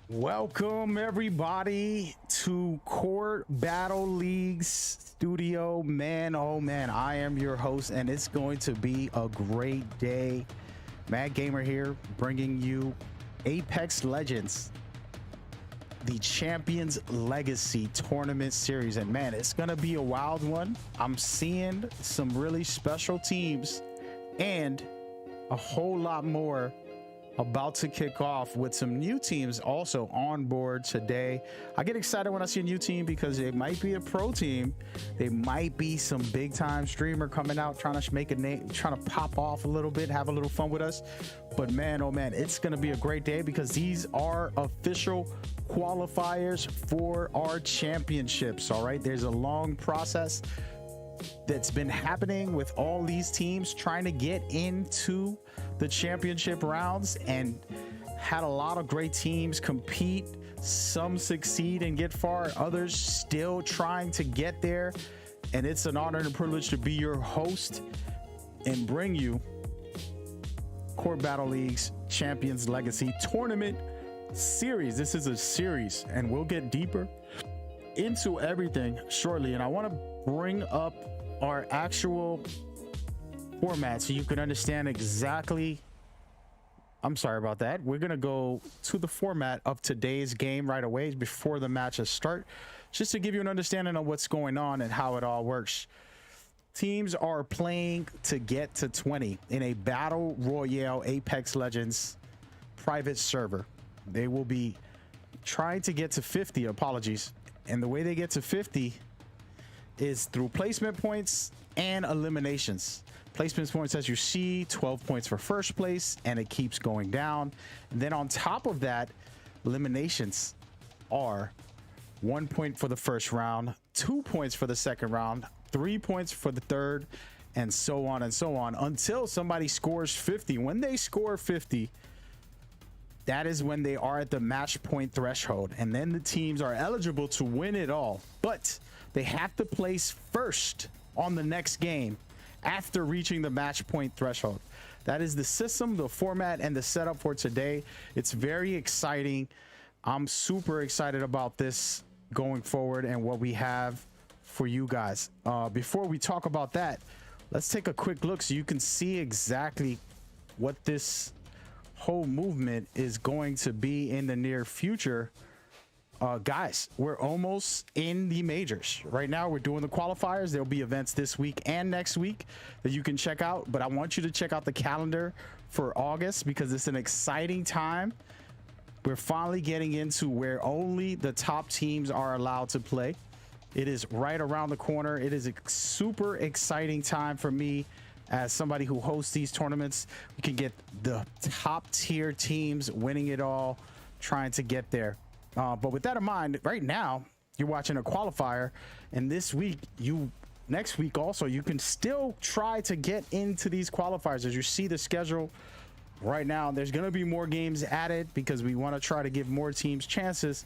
Welcome everybody to Court Battle League's studio. Man, oh man, I am your host and it's going to be a great day. Mad Gamer here, bringing you Apex Legends, the Champions Legacy Tournament Series. And man, it's going to be a wild one. I'm seeing some really special teams and a whole lot more about to kick off with some new teams also on board today. I get excited when I see a new team because it might be a pro team. They might be some big time streamer coming out trying to make a name, trying to pop off a little bit, have a little fun with us. But man, oh man, it's going to be a great day because these are official qualifiers for our championships. All right, there's a long process that's been happening with all these teams trying to get into the championship rounds, and had a lot of great teams compete. Some succeed and get far, others still trying to get there. And it's an honor and a privilege to be your host and bring you Core Battle League's Champions Legacy Tournament Series. This is a series and we'll get deeper into everything shortly. And I want to bring up our actual format so you can understand exactly. I'm sorry about that. We're going to go to the format of today's game right away before the matches start, just to give you an understanding of what's going on and how it all works. Teams are playing to get to 20 in a battle royale Apex Legends private server. They will be trying to get to 50, apologies. And the way they get to 50 is through placement points and eliminations. Placement points, as you see, 12 points for first place, and it keeps going down. And then on top of that, eliminations are 1 point for the first round, 2 points for the second round, 3 points for the third, and so on until somebody scores 50. When they score 50, that is when they are at the match point threshold, and then the teams are eligible to win it all. But they have to place first on the next game after reaching the match point threshold. That is the system, the format, and the setup for today. It's very exciting. I'm super excited about this going forward and what we have for you guys. Before we talk about that, let's take a quick look so you can see exactly what this whole movement is going to be in the near future. Guys, we're almost in the majors right now. We're doing the qualifiers. There'll be events this week and next week that you can check out, but I want you to check out the calendar for August because it's an exciting time. We're finally getting into where only the top teams are allowed to play. It is right around the corner. It is a super exciting time for me as somebody who hosts these tournaments. We can get the top tier teams winning it all, trying to get there. But with that in mind, right now you're watching a qualifier, and next week also, you can still try to get into these qualifiers. As you see the schedule right now, there's going to be more games added because we want to try to give more teams chances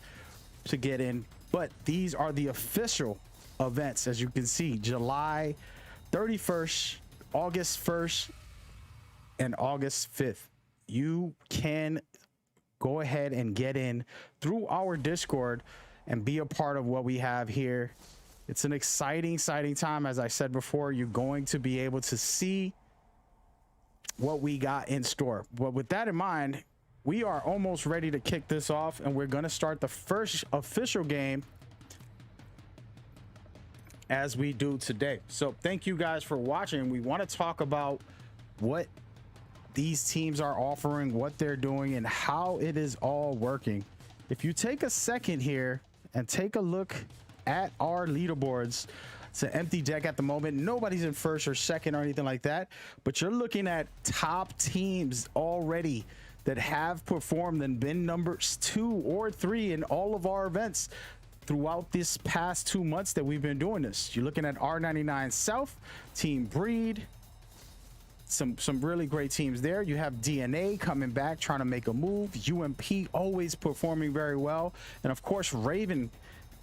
to get in. But these are the official events. As you can see, July 31st, August 1st, and August 5th. You can go ahead and get in through our Discord and be a part of what we have here. It's an exciting time. As I said before, you're going to be able to see what we got in store. But with that in mind, we are almost ready to kick this off, and we're going to start the first official game as we do today. So thank you guys for watching. We want to talk about what these teams are offering, what they're doing, and how it is all working. If you take a second here and take a look at our leaderboards, it's an empty deck at the moment. Nobody's in first or second or anything like that, but you're looking at top teams already that have performed and been numbers 2 or 3 in all of our events throughout this past 2 months that we've been doing this. You're looking at R99 South, Team Breed, some really great teams there. You have DNA coming back, trying to make a move. UMP always performing very well. And of course, Raven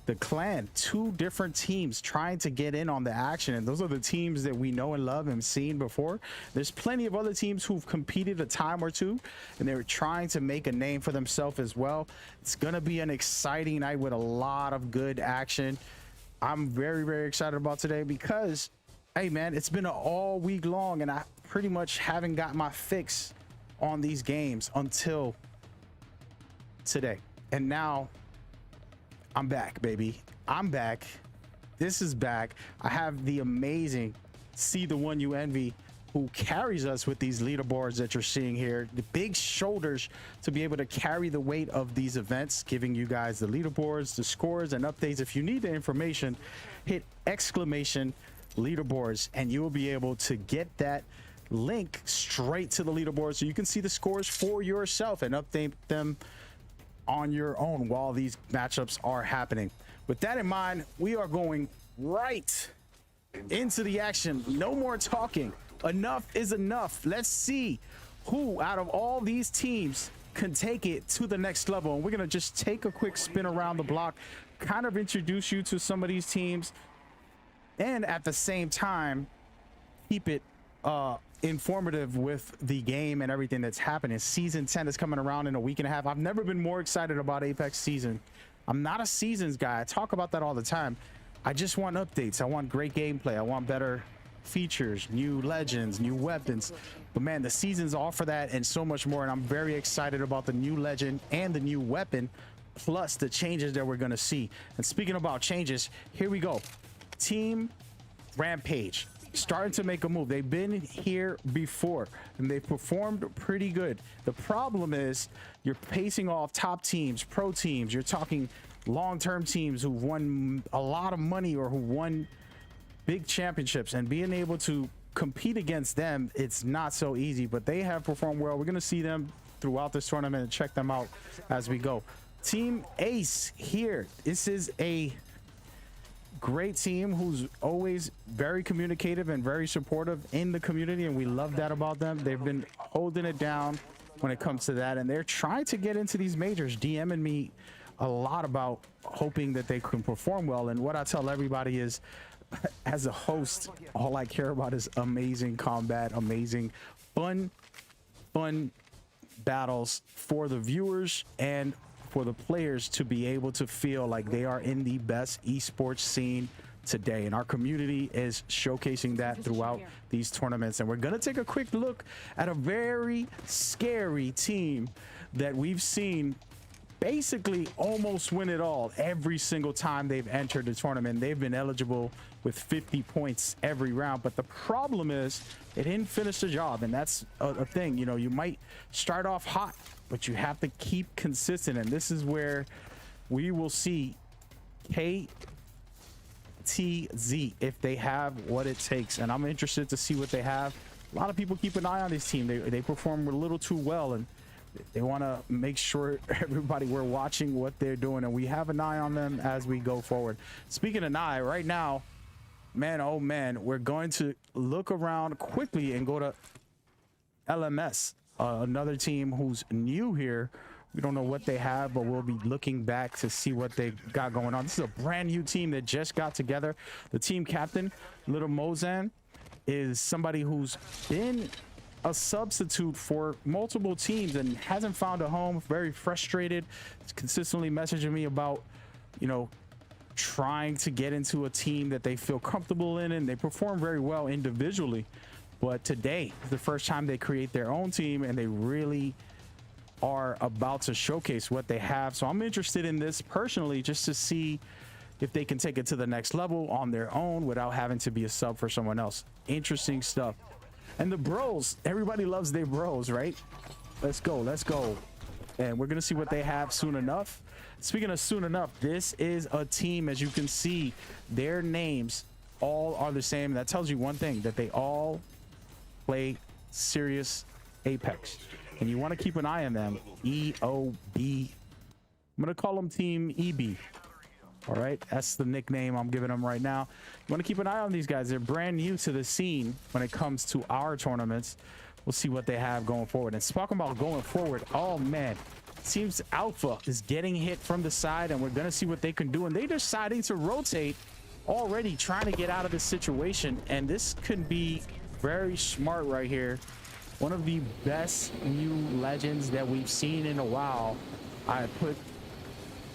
the clan, 2 different teams trying to get in on the action, and those are the teams that we know and love and seen before. There's plenty of other teams who've competed a time or two, and they're trying to make a name for themselves as well. It's gonna be an exciting night with a lot of good action. I'm very, very excited about today because, hey man, it's been all week long and I pretty much haven't got my fix on these games until today. And now I'm back, baby. I'm back. This is back. I have the amazing See the One You Envy, who carries us with these leaderboards that you're seeing here. The big shoulders to be able to carry the weight of these events, giving you guys the leaderboards, the scores, and updates. If you need the information, hit exclamation leaderboards, and you will be able to get that link straight to the leaderboard so you can see the scores for yourself and update them on your own while these matchups are happening. With that in mind, we are going right into the action. No more talking. Enough is enough. Let's see who out of all these teams can take it to the next level. And we're going to just take a quick spin around the block, kind of introduce you to some of these teams, and at the same time keep it informative with the game and everything that's happening. Season 10 is coming around in a week and a half. I've never been more excited about Apex season. I'm not a seasons guy. I talk about that all the time. I just want updates. I want great gameplay. I want better features, new legends, new weapons. But man, the seasons offer that and so much more, and I'm very excited about the new legend and the new weapon, plus the changes that we're going to see. And speaking about changes, here we go. Team Rampage starting to make a move. They've been here before and they've performed pretty good. The problem is you're pacing off top teams, pro teams. You're talking long-term teams who've won a lot of money or who won big championships, and being able to compete against them, it's not so easy, but they have performed well. We're going to see them throughout this tournament and check them out as we go. Team Ace here. This is a great team who's always very communicative and very supportive in the community, and we love that about them. They've been holding it down when it comes to that, and they're trying to get into these majors, DMing me a lot about hoping that they can perform well. And what I tell everybody is, as a host, all I care about is amazing combat, amazing fun battles for the viewers and for the players to be able to feel like they are in the best esports scene today. And our community is showcasing that throughout these tournaments. And we're going to take a quick look at a very scary team that we've seen basically almost win it all every single time they've entered the tournament. They've been eligible with 50 points every round, but the problem is they didn't finish the job, and that's a thing. You know, you might start off hot, but you have to keep consistent, and this is where we will see KTZ if they have what it takes. And I'm interested to see what they have. A lot of people keep an eye on this team. They perform a little too well, and they want to make sure everybody, we're watching what they're doing, and we have an eye on them as we go forward. Speaking of an eye, right now, man, oh man, we're going to look around quickly and go to LMS, another team who's new here. We don't know what they have, but we'll be looking back to see what they got going on. This is a brand new team that just got together. The team captain, Little Mozan, is somebody who's been a substitute for multiple teams and hasn't found a home. Very frustrated. He's consistently messaging me about, you know, trying to get into a team that they feel comfortable in, and they perform very well individually. But today is the first time they create their own team, and they really are about to showcase what they have. So I'm interested in this personally, just to see if they can take it to the next level on their own without having to be a sub for someone else. Interesting stuff. And the bros, everybody loves their bros, right? Let's go, let's go. And we're gonna see what they have soon enough. Speaking of soon enough, this is a team, as you can see, their names all are the same. That tells you one thing, that they all play serious Apex. And you want to keep an eye on them. EOB. I'm gonna call them Team EB. All right, that's the nickname I'm giving them right now. You want to keep an eye on these guys. They're brand new to the scene when it comes to our tournaments. We'll see what they have going forward. And talking about going forward, oh man, Seems Alpha is getting hit from the side, and we're gonna see what they can do. And they're deciding to rotate, already trying to get out of this situation. And this could be very smart right here. One of the best new legends that we've seen in a while. I put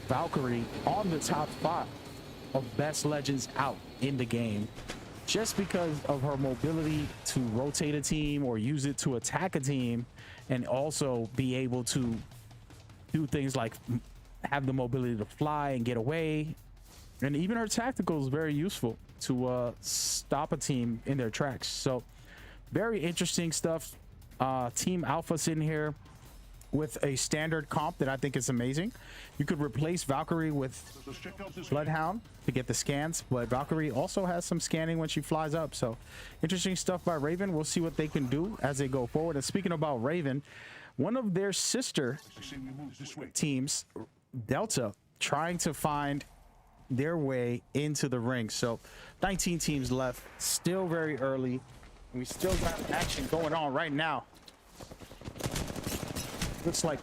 Valkyrie on the top 5 of best legends out in the game, just because of her mobility to rotate a team or use it to attack a team, and also be able to do things like have the mobility to fly and get away. And even her tactical is very useful to stop a team in their tracks. So very interesting stuff. Team Alpha sitting here with a standard comp that I think is amazing. You could replace Valkyrie with Bloodhound to get the scans, but Valkyrie also has some scanning when she flies up. So interesting stuff by Raven. We'll see what they can do as they go forward. And speaking about Raven, one of their sister teams, Delta, trying to find their way into the ring. So 19 teams left, still very early. We still got action going on right now. Looks like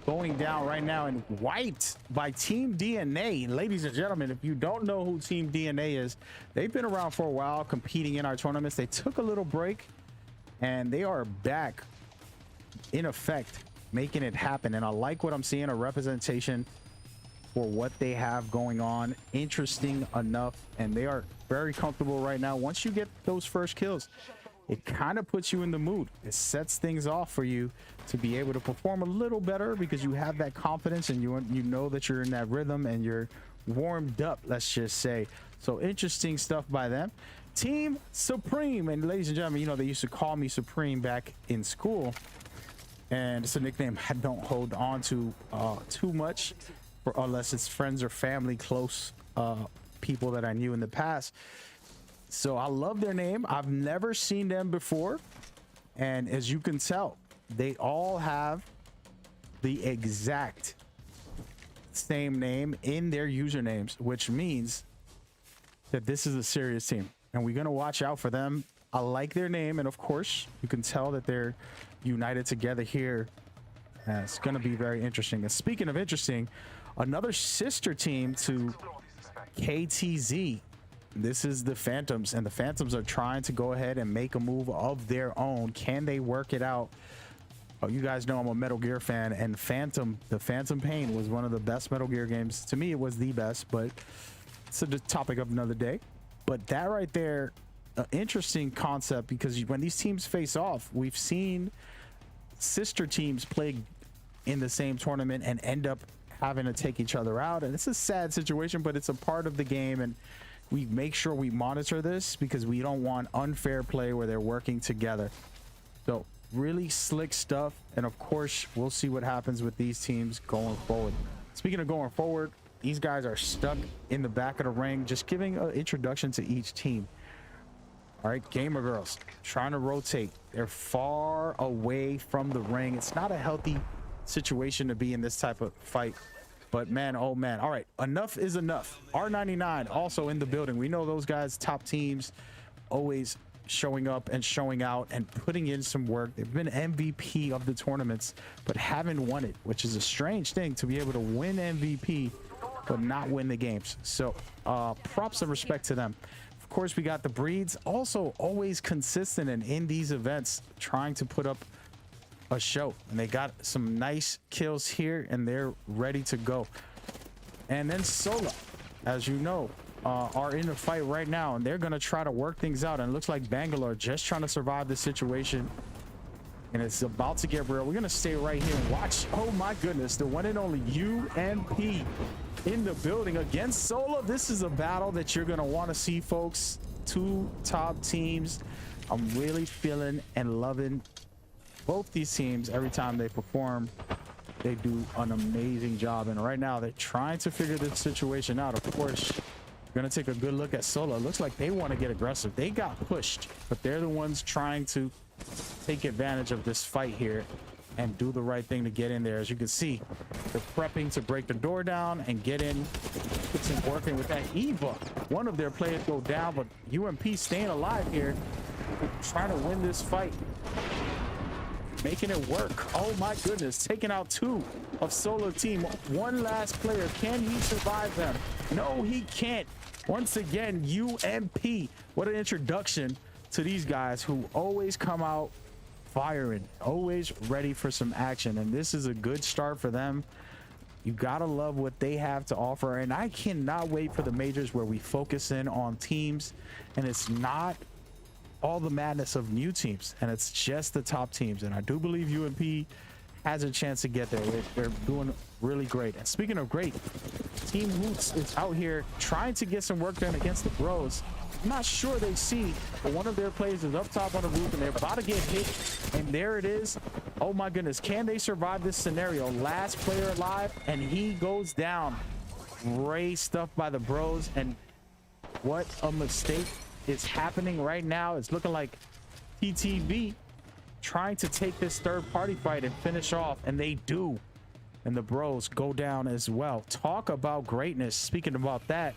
going down right now and wiped by Team DNA. Ladies and gentlemen, if you don't know who Team DNA is, they've been around for a while competing in our tournaments. They took a little break and they are back in effect, making it happen. And I like what I'm seeing, a representation for what they have going on. Interesting enough, and they are very comfortable right now. Once you get those first kills, it kind of puts you in the mood. It sets things off for you to be able to perform a little better, because you have that confidence and you know that you're in that rhythm and you're warmed up, let's just say. So interesting stuff by them. Team Supreme, and ladies and gentlemen, you know, they used to call me Supreme back in school, and it's a nickname I don't hold on to too much, unless it's friends or family, close people that I knew in the past. So I love their name. I've never seen them before, and as you can tell, they all have the exact same name in their usernames, which means that this is a serious team, and we're gonna watch out for them. I like their name, and of course you can tell that they're united together here. It's gonna be very interesting. And speaking of interesting, another sister team to KTZ. This is the Phantoms, and the Phantoms are trying to go ahead and make a move of their own. Can they work it out? Oh, you guys know I'm a Metal Gear fan, and the Phantom Pain was one of the best Metal Gear games. To me, it was the best, but it's a topic of another day. But that right there, an interesting concept, because when these teams face off, we've seen sister teams play in the same tournament and end up having to take each other out. And it's a sad situation, but it's a part of the game, and we make sure we monitor this because we don't want unfair play where they're working together. So really slick stuff, and of course we'll see what happens with these teams going forward. Speaking of going forward, these guys are stuck in the back of the ring, just giving an introduction to each team. All right, Gamer Girls trying to rotate. They're far away from the ring. It's not a healthy situation to be in this type of fight, but man, oh man. All right, enough is enough. R99 also in the building. We know those guys, top teams, always showing up and showing out and putting in some work. They've been MVP of the tournaments but haven't won it, which is a strange thing, to be able to win MVP but not win the games. So props and respect to them. Of course, we got the Breeds, also always consistent and in these events trying to put up a show, and they got some nice kills here and they're ready to go. And then Sola, as you know, are in the fight right now, and they're gonna try to work things out. And it looks like Bangalore just trying to survive the situation, and it's about to get real. We're gonna stay right here and watch. Oh my goodness, the one and only UMP in the building against Sola. This is a battle that you're gonna want to see, folks. Two top teams. I'm really feeling and loving both these teams. Every time they perform, they do an amazing job, and right now they're trying to figure this situation out. Of course, we're gonna take a good look at Sola. Looks like they want to get aggressive. They got pushed, but they're the ones trying to take advantage of this fight here and do the right thing to get in there. As you can see, they're prepping to break the door down and get in. It's working with that Eva. One of their players go down, but UMP staying alive here, trying to win this fight. making it work. Oh my goodness, taking out 2 of solo team. One last player. Can he survive them? No, he can't. Once again, UMP. What an introduction to these guys who always come out firing, always ready for some action. And this is a good start for them. You gotta love what they have to offer. And I cannot wait for the majors where we focus in on teams and it's not all the madness of new teams and it's just the top teams. And I do believe UMP has a chance to get there. They're doing really great. And speaking of great, Team Hoots is out here trying to get some work done against the Bros. I'm not sure they see, but one of their players is up top on the roof and they're about to get hit. And there it is. Oh my goodness. Can they survive this scenario? Last player alive and he goes down. Great stuff by the Bros. And what a mistake is happening right now. It's looking like TTV trying to take this third party fight and finish off, and they do. And the Bros go down as well. Talk about greatness. Speaking about that,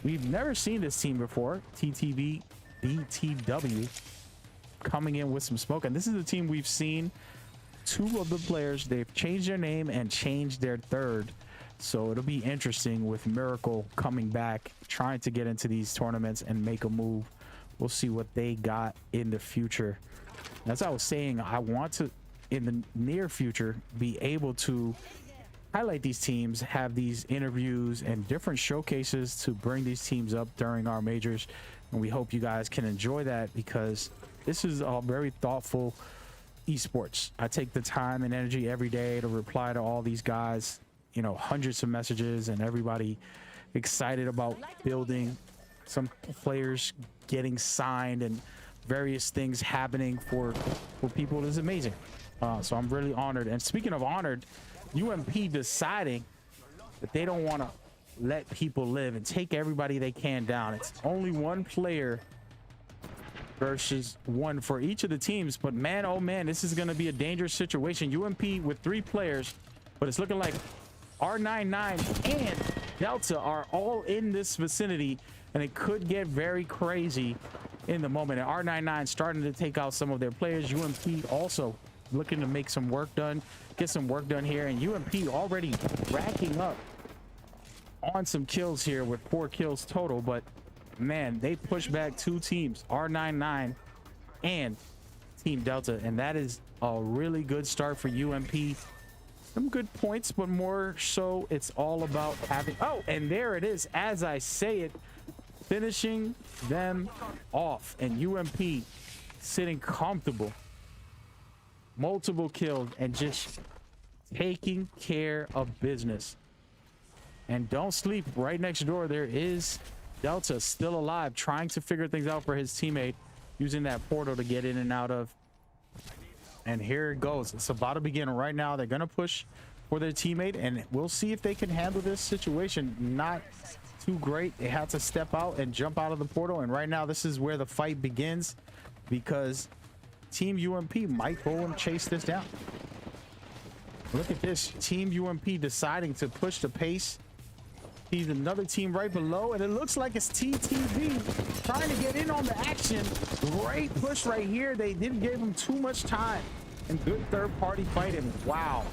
we've never seen this team before. TTV BTW coming in with some smoke, and this is a team we've seen 2 of the players. They've changed their name and changed their third, so it'll be interesting with Miracle coming back, trying to get into these tournaments and make a move. We'll see what they got in the future. As I was saying, I want to, in the near future, be able to highlight these teams, have these interviews and different showcases to bring these teams up during our majors. And we hope you guys can enjoy that because this is a very thoughtful esports. I take the time and energy every day to reply to all these guys, you know, hundreds of messages and everybody excited about building, some players getting signed and various things happening for people. It is amazing. So I'm really honored. And speaking of honored, UMP deciding that they don't want to let people live and take everybody they can down. It's only 1 player versus 1 for each of the teams, but man, oh man, this is going to be a dangerous situation. UMP with 3 players, but it's looking like R99 and Delta are all in this vicinity, and it could get very crazy in the moment. And R99 starting to take out some of their players. UMP also looking to make some work done, get some work done here, and UMP already racking up on some kills here with 4 kills total. But man, they push back 2 teams, R99 and Team Delta, and that is a really good start for UMP. Some good points, but more so it's all about having, oh, and there it is, as I say it, finishing them off. And UMP sitting comfortable, multiple kills, and just taking care of business. And don't sleep, right next door there is Delta still alive, trying to figure things out for his teammate, using that portal to get in and out of. And here it goes. It's about to begin right now. They're gonna push for their teammate, and we'll see if they can handle this situation. Not too great. They had to step out and jump out of the portal, and right now this is where the fight begins, because Team UMP might go and chase this down. Look at this, Team UMP deciding to push the pace. He's another team right below, and it looks like it's TTV trying to get in on the action. Great push right here. They didn't give him too much time, and good third party fighting. Wow,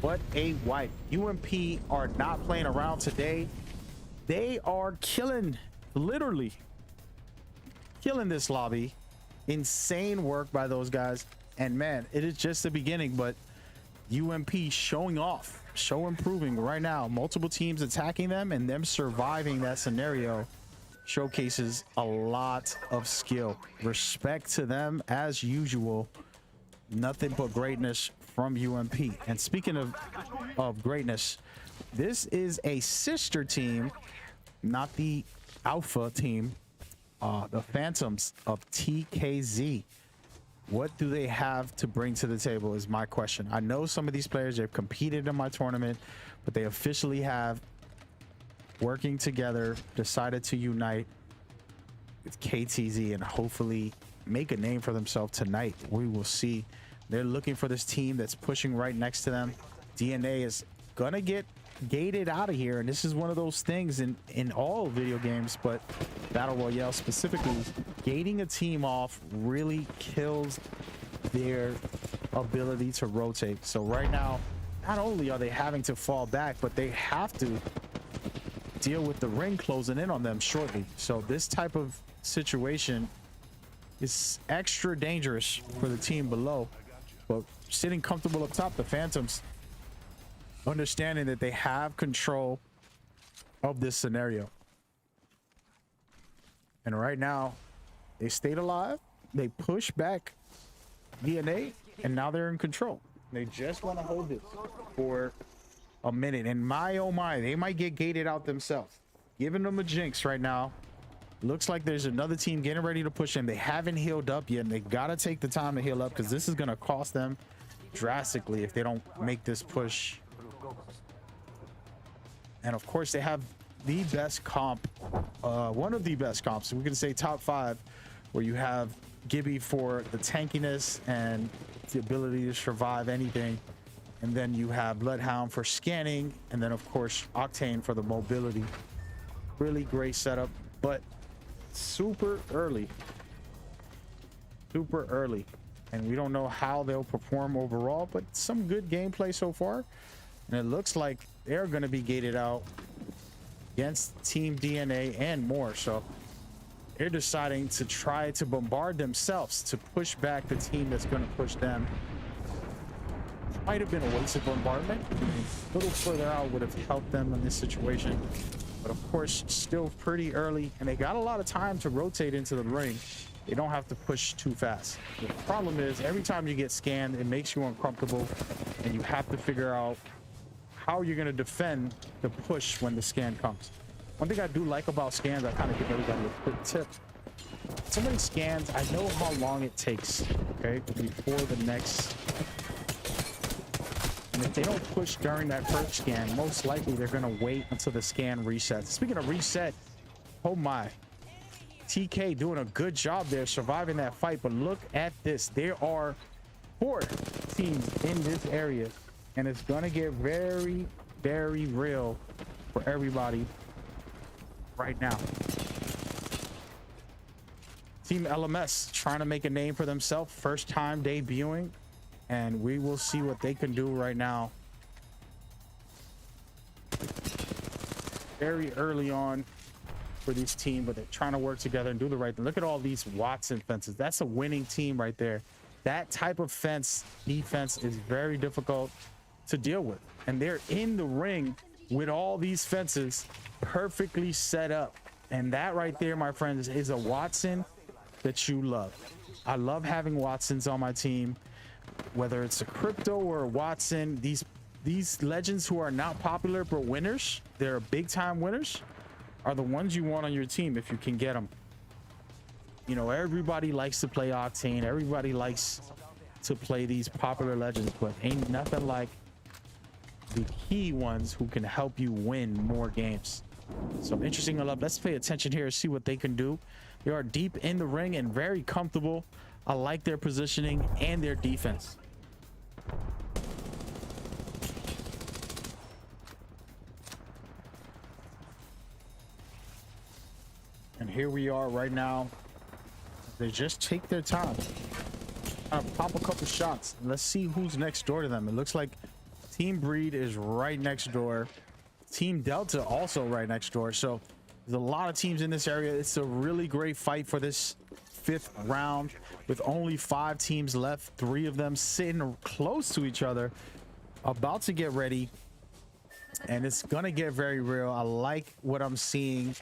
what a wipe. UMP are not playing around today. They are killing, literally killing this lobby. Insane work by those guys, and man, it is just the beginning. But UMP showing off, improving right now. Multiple teams attacking them, and them surviving that scenario showcases a lot of skill. Respect to them as usual. Nothing but greatness from UMP. And speaking of greatness, this is a sister team, not the alpha team, the Phantoms of TKZ. What do they have to bring to the table is my question. I know some of these players, they've competed in my tournament, but they officially have, working together, decided to unite with KTZ and hopefully make a name for themselves tonight. We will see. They're looking for this team that's pushing right next to them. DNA is gonna get gated out of here, and this is one of those things in all video games, but Battle Royale specifically, gating a team off really kills their ability to rotate. So right now, not only are they having to fall back, but they have to deal with the ring closing in on them shortly. So this type of situation is extra dangerous for the team below. But sitting comfortable up top, the Phantoms understanding that they have control of this scenario. And right now, they stayed alive. They push back DNA, and now they're in control. They just want to hold it for a minute. And my, oh my, they might get gated out themselves. Giving them a jinx right now. Looks like there's another team getting ready to push in. They haven't healed up yet, and they got to take the time to heal up because this is going to cost them drastically if they don't make this push. And of course, they have the best comp, one of the best comps. We can say top 5, where you have Gibby for the tankiness and the ability to survive anything. And then you have Bloodhound for scanning. And then, of course, Octane for the mobility. Really great setup, but super early. Super early. And we don't know how they'll perform overall, but some good gameplay so far. And it looks like they're going to be gated out against Team DNA and more. So they're deciding to try to bombard themselves to push back the team that's going to push them. Might have been a wasted bombardment. A little further out would have helped them in this situation. But of course, still pretty early, and they got a lot of time to rotate into the ring. They don't have to push too fast. The problem is every time you get scanned, it makes you uncomfortable, and you have to figure out how you're going to defend the push when the scan comes. One thing I do like about scans, I kind of give everybody a quick tip. So many scans, I know how long it takes, okay, before the next. And if they don't push during that first scan, most likely they're going to wait until the scan resets. Speaking of reset, oh my. TK doing a good job there surviving that fight, but look at this. There are 4 teams in this area, and it's going to get very, very real for everybody right now. Team LMS trying to make a name for themselves, first time debuting, and we will see what they can do right now. Very early on for this team, but they're trying to work together and do the right thing. Look at all these Watson fences. That's a winning team right there. That type of fence defense is very difficult to deal with, and they're in the ring with all these fences perfectly set up. And that right there, my friends, is a Watson that you love. I love having Watsons on my team, whether it's a Crypto or a Watson. These legends who are not popular but winners, they're big time winners, are the ones you want on your team if you can get them. You know, everybody likes to play Octane, everybody likes to play these popular legends, but ain't nothing like the key ones who can help you win more games. So interesting enough, let's pay attention here and see what they can do. They are deep in the ring and very comfortable. I like their positioning and their defense. And here we are right now. They just take their time. Pop a couple shots. Let's see who's next door to them. It looks like Team Breed is right next door. Team Delta also right next door. So there's a lot of teams in this area. It's a really great fight for this 5th round with only 5 teams left. 3 of them sitting close to each other, about to get ready. And it's gonna get very real. I like what I'm seeing.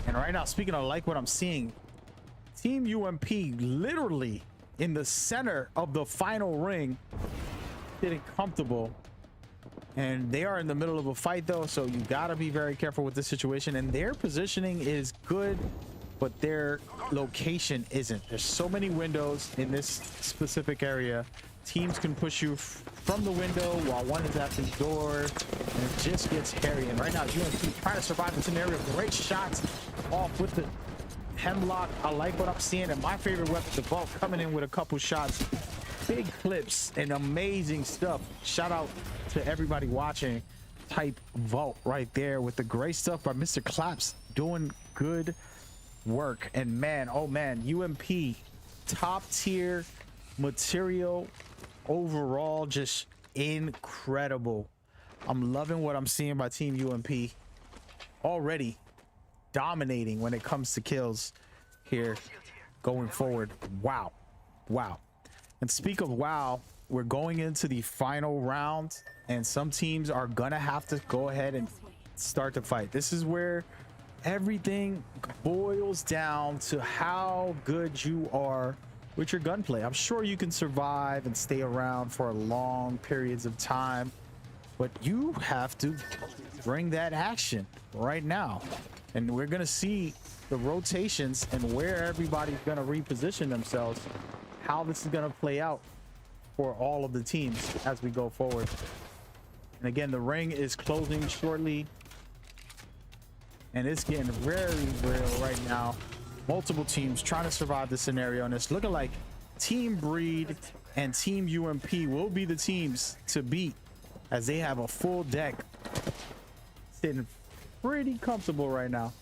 And right now, speaking of like what I'm seeing, Team UMP literally in the center of the final ring, getting comfortable. And they are in the middle of a fight though, so you gotta be very careful with this situation. And their positioning is good, but their location isn't. There's so many windows in this specific area. Teams can push you from the window while one is at the door, and it just gets hairy. And right now, UMP trying to survive the scenario. Great shots off with the hemlock. I like what I'm seeing, and my favorite weapon, the Vault, coming in with a couple shots. Big clips and amazing stuff. Shout out to everybody watching. Type Vault right there with the great stuff by Mr. Claps, doing good work. And man, oh man, UMP top tier material overall just incredible. I'm loving what I'm seeing by Team UMP. Already dominating when it comes to kills here going forward. Wow. And speak of wow, we're going into the final round, and some teams are gonna have to go ahead and start to fight. This is where everything boils down to how good you are with your gunplay. I'm sure you can survive and stay around for long periods of time, but you have to bring that action right now. And we're gonna see the rotations and where everybody's gonna reposition themselves, how this is gonna play out for all of the teams as we go forward. And again, the ring is closing shortly, and it's getting very real right now. Multiple teams trying to survive the scenario, and it's looking like Team Breed and Team UMP will be the teams to beat, as they have a full deck sitting pretty comfortable right now.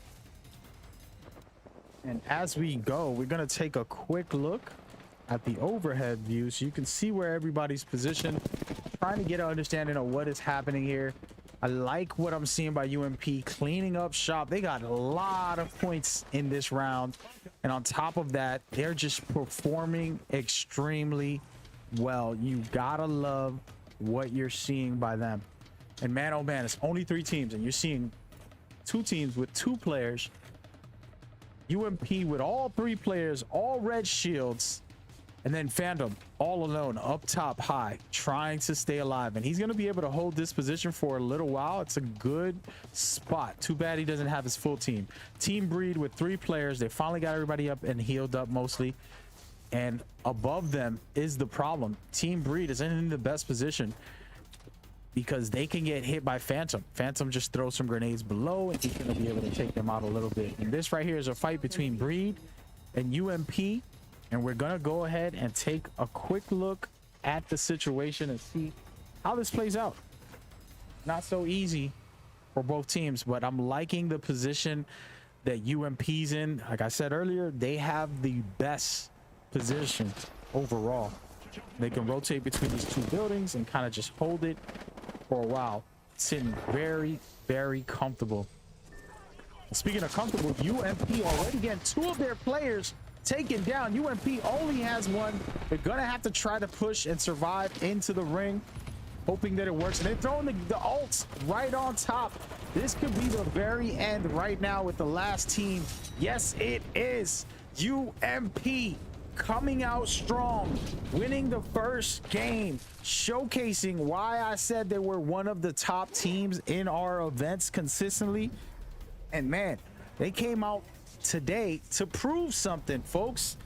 And as we go, we're going to take a quick look at the overhead view so you can see where everybody's positioned, trying to get an understanding of what is happening here. I like what I'm seeing by UMP cleaning up shop. They got a lot of points in this round, and on top of that, they're just performing extremely well. You gotta love what you're seeing by them. And man, oh man, it's only 3 teams, and you're seeing 2 teams with 2 players. UMP with all 3 players, all red shields, and then Phantom all alone up top high, trying to stay alive. And he's going to be able to hold this position for a little while. It's a good spot. Too bad he doesn't have his full team. Team Breed with 3 players. They finally got everybody up and healed up mostly. And above them is the problem. Team Breed isn't in the best position because they can get hit by Phantom. Phantom just throws some grenades below, and he's going to be able to take them out a little bit. And this right here is a fight between Breed and UMP. And we're going to go ahead and take a quick look at the situation and see how this plays out. Not so easy for both teams, but I'm liking the position that UMP's in. Like I said earlier, they have the best position overall. They can rotate between these 2 buildings and kind of just hold it for a while. Sitting very, very comfortable. Speaking of comfortable, UMP already getting 2 of their players taken down. UMP only has 1. They're gonna have to try to push and survive into the ring, hoping that it works. And they're throwing the ults right on top. This could be the very end right now with the last team. Yes, it is. UMP coming out strong, winning the first game, showcasing why I said they were one of the top teams in our events consistently. And man, they came out today to prove something, folks.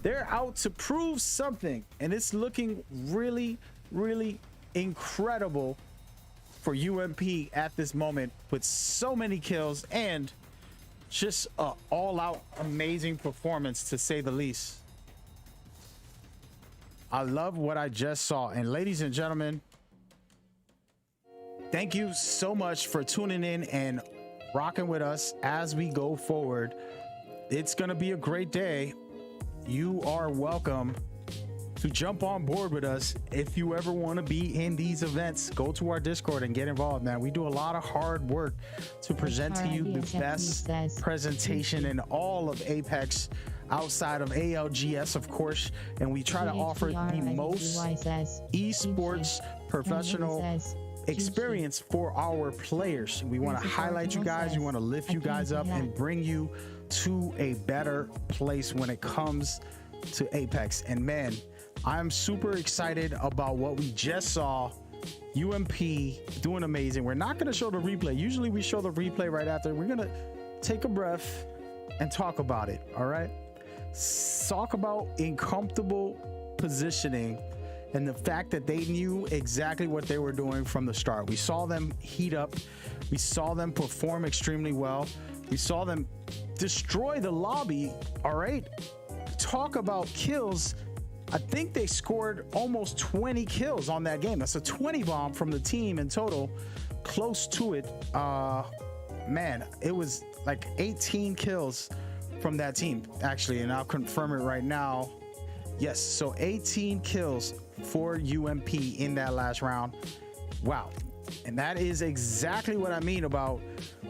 They're out to prove something, and it's looking really, really incredible for UMP at this moment, with so many kills and just a all-out amazing performance, to say the least. I love what I just saw. And ladies and gentlemen, thank you so much for tuning in and rocking with us as we go forward. It's gonna be a great day. You are welcome to jump on board with us. If you ever want to be in these events, go to our Discord and get involved, man. We do a lot of hard work to present to you the best presentation in all of Apex, outside of ALGS, of course, and we try to offer the most esports professional experience for our players. We want to highlight you guys, we want to lift you guys up and bring you to a better place when it comes to Apex. And man, I'm super excited about what we just saw. UMP doing amazing. We're not going to show the replay. Usually we show the replay right after. We're going to take a breath and talk about it. All right, talk about uncomfortable positioning and the fact that they knew exactly what they were doing from the start. We saw them heat up. We saw them perform extremely well. We saw them destroy the lobby. All right, talk about kills. I think they scored almost 20 kills on that game. That's a 20 bomb from the team in total, close to it. Man, it was like 18 kills from that team actually, and I'll confirm it right now. Yes, so 18 kills for UMP in that last round. Wow. And that is exactly what I mean about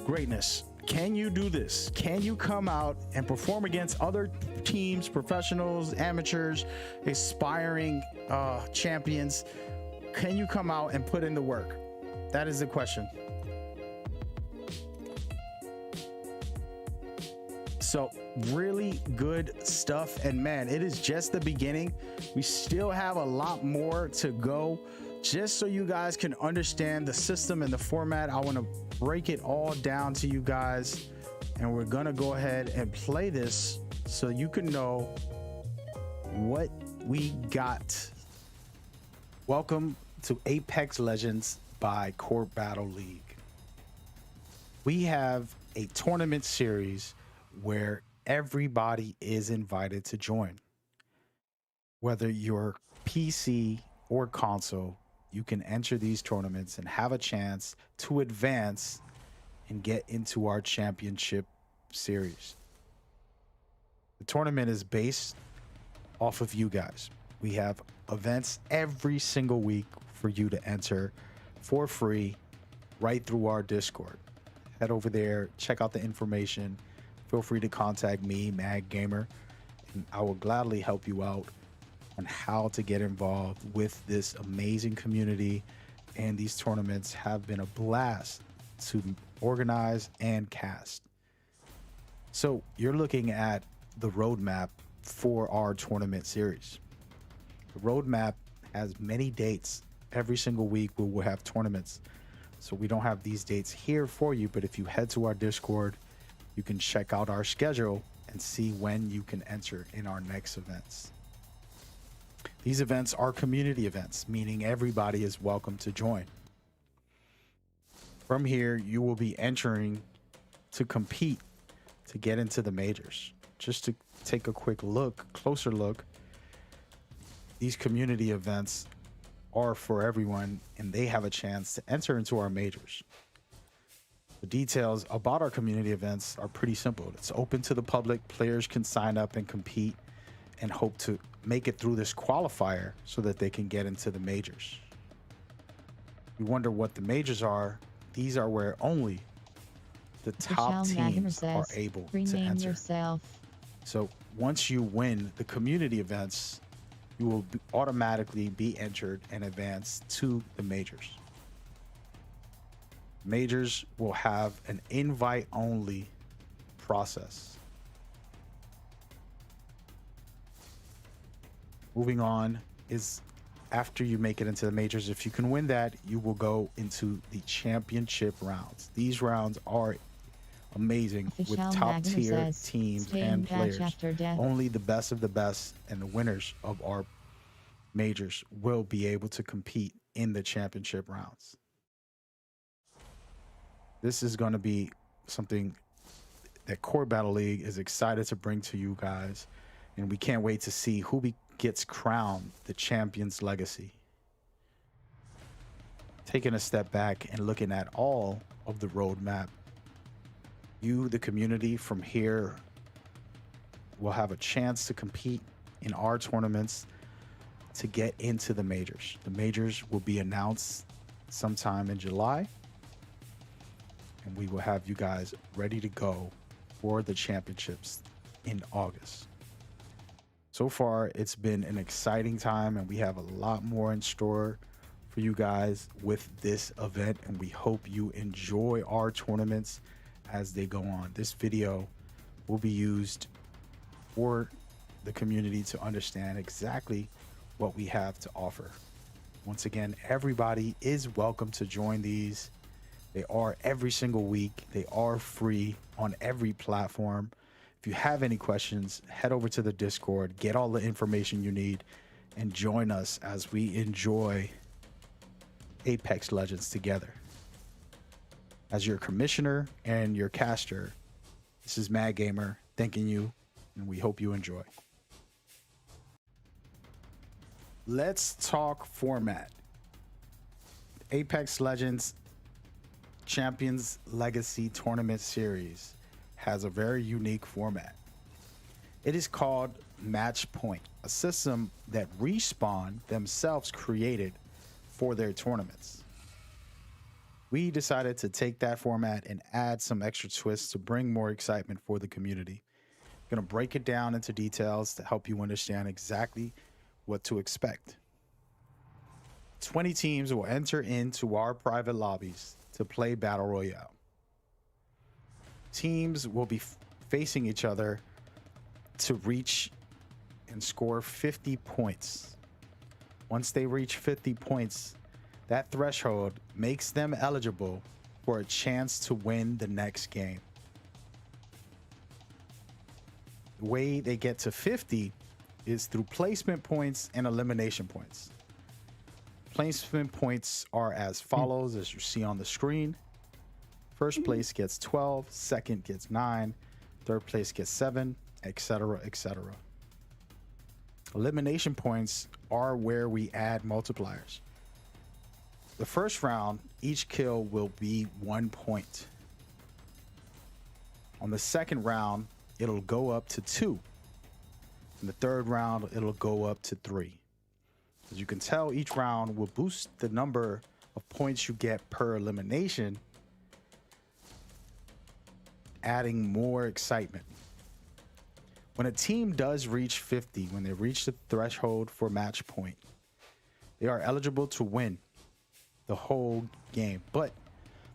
greatness. Can you do this? Can you come out and perform against other teams, professionals, amateurs, aspiring champions? Can you come out and put in the work? That is the question. So really good stuff. And man, it is just the beginning. We still have a lot more to go. Just so you guys can understand the system and the format, I want to break it all down to you guys. And we're going to go ahead and play this so you can know what we got. Welcome to Apex Legends by Court Battle League. We have a tournament series where everybody is invited to join. Whether you're PC or console, you can enter these tournaments and have a chance to advance and get into our championship series. The tournament is based off of you guys. We have events every single week for you to enter for free right through our Discord. Head over there, check out the information. Feel free to contact me, Mad Gamer, and I will gladly help you out on how to get involved with this amazing community. And these tournaments have been a blast to organize and cast. So you're looking at the roadmap for our tournament series. The roadmap has many dates. Every single week we will have tournaments. So we don't have these dates here for you, but if you head to our Discord, you can check out our schedule and see when you can enter in our next events. These events are community events, meaning everybody is welcome to join. From here, you will be entering to compete to get into the majors. Just to take a quick look, closer look, these community events are for everyone and they have a chance to enter into our majors. The details about our community events are pretty simple. It's open to the public. Players can sign up and compete and hope to make it through this qualifier so that they can get into the majors. You wonder what the majors are. These are where only the top teams are able to enter. Yourself. So once you win the community events, you will automatically be entered and advance to the majors. Majors will have an invite-only process. Moving on is after you make it into the majors, if you can win that, you will go into the championship rounds. These rounds are amazing with top tier teams and players. Only the best of the best and the winners of our majors will be able to compete in the championship rounds. This is going to be something that Court Battle League is excited to bring to you guys, and we can't wait to see who gets crowned the champion's legacy. Taking a step back and looking at all of the roadmap, you, the community from here, will have a chance to compete in our tournaments to get into the majors. The majors will be announced sometime in July, and we will have you guys ready to go for the championships in August. So far, it's been an exciting time, and we have a lot more in store for you guys with this event, and we hope you enjoy our tournaments as they go on. This video will be used for the community to understand exactly what we have to offer. Once again, everybody is welcome to join these. They are every single week. They are free on every platform. If you have any questions, head over to the Discord, get all the information you need, and join us as we enjoy Apex Legends together. As your commissioner and your caster, this is Mad Gamer thanking you, and we hope you enjoy. Let's talk format. Apex Legends Champions Legacy Tournament Series has a very unique format. It is called Match Point, a system that Respawn themselves created for their tournaments. We decided to take that format and add some extra twists to bring more excitement for the community. I'm going to break it down into details to help you understand exactly what to expect. 20 teams will enter into our private lobbies to play Battle Royale. Teams will be facing each other to reach and score 50 points. Once they reach 50 points, that threshold makes them eligible for a chance to win the next game. The way they get to 50 is through placement points and elimination points. Placement points are as follows, as you see on the screen. First place gets 12, second gets 9, third place gets 7, etc., etc. Elimination points are where we add multipliers. The first round, each kill will be 1 point. On the second round, it'll go up to 2. In the third round, it'll go up to 3. As you can tell, each round will boost the number of points you get per elimination, adding more excitement. When a team does reach 50, when they reach the threshold for match point, they are eligible to win the whole game. But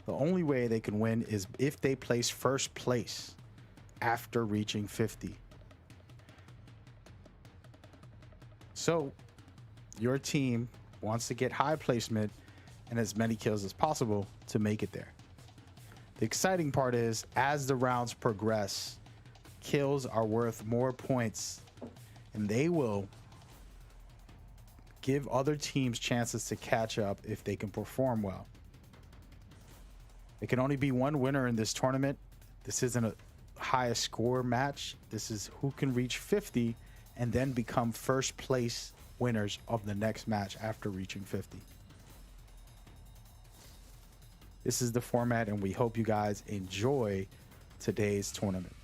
the only way they can win is if they place first place after reaching 50. So your team wants to get high placement and as many kills as possible to make it there. The exciting part is, as the rounds progress, kills are worth more points, and they will give other teams chances to catch up if they can perform well. There can only be one winner in this tournament. This isn't a highest score match. This is who can reach 50 and then become first place winners of the next match after reaching 50. This is the format, and we hope you guys enjoy today's tournament.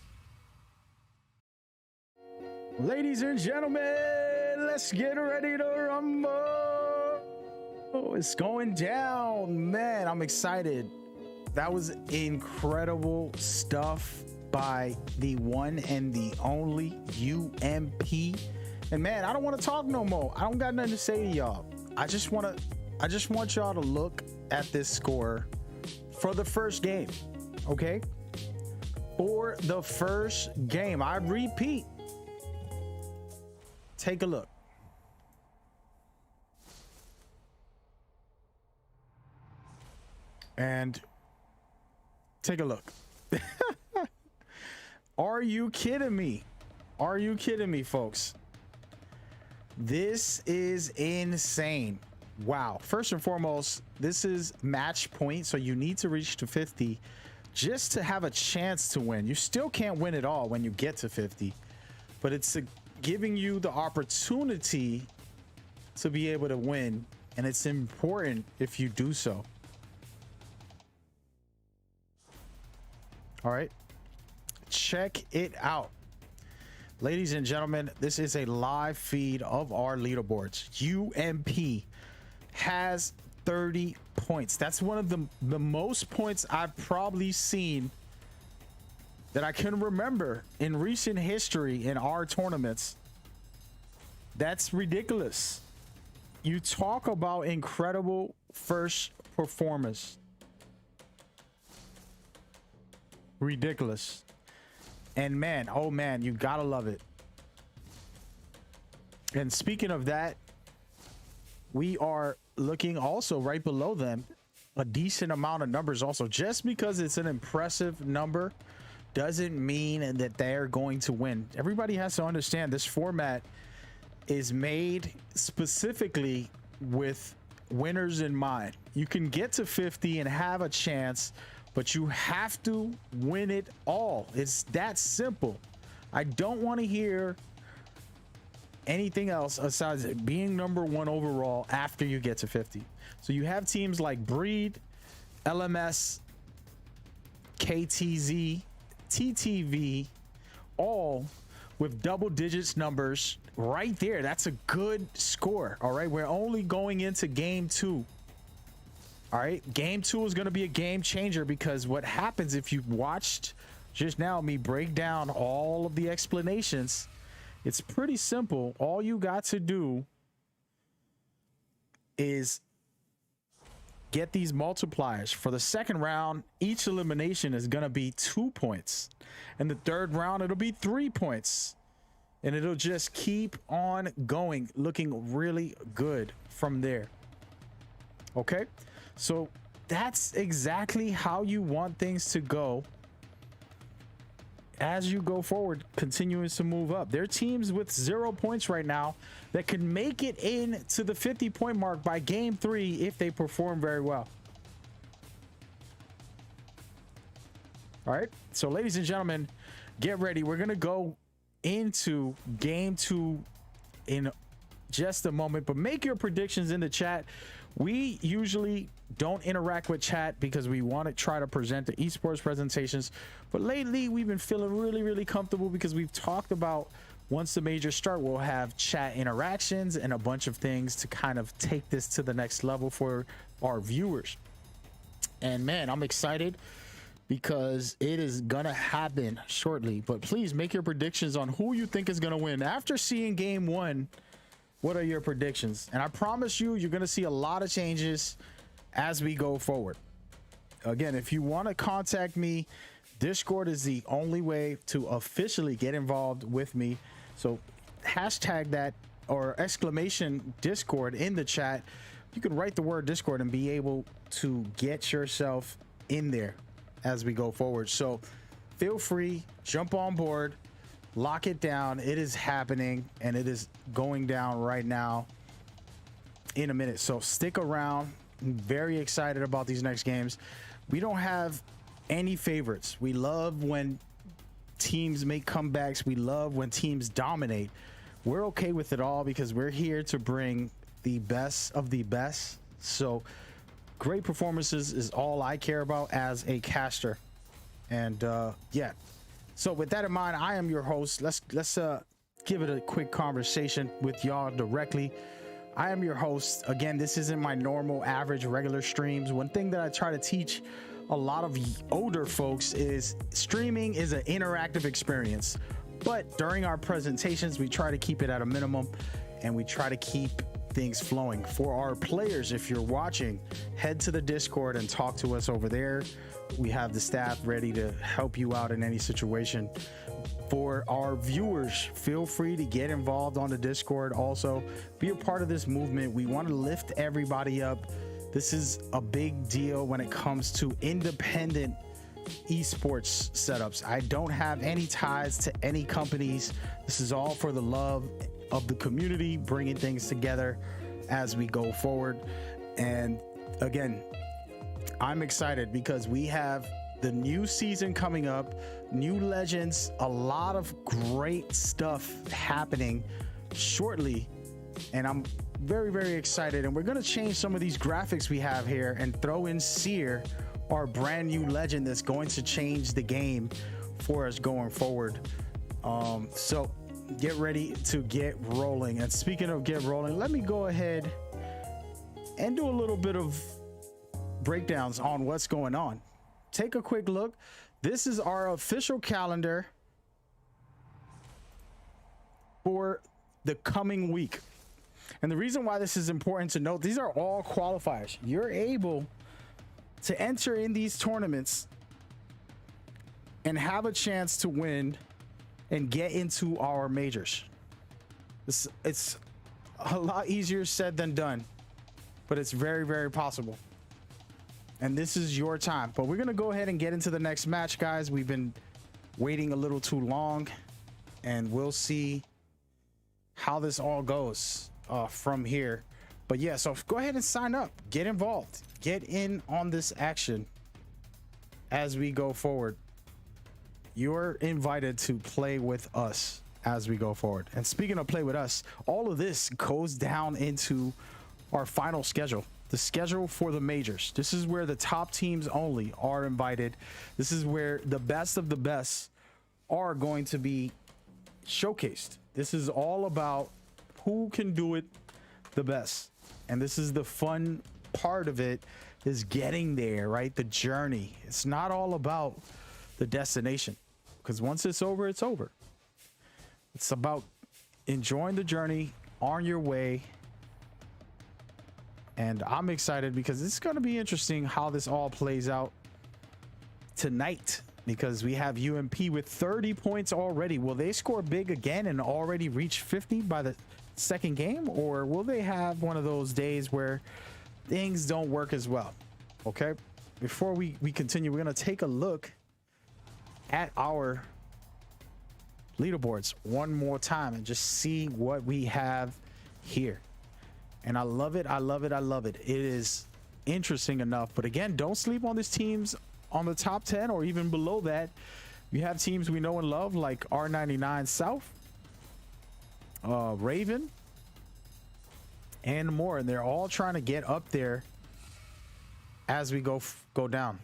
Ladies and gentlemen, let's get ready to rumble. Oh, it's going down, man. I'm excited. That was incredible stuff by the one and the only UMP. And man, I don't want to talk no more. I don't got nothing to say to y'all. I just want y'all to look at this score for the first game. Okay? For the first game. I repeat. Take a look. And take a look. Are you kidding me? Are you kidding me, folks? This is insane. Wow. First and foremost, this is match point, so you need to reach to 50 just to have a chance to win. You still can't win it all when you get to 50, but it's giving you the opportunity to be able to win, and it's important if you do so. All right, check it out. Ladies and gentlemen, this is a live feed of our leaderboards. UMP has 30 points. That's one of the most points I've probably seen that I can remember in recent history in our tournaments. That's ridiculous. You talk about incredible first performance. Ridiculous. And man, oh man, you gotta love it. And speaking of that, we are looking also right below them, a decent amount of numbers also. Just because it's an impressive number doesn't mean that they're going to win. Everybody has to understand this format is made specifically with winners in mind. You can get to 50 and have a chance, but you have to win it all. It's that simple. I don't want to hear anything else besides being number one overall after you get to 50. So you have teams like Breed, LMS, KTZ, TTV, all with double digits numbers right there. That's a good score. All right, we're only going into game 2. All right, game 2 is going to be a game changer, because what happens if you watched just now me break down all of the explanations, it's pretty simple. All you got to do is get these multipliers. For the second round, each elimination is going to be 2 points. And the third round, it'll be 3 points. And it'll just keep on going, looking really good from there. Okay? So that's exactly how you want things to go as you go forward, continuing to move up. There are teams with 0 points right now that could make it into the 50-point mark by game 3 if they perform very well. All right, so ladies and gentlemen, get ready. We're gonna go into game 2 in just a moment, but make your predictions in the chat. We usually don't interact with chat because we want to try to present the esports presentations, but lately we've been feeling really comfortable because we've talked about once the majors start, we'll have chat interactions and a bunch of things to kind of take this to the next level for our viewers. And man, I'm excited because it is gonna happen shortly. But please make your predictions on who you think is gonna win after seeing game 1. What are your predictions? And I promise you, you're gonna see a lot of changes as we go forward. Again, if you want to contact me, Discord is the only way to officially get involved with me. So hashtag that or exclamation Discord in the chat. You can write the word Discord and be able to get yourself in there as we go forward. So feel free, jump on board, lock it down. It is happening and it is going down right now in a minute. So stick around. I'm very excited about these next games. We don't have any favorites. We love when teams make comebacks. We love when teams dominate. We're okay with it all because we're here to bring the best of the best. So great performances is all I care about as a caster. And yeah, so with that in mind, I am your host. Let's give it a quick conversation with y'all directly. I am your host. Again, this isn't my normal average regular streams. One thing that I try to teach a lot of older folks is streaming is an interactive experience, but during our presentations we try to keep it at a minimum and we try to keep things flowing. For our players, if you're watching, head to the Discord and talk to us over there. We have the staff ready to help you out in any situation. For our viewers, feel free to get involved on the Discord. Also, be a part of this movement. We want to lift everybody up. This is a big deal when it comes to independent esports setups. I don't have any ties to any companies. This is all for the love of the community, bringing things together as we go forward. And again, I'm excited because we have the new season coming up, new legends, a lot of great stuff happening shortly. And I'm very excited. And we're going to change some of these graphics we have here and throw in Seer, our brand new legend that's going to change the game for us going forward. So get ready to get rolling. And speaking of get rolling, let me go ahead and do a little bit of breakdowns on what's going on. Take a quick look. This is our official calendar for the coming week. And the reason why this is important to note, these are all qualifiers. You're able to enter in these tournaments and have a chance to win and get into our majors. It's a lot easier said than done, but it's very possible. And this is your time. But we're going to go ahead and get into the next match, guys. We've been waiting a little too long, and we'll see how this all goes from here. But yeah, so go ahead and sign up, get involved, get in on this action as we go forward. You're invited to play with us as we go forward. And speaking of play with us, all of this goes down into our final schedule. The schedule for the majors. This is where the top teams only are invited. This is where the best of the best are going to be showcased. This is all about who can do it the best. And this is the fun part of it, is getting there, right? The journey. It's not all about the destination, because once it's over, it's over. It's about enjoying the journey on your way. And I'm excited because it's going to be interesting how this all plays out tonight, because we have UMP with 30 points already. Will they score big again and already reach 50 by the second game, or will they have one of those days where things don't work as well? Okay, before we continue, we're going to take a look at our leaderboards one more time and just see what we have here. And I love it. I love it. I love it. It is interesting enough. But again, don't sleep on these teams on the top 10 or even below that. You have teams we know and love like R99 South, Raven, and more. And they're all trying to get up there as we go down.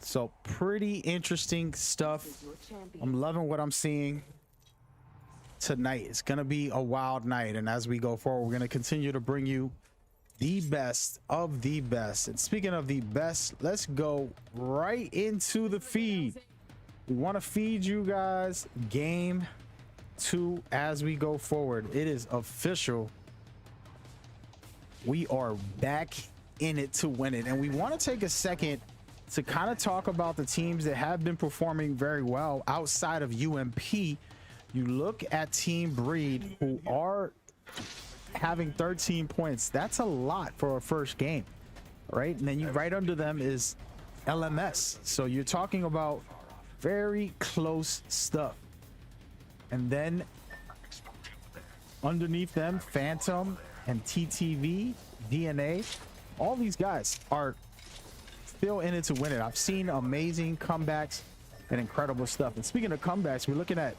So pretty interesting stuff. I'm loving what I'm seeing tonight. It's going to be a wild night. And as we go forward, we're going to continue to bring you the best of the best. And speaking of the best, let's go right into the feed. We want to feed you guys game 2 as we go forward. It is official. We are back in it to win it. And we want to take a second to kind of talk about the teams that have been performing very well outside of UMP. You look at Team Breed, who are having 13 points. That's a lot for a first game, right? And then you right under them is LMS. So you're talking about very close stuff. And then underneath them, Phantom and TTV, DNA, all these guys are still in it to win it. I've seen amazing comebacks and incredible stuff. And speaking of comebacks, we're looking at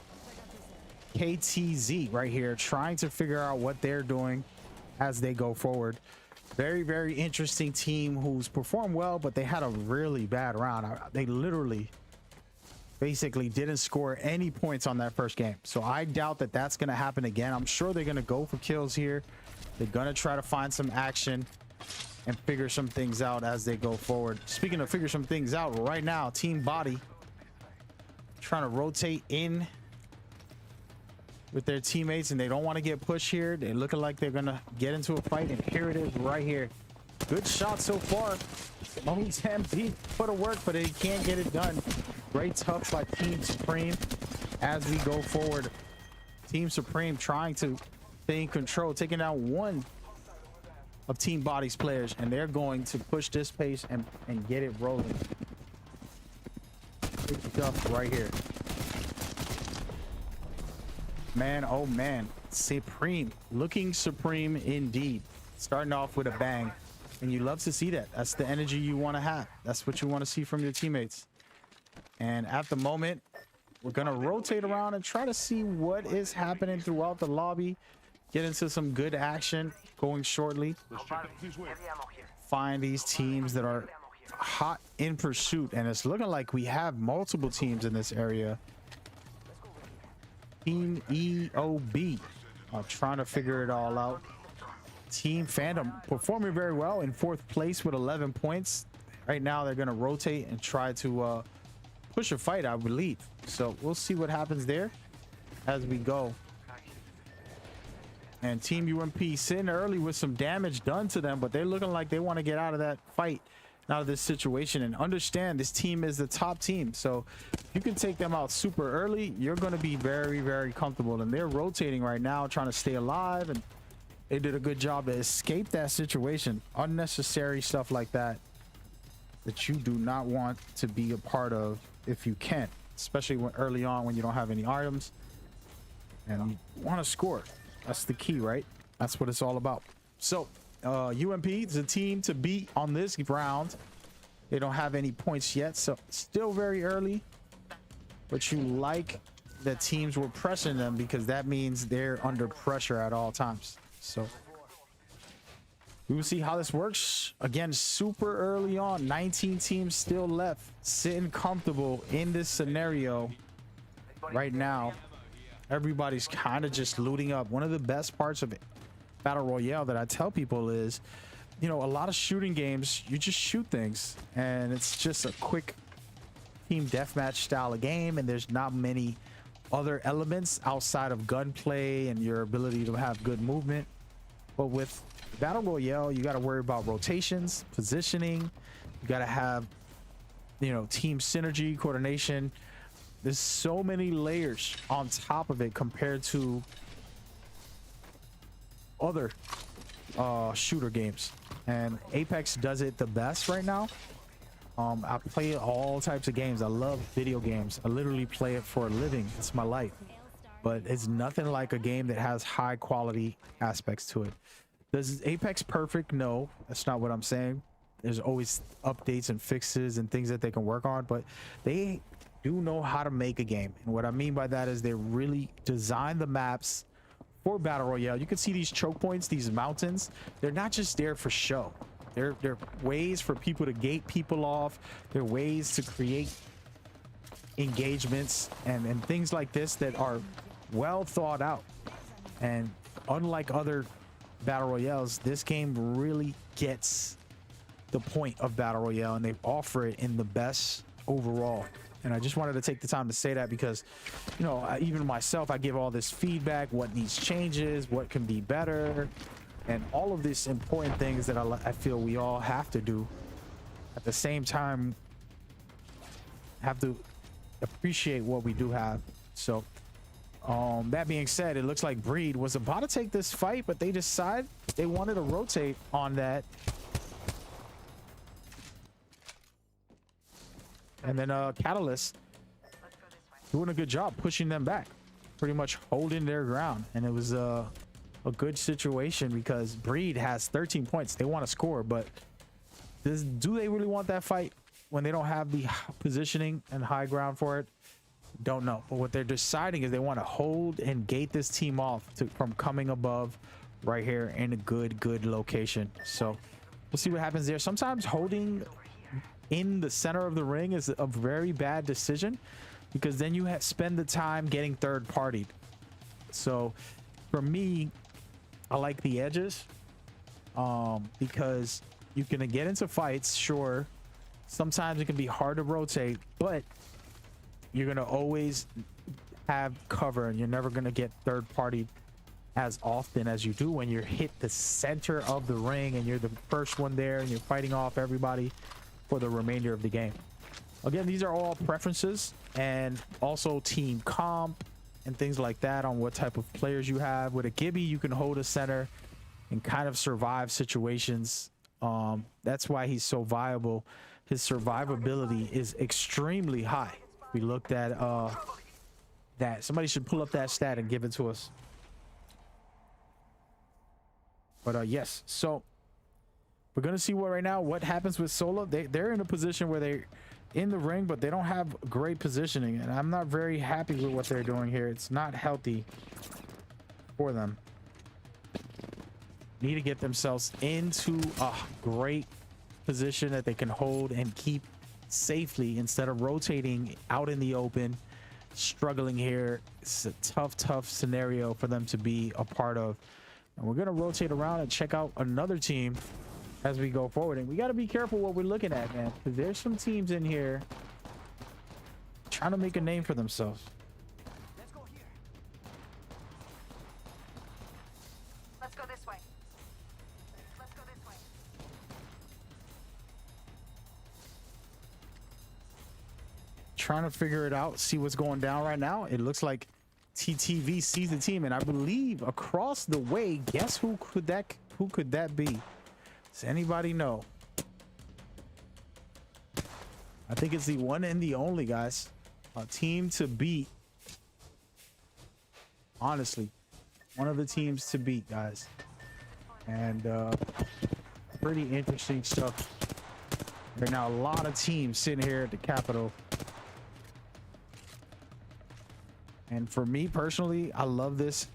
KTZ right here, trying to figure out what they're doing as they go forward. Very, very interesting team who's performed well, but they had a really bad round. They literally basically didn't score any points on that first game. So I doubt that that's going to happen again. I'm sure they're going to go for kills here. They're going to try to find some action and figure some things out as they go forward. Speaking of figure some things out, right now, Team Body trying to rotate in with their teammates, and they don't want to get pushed here. They're looking like they're gonna get into a fight, and here it is right here. Good shot so far. Mozambique put to work, but they can't get it done. Great tough by Team Supreme as we go forward. Team Supreme trying to stay in control, taking down one of Team Body's players, and they're going to push this pace and get it rolling. Good stuff right here. Man, oh man, Supreme, looking supreme indeed. Starting off with a bang, and you love to see that. That's the energy you want to have. That's what you want to see from your teammates. And at the moment, we're gonna rotate around and try to see what is happening throughout the lobby. Get into some good action going shortly. Find these teams that are hot in pursuit, and it's looking like we have multiple teams in this area. Team EOB are trying to figure it all out. Team Phantom performing very well in 4th place with 11 points. Right now they're going to rotate and try to push a fight, I believe. So we'll see what happens there as we go. And Team UMP sitting early with some damage done to them, but they're looking like they want to get out of that fight, out of this situation. And understand, this team is the top team, so if you can take them out super early, you're going to be very, very comfortable. And they're rotating right now, trying to stay alive, and they did a good job to escape that situation. Unnecessary stuff like that you do not want to be a part of if you can, especially when early on when you don't have any items and you want to score. That's the key, right? That's what it's all about. So UMP is a team to beat on this round. They don't have any points yet, so still very early, but you like that teams were pressing them, because that means they're under pressure at all times. So We will see how this works. Again, super early on, 19 teams still left, sitting comfortable in this scenario right now. Everybody's kind of just looting up. One of the best parts of it, Battle Royale, that I tell people is, you know, a lot of shooting games, you just shoot things and it's just a quick team deathmatch style of game, and there's not many other elements outside of gunplay and your ability to have good movement. But with Battle Royale, you got to worry about rotations, positioning. You got to have, you know, team synergy, coordination. There's so many layers on top of it compared to other shooter games, and Apex does it the best right now. I play all types of games. I love video games. I literally play it for a living. It's my life. But it's nothing like a game that has high quality aspects to it. Does Apex perfect? No, that's not what I'm saying. There's always updates and fixes and things that they can work on, but they do know how to make a game. And what I mean by that is they really design the maps for Battle Royale. You can see these choke points, these mountains. They're not just there for show. They're ways for people to gate people off. They're ways to create engagements and things like this that are well thought out. And unlike other Battle Royales, this game really gets the point of Battle Royale, and they offer it in the best overall. And I just wanted to take the time to say that because, you know, even myself, I give all this feedback, what needs changes, what can be better, and all of these important things that I feel we all have to do. At the same time, have to appreciate what we do have. So that being said, it looks like Breed was about to take this fight, but they decided they wanted to rotate on that. And then Catalyst doing a good job pushing them back, pretty much holding their ground. And it was a good situation because Breed has 13 points. They want to score, but do they really want that fight when they don't have the positioning and high ground for it? Don't know. But what they're deciding is they want to hold and gate this team off from coming above right here in a good location. So we'll see what happens there. Sometimes holding in the center of the ring is a very bad decision because then you spend the time getting third partied. So for me, I like the edges because you can get into fights. Sure, sometimes it can be hard to rotate, but you're gonna always have cover and you're never gonna get third party as often as you do when you're hit the center of the ring and you're the first one there and you're fighting off everybody for the remainder of the game. Again, these are all preferences and also team comp and things like that on what type of players you have. With a Gibby, you can hold a center and kind of survive situations. That's why he's so viable. His survivability is extremely high. We looked at that. Somebody should pull up that stat and give it to us. But yes, so we're gonna see what happens with Solo. They're in a position where they're in the ring, but they don't have great positioning, and I'm not very happy with what they're doing here. It's not healthy for them. Need to get themselves into a great position that they can hold and keep safely instead of rotating out in the open, struggling here. It's a tough scenario for them to be a part of. And we're gonna rotate around and check out another team as we go forward, and we got to be careful what we're looking at, man, because there's some teams in here trying to make a name for themselves. Let's go here. Let's go this way. Let's go this way. Trying to figure it out, see what's going down right now. It looks like TTV sees the team, and I believe across the way, guess who could that be? Does anybody know? I think it's the one and the only, guys. A team to beat. Honestly, one of the teams to beat, guys. And pretty interesting stuff. There are now a lot of teams sitting here at the Capitol. And for me personally, I love this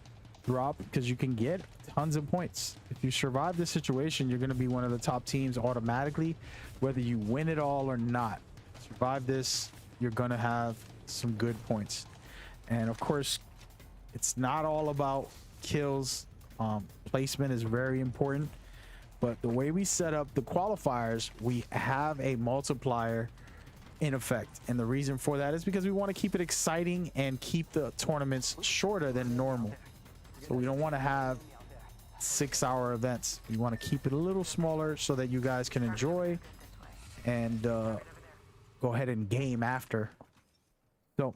drop because you can get tons of points. If you survive this situation, you're going to be one of the top teams automatically, whether you win it all or not. Survive this, you're going to have some good points. And of course, it's not all about kills. Placement is very important, but the way we set up the qualifiers, we have a multiplier in effect, and the reason for that is because we want to keep it exciting and keep the tournaments shorter than normal. So we don't want to have 6-hour events. We want to keep it a little smaller so that you guys can enjoy and go ahead and game after. So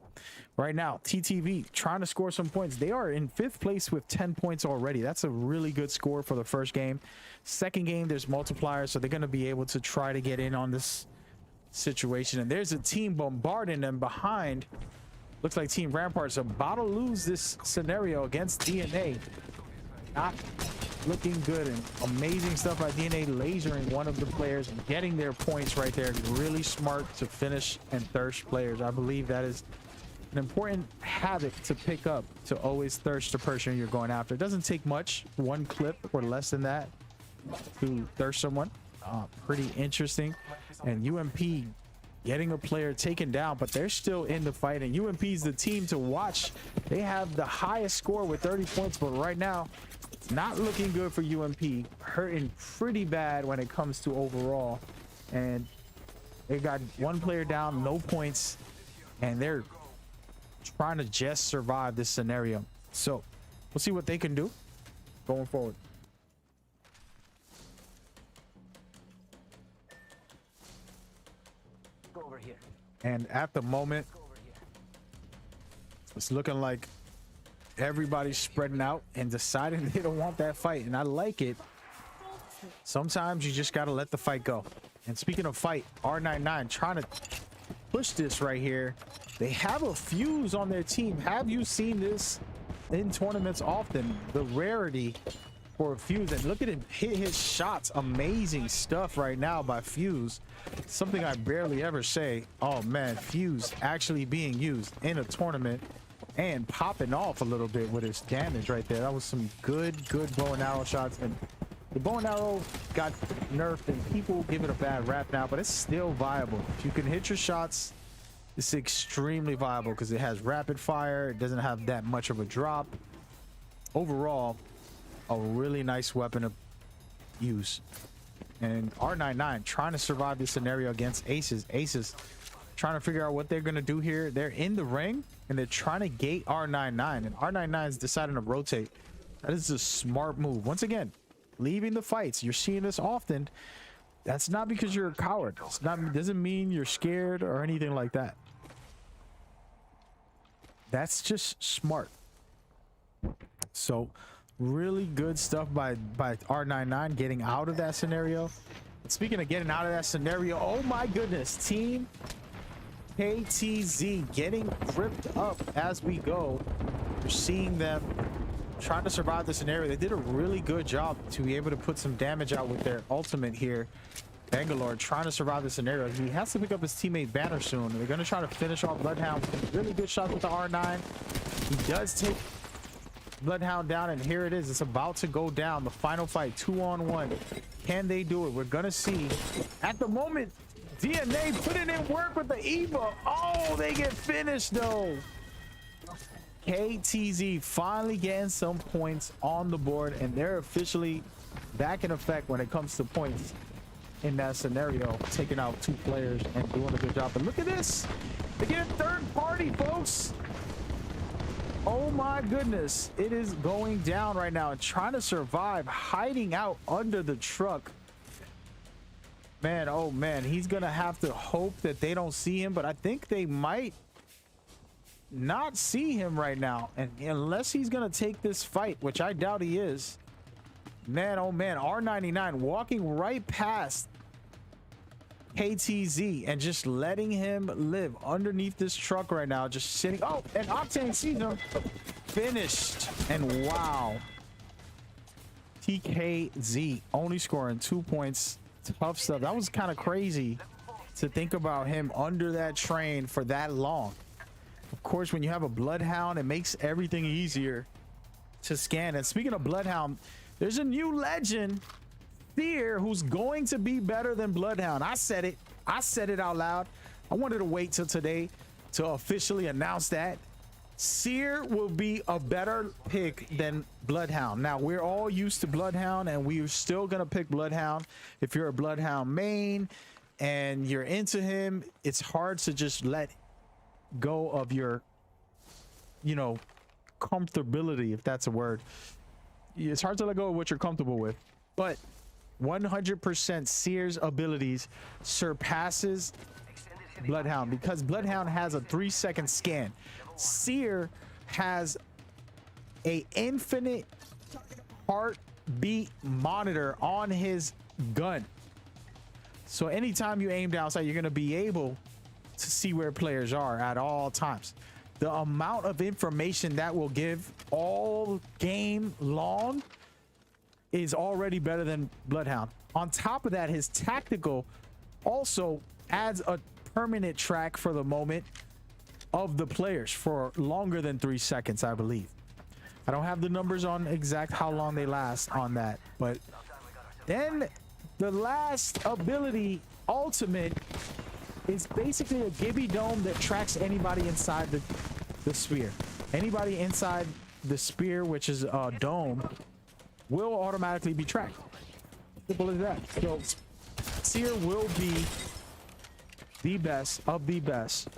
right now, TTV trying to score some points. They are in 5th place with 10 points already. That's a really good score for the first game. Second game, there's multipliers, so they're going to be able to try to get in on this situation. And there's a team bombarding them behind. Looks like Team Rampart's about to lose this scenario against DNA. Not looking good, and amazing stuff by DNA, lasering one of the players and getting their points right there. Really smart to finish and thirst players. I believe that is an important habit to pick up, to always thirst the person you're going after. It doesn't take much, one clip or less than that, to thirst someone. Pretty interesting. And UMP getting a player taken down, but they're still in the fight, and UMP's the team to watch. They have the highest score with 30 points, but right now it's not looking good for UMP. Hurting pretty bad when it comes to overall, and they got one player down, no points, and they're trying to just survive this scenario. So we'll see what they can do going forward. And at the moment, it's looking like everybody's spreading out and deciding they don't want that fight. And I like it. Sometimes you just got to let the fight go. And speaking of fight, R99 trying to push this right here. They have a fuse on their team. Have you seen this in tournaments often? The rarity for a fuse, and look at him hit his shots. Amazing stuff right now by Fuse. Something I barely ever say. Oh man, Fuse actually being used in a tournament and popping off a little bit with his damage right there. That was some good bow and arrow shots, and the bow and arrow got nerfed and people give it a bad rap now, but it's still viable. If you can hit your shots, it's extremely viable because it has rapid fire. It doesn't have that much of a drop. Overall, a really nice weapon to use. And R99 trying to survive this scenario against Aces. Aces trying to figure out what they're going to do here. They're in the ring and they're trying to gate R99, and R99 is deciding to rotate. That is a smart move. Once again, leaving the fights. You're seeing this often. That's not because you're a coward. It's not, doesn't mean you're scared or anything like that. That's just smart. So really good stuff by R99 getting out of that scenario. But speaking of getting out of that scenario, oh my goodness, Team KTZ getting ripped up as we go. You're seeing them trying to survive the scenario. They did a really good job to be able to put some damage out with their ultimate here. Bangalore trying to survive the scenario. He has to pick up his teammate Banner soon. They're going to try to finish off Bloodhound with a really good shot with the R9. He does take Bloodhound down, and here it is. It's about to go down. The final fight, 2-on-1. Can they do it? We're gonna see. At the moment, DNA putting in work with the Eva. Oh, they get finished though. KTZ finally getting some points on the board, and they're officially back in effect when it comes to points in that scenario, taking out 2 players and doing a good job. But look at this, they get a third party, folks. Oh my goodness, it is going down right now, and trying to survive, hiding out under the truck. Man, oh man, he's gonna have to hope that they don't see him, but I think they might not see him right now, and unless he's gonna take this fight, which I doubt he is. Man, oh man, R99 walking right past KTZ and just letting him live underneath this truck right now, just sitting. Oh, and Octane sees him. Finished. And wow, TKZ only scoring 2 points. Tough stuff. That was kind of crazy to think about him under that train for that long. Of course, when you have a Bloodhound, it makes everything easier to scan. And speaking of Bloodhound, There's a new legend here who's going to be better than Bloodhound. I said it. I said it out loud. I wanted to wait till today to officially announce that. Seer will be a better pick than Bloodhound. Now, we're all used to Bloodhound, and we're still going to pick Bloodhound. If you're a Bloodhound main and you're into him, it's hard to just let go of your, you know, comfortability, if that's a word. It's hard to let go of what you're comfortable with. But 100% Seer's abilities surpasses Bloodhound because Bloodhound has a 3-second scan. Seer has a infinite heartbeat monitor on his gun. So anytime you aim down sight, you're going to be able to see where players are at all times. The amount of information that will give all game long is already better than Bloodhound. On top of that, his tactical also adds a permanent track for the moment of the players for longer than 3 seconds, I believe. I don't have the numbers on exact how long they last on that, but then the last ability, ultimate, is basically a Gibby dome that tracks anybody inside the sphere. Anybody inside the sphere, which is a dome, will automatically be tracked. Simple as that. So Seer will be the best of the best.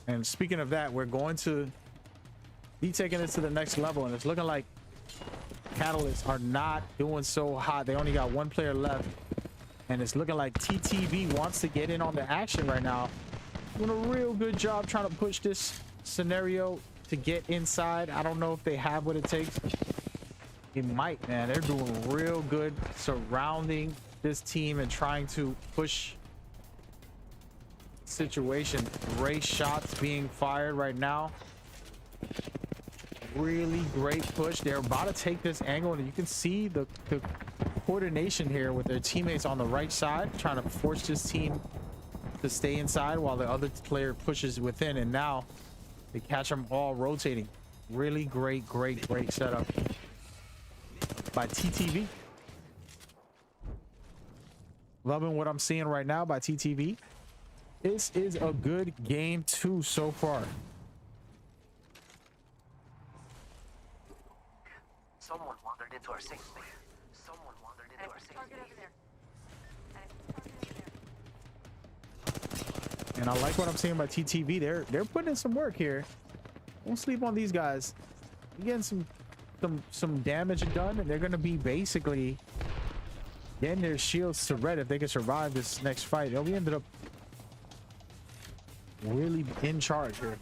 And speaking of that, we're going to be taking it to the next level, and it's looking like Catalysts are not doing so hot. They only got one player left, and it's looking like TTV wants to get in on the action right now. Doing a real good job trying to push this scenario to get inside. I don't know if they have what it takes. It might, man. They're doing real good surrounding this team and trying to push situation. Great shots being fired right now. Really great push. They're about to take this angle, and you can see the coordination here with their teammates on the right side trying to force this team to stay inside while the other player pushes within, and now they catch them all rotating. Really great setup by TTV. Loving what I'm seeing right now by TTV. This is a good game 2 so far. Someone wandered into our safe space. Someone wandered into our safe Target over space. there. Target over there. And I like what I'm seeing by TTV. They're putting in some work here. Don't sleep on these guys. You're getting some damage done, and they're gonna be basically getting their shields to red if they can survive this next fight. We ended up really in charge here.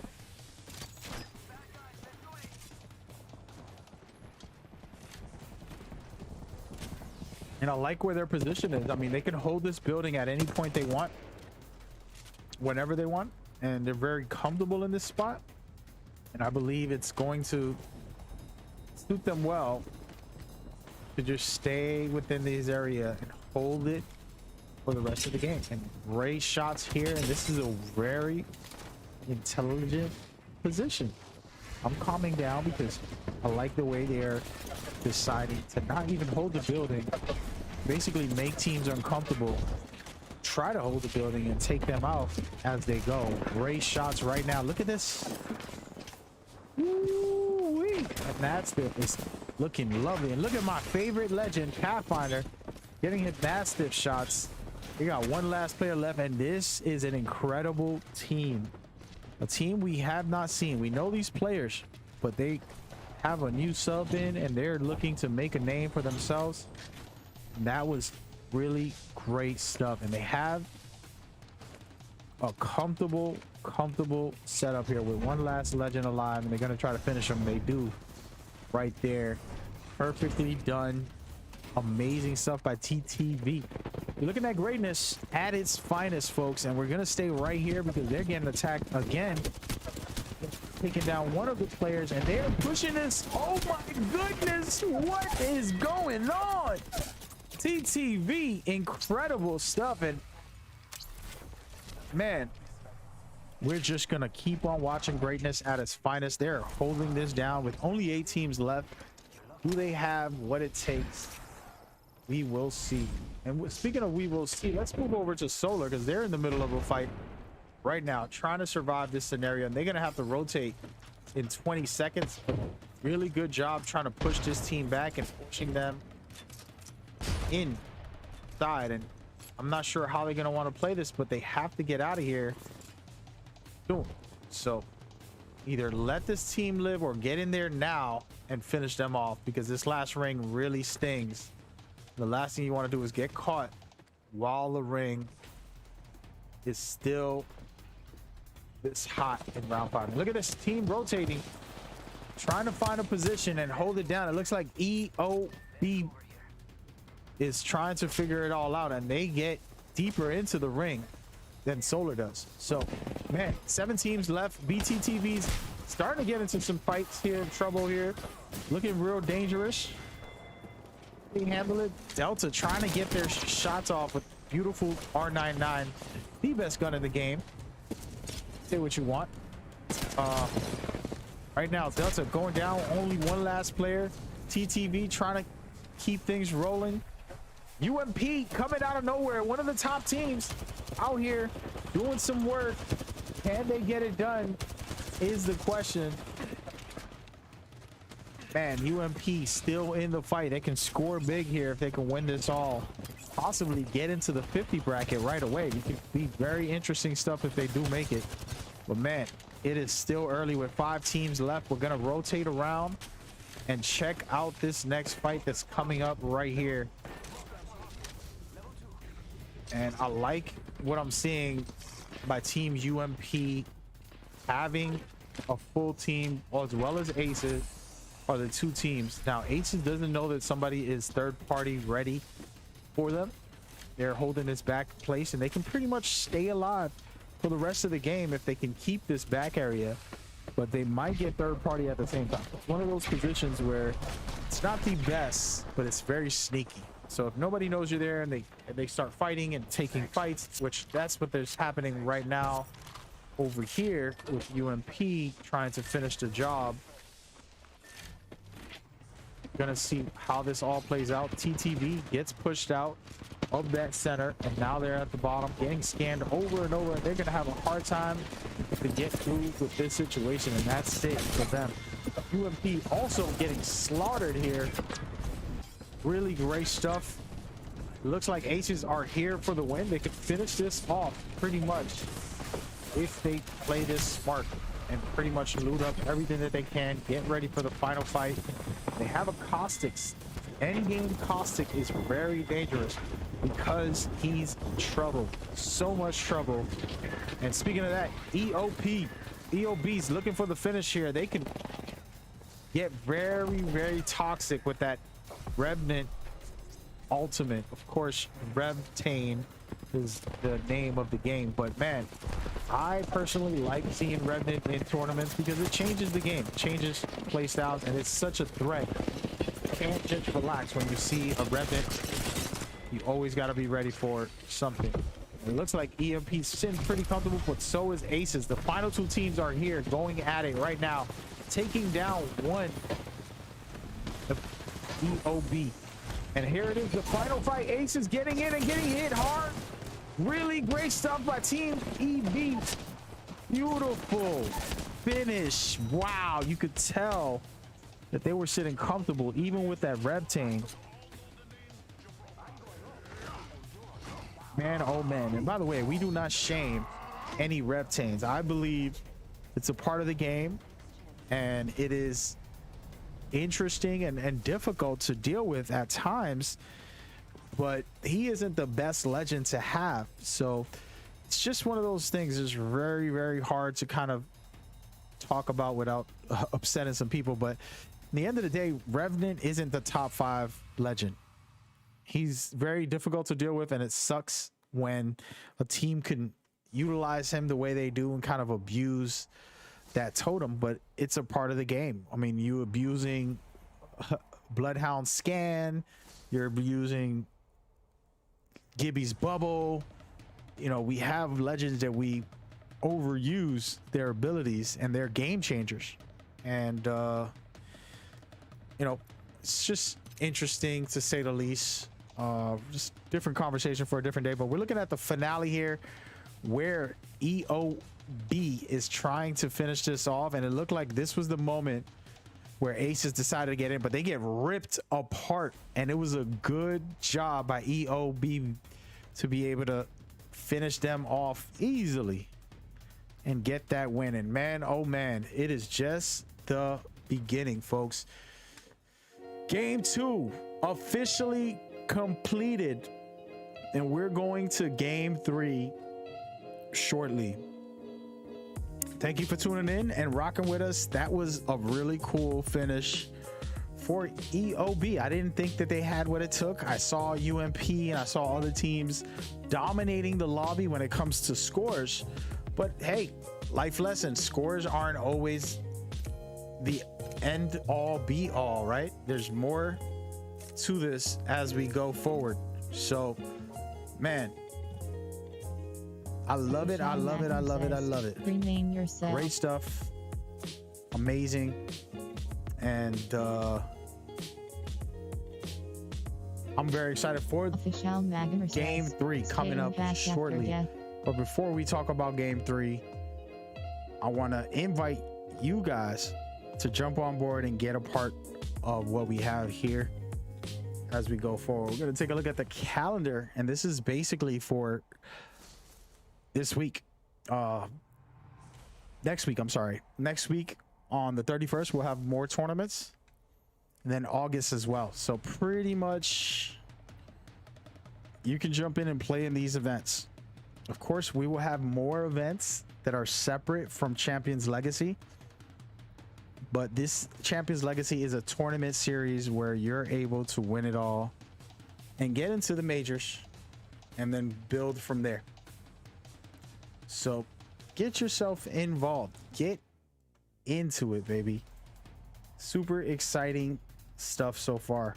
And I like where their position is. I mean, they can hold this building at any point they want, whenever they want, and they're very comfortable in this spot. And I believe it's going to suit them well to just stay within this area and hold it for the rest of the game. And great shots here, and this is a very intelligent position. I'm calming down because I like the way they're deciding to not even hold the building, basically make teams uncomfortable, try to hold the building and take them out as they go. Great shots right now. Look at this. Woo-wee. And that's it's looking lovely. And look at my favorite legend, Pathfinder, getting his mastiff shots. We got one last player left, and this is an incredible team. A team we have not seen. We know these players, but they have a new sub in, and they're looking to make a name for themselves. And that was really great stuff. And they have a comfortable setup here with one last legend alive, and they're going to try to finish them. They do right there. Perfectly done. Amazing stuff by TTV. You're looking at greatness at its finest, folks, and we're going to stay right here because they're getting attacked again. Taking down one of the players, and they're pushing this. Oh my goodness, what is going on? TTV, incredible stuff. And man, we're just gonna keep on watching greatness at its finest. They're holding this down with only 8 teams left. Do they have what it takes? We will see. And speaking of we will see, let's move over to Solar, because they're in the middle of a fight right now, trying to survive this scenario, and they're gonna have to rotate in 20 seconds. Really good job trying to push this team back and pushing them inside. And I'm not sure how they're gonna want to play this, but they have to get out of here soon. So either let this team live or get in there now and finish them off, because this last ring really stings. The last thing you want to do is get caught while the ring is still this hot in round 5. And look at this team rotating, trying to find a position and hold it down. It looks like EOB is trying to figure it all out, and they get deeper into the ring than Solar does. So, man, 7 teams left. BTTV's starting to get into some fights here, trouble here, looking real dangerous. They handle it. Delta trying to get their shots off with beautiful R99, the best gun in the game. Say what you want. Right now, Delta going down, only one last player. TTV trying to keep things rolling. UMP coming out of nowhere, one of the top teams out here doing some work. Can they get it done is the question. Man, UMP still in the fight. They can score big here if they can win this all. Possibly get into the 50 bracket right away. It could be very interesting stuff if they do make it. But man, it is still early with 5 teams left. We're gonna rotate around and check out this next fight that's coming up right here. And I like what I'm seeing by Team UMP having a full team, as well as Aces are the 2 teams. Now, Aces doesn't know that somebody is third party ready for them. They're holding this back place, and they can pretty much stay alive for the rest of the game if they can keep this back area, but they might get third party at the same time. It's one of those positions where it's not the best, but it's very sneaky. So if nobody knows you're there and they start fighting and taking fights, which that's what there's happening right now over here with UMP trying to finish the job. Gonna see how this all plays out. TTV gets pushed out of that center, and now they're at the bottom getting scanned over and over, and they're gonna have a hard time to get through with this situation, and that's it for them. UMP also getting slaughtered here. Really great stuff. It looks like Aces are here for the win. They could finish this off pretty much if they play this smart and pretty much loot up everything that they can, get ready for the final fight. They have a Caustic. Endgame Caustic is very dangerous because he's trouble. So much trouble. And speaking of that, EOB's looking for the finish here. They can get very, very toxic with that Revenant ultimate. Of course, Revtane is the name of the game, but man, I personally like seeing Revenant in tournaments because it changes the game, it changes playstyles, and it's such a threat. You can't just relax when you see a Revenant. You always got to be ready for something. It looks like EMP's sitting pretty comfortable, but so is Aces. The final 2 teams are here going at it right now, taking down one of EOB. And here it is, the final fight. Aces getting in and getting hit hard. Really great stuff by Team EB. Beautiful finish. Wow, you could tell that they were sitting comfortable even with that Reptane. Man, oh man. And by the way, we do not shame any Reptanes. I believe it's a part of the game, and it is interesting and difficult to deal with at times, but he isn't the best legend to have. So it's just one of those things that's very, very hard to kind of talk about without upsetting some people. But in the end of the day, Revenant isn't the top 5 legend. He's very difficult to deal with, and it sucks when a team can utilize him the way they do and kind of abuse that totem, but it's a part of the game. I mean, you abusing Bloodhound Scan, you're abusing Gibby's Bubble. You know, we have legends that we overuse their abilities, and they're game changers. And you know, it's just interesting to say the least. Just different conversation for a different day, but we're looking at the finale here where EOB is trying to finish this off, and it looked like this was the moment where Aces decided to get in, but they get ripped apart, and it was a good job by EOB to be able to finish them off easily and get that win. And man, oh man, it is just the beginning, folks. Game 2 officially completed, and we're going to game 3 shortly. Thank you for tuning in and rocking with us. That was a really cool finish for EOB. I didn't think that they had what it took. I saw UMP and I saw other teams dominating the lobby when it comes to scores, but hey, life lesson, scores aren't always the end all be all, right? There's more to this as we go forward. So man, I love it. I love it. I love it. I love it. Rename yourself. Great stuff. Amazing. And I'm very excited for game 3 coming up shortly. But before we talk about game 3, I want to invite you guys to jump on board and get a part of what we have here as we go forward. We're going to take a look at the calendar, and this is basically for this week. Next week, I'm sorry. Next week on the 31st, we'll have more tournaments. And then August as well. So pretty much you can jump in and play in these events. Of course, we will have more events that are separate from Champions Legacy. But this Champions Legacy is a tournament series where you're able to win it all and get into the majors and then build from there. So get yourself involved. Get into it, baby. Super exciting stuff so far.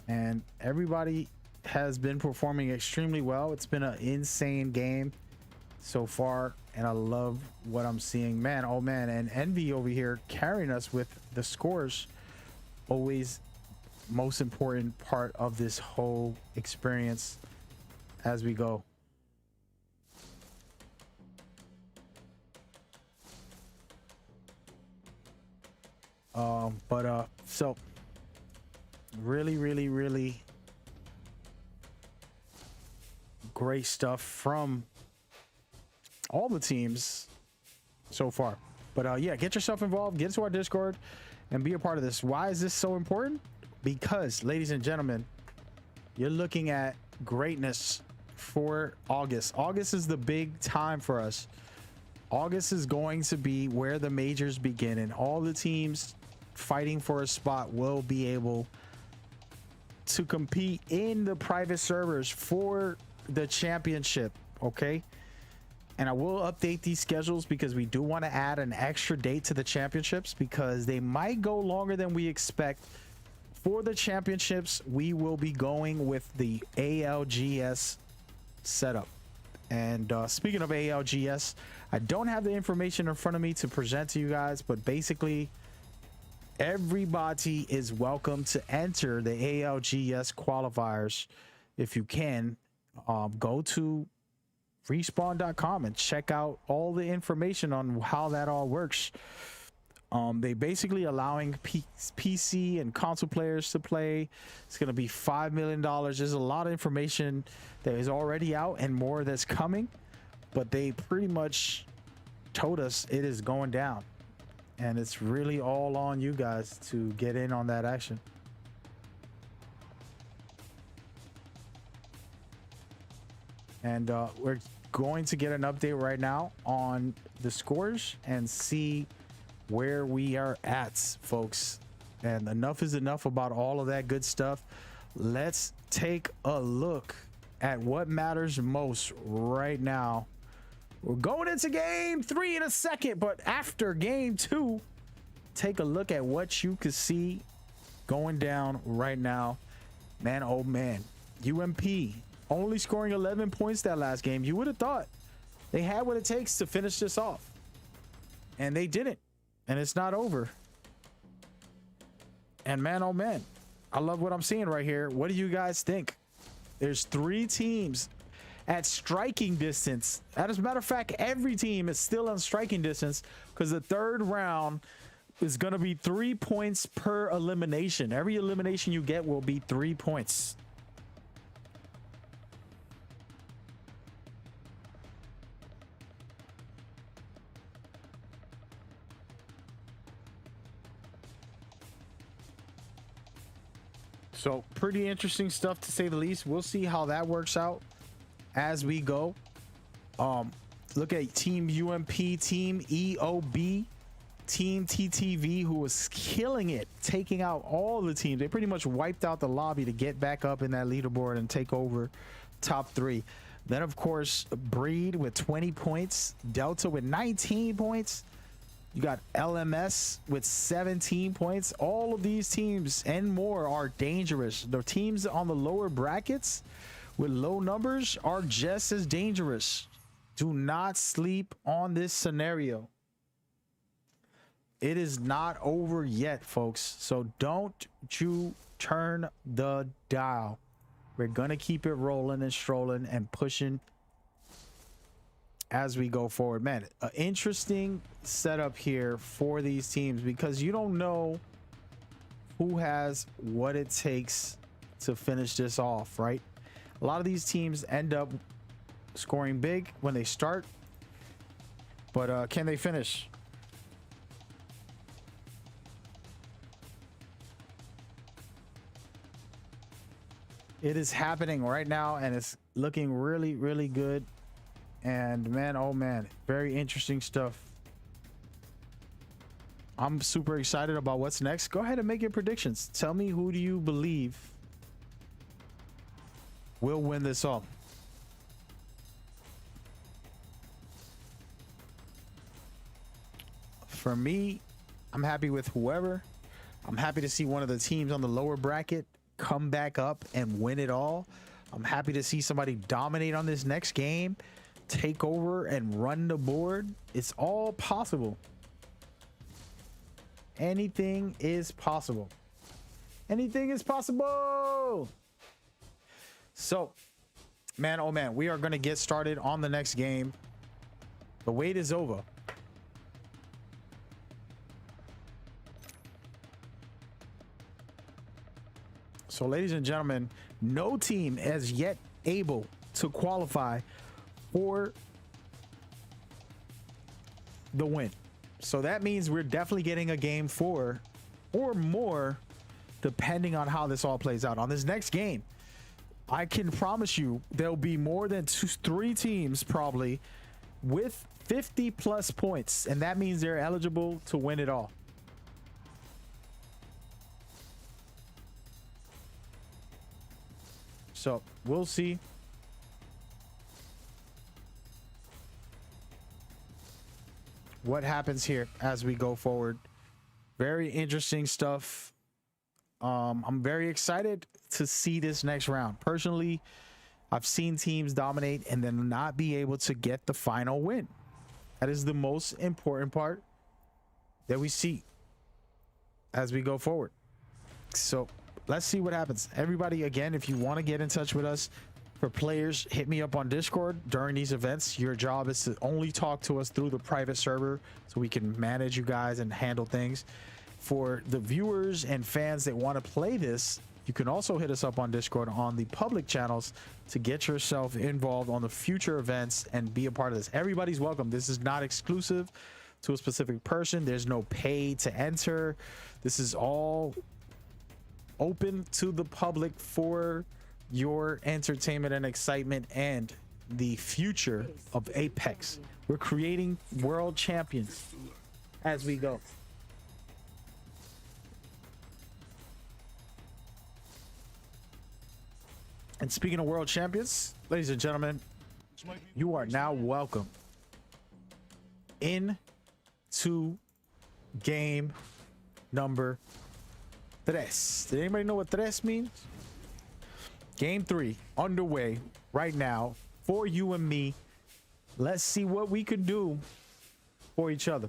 And everybody has been performing extremely well. It's been an insane game so far, and I love what I'm seeing. Man, oh man, and Envy over here carrying us with the scores. Always most important part of this whole experience as we go. So really great stuff from all the teams so far. But yeah, get yourself involved, get into our Discord and be a part of this. Why is this so important? Because, ladies and gentlemen, you're looking at greatness for August. August is the big time for us. August is going to be where the majors begin, and all the teams fighting for a spot will be able to compete in the private servers for the championship. Okay, and I will update these schedules because we do want to add an extra date to the championships, because they might go longer than we expect. For the championships, we will be going with the ALGS setup. And speaking of ALGS, I don't have the information in front of me to present to you guys, but basically everybody is welcome to enter the ALGS qualifiers. If you can, go to respawn.com and check out all the information on how that all works. They basically allowing PC and console players to play. It's going to be $5 million. There's a lot of information that is already out and more that's coming, but they pretty much told us it is going down, and it's really all on you guys to get in on that action. And we're going to get an update right now on the scores and see where we are at, folks. And enough is enough about all of that good stuff. Let's take a look at what matters most right now. We're going into game 3 in a second, but after game 2, take a look at what you could see going down right now. Man, oh man, UMP only scoring 11 points that last game. You would have thought They had what it takes to finish this off, and they didn't, and it's not over. And man, oh man, I love what I'm seeing right here. What do you guys think? There's 3 teams at striking distance. As a matter of fact, every team is still on striking distance, because the 3rd round is going to be 3 points per elimination. Every elimination you get will be 3 points. So pretty interesting stuff, to say the least. We'll see how that works out as we go. Look at Team UMP, Team EOB, Team TTV, who was killing it, taking out all the teams. They pretty much wiped out the lobby to get back up in that leaderboard and take over top 3. Then of course Breed with 20 points, Delta with 19 points. You got LMS with 17 points. All of these teams and more are dangerous. The teams on the lower brackets with low numbers are just as dangerous. Do not sleep on this scenario. It is not over yet, folks. So don't you turn the dial. We're going to keep it rolling and strolling and pushing as we go forward. Man, an interesting setup here for these teams, because you don't know who has what it takes to finish this off, right? A lot of these teams end up scoring big when they start, but can they finish? It is happening right now, and it's looking really, really good. And man, oh man, very interesting stuff. I'm super excited about what's next. Go ahead and make your predictions. Tell me, who do you believe will win this all? For me, I'm happy with whoever. I'm happy to see one of the teams on the lower bracket come back up and win it all. I'm happy to see somebody dominate on this next game, take over and run the board. It's all possible. Anything is possible. Anything is possible. So, man, oh man, we are going to get started on the next game. The wait is over. So, ladies and gentlemen, no team is yet able to qualify for the win. So that means we're definitely getting a game 4 or more, depending on how this all plays out. On this next game, I can promise you there'll be more than 3 teams probably with 50 plus points, and that means they're eligible to win it all. So we'll see. What happens here as we go forward. Very interesting stuff. I'm very excited to see this next round. Personally, I've seen teams dominate and then not be able to get the final win. That is the most important part that we see as we go forward. So let's see what happens. Everybody, again, if you want to get in touch with us, for players, hit me up on Discord during these events. Your job is to only talk to us through the private server so we can manage you guys and handle things. For the viewers and fans that want to play this, you can also hit us up on Discord on the public channels to get yourself involved on the future events and be a part of this. Everybody's welcome. This is not exclusive to a specific person. There's no pay to enter. This is all open to the public for your entertainment and excitement and the future of Apex. We're creating world champions as we go. And speaking of world champions, ladies and gentlemen, you are now welcome into game number 3. Did anybody know what 3 means? Game 3 underway right now for you and me Let's see what we could do for each other.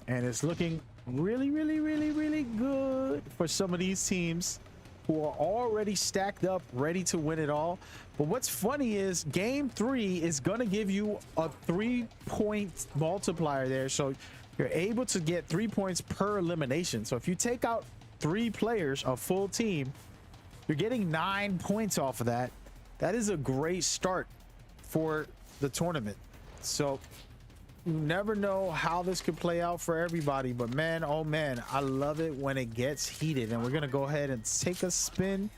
And it's looking really, really, really, really good for some of these teams who are already stacked up, ready to win it all. But what's funny is game 3 is going to give you a 3-point multiplier there. So you're able to get 3 points per elimination. So if you take out 3 players, a full team, you're getting 9 points off of that. That is a great start for the tournament. So you never know how this could play out for everybody, but man, oh man, I love it when it gets heated. And we're gonna go ahead and take a spin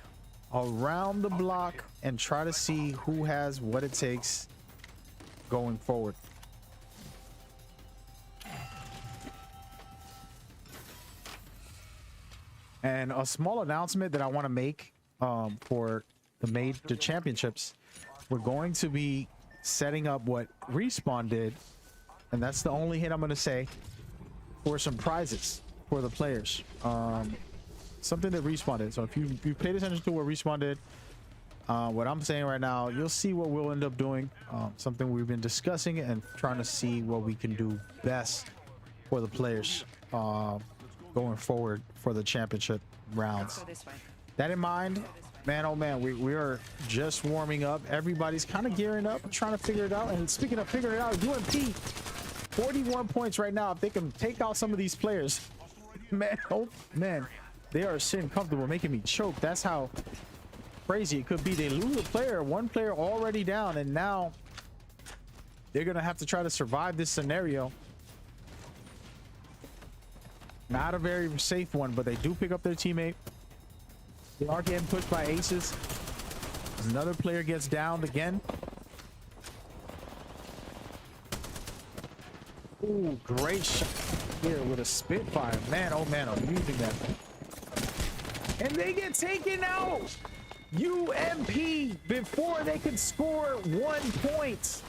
around the block and try to see who has what it takes going forward. And a small announcement that I want to make for the championships. We're going to be setting up what Respawn did, and that's the only hint I'm going to say, for some prizes for the players. Something that Respawn did. So if you paid attention to what Respawn did, what I'm saying right now, you'll see what we'll end up doing. Something we've been discussing and trying to see what we can do best for the players going forward for the championship rounds. That in mind, man, oh man, we are just warming up. Everybody's kind of gearing up, trying to figure it out. And speaking of figuring it out, UMP 41 points right now. If they can take out some of these players, man, oh man, they are sitting comfortable, making me choke. That's how crazy it could be. They lose a player, one player already down, and now they're gonna have to try to survive this scenario. Not a very safe one, but they do pick up their teammate. They are getting pushed by aces. Another player gets downed again. Ooh, great shot here with a Spitfire. Man, oh man, I'm using that. And they get taken out. UMP, before they could score 1 point,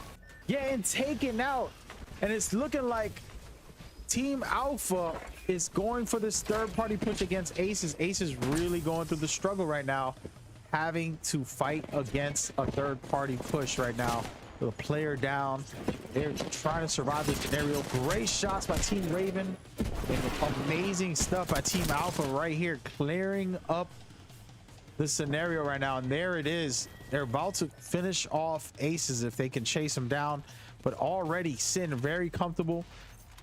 getting taken out. And it's looking like Team Alpha is going for this third-party push against Aces. Aces really going through the struggle right now, having to fight against a third-party push right now. With a player down, they're trying to survive this scenario. Great shots by Team Raven, and amazing stuff by Team Alpha right here, clearing up the scenario right now. And there it is. They're about to finish off Aces if they can chase them down, but already sitting very comfortable,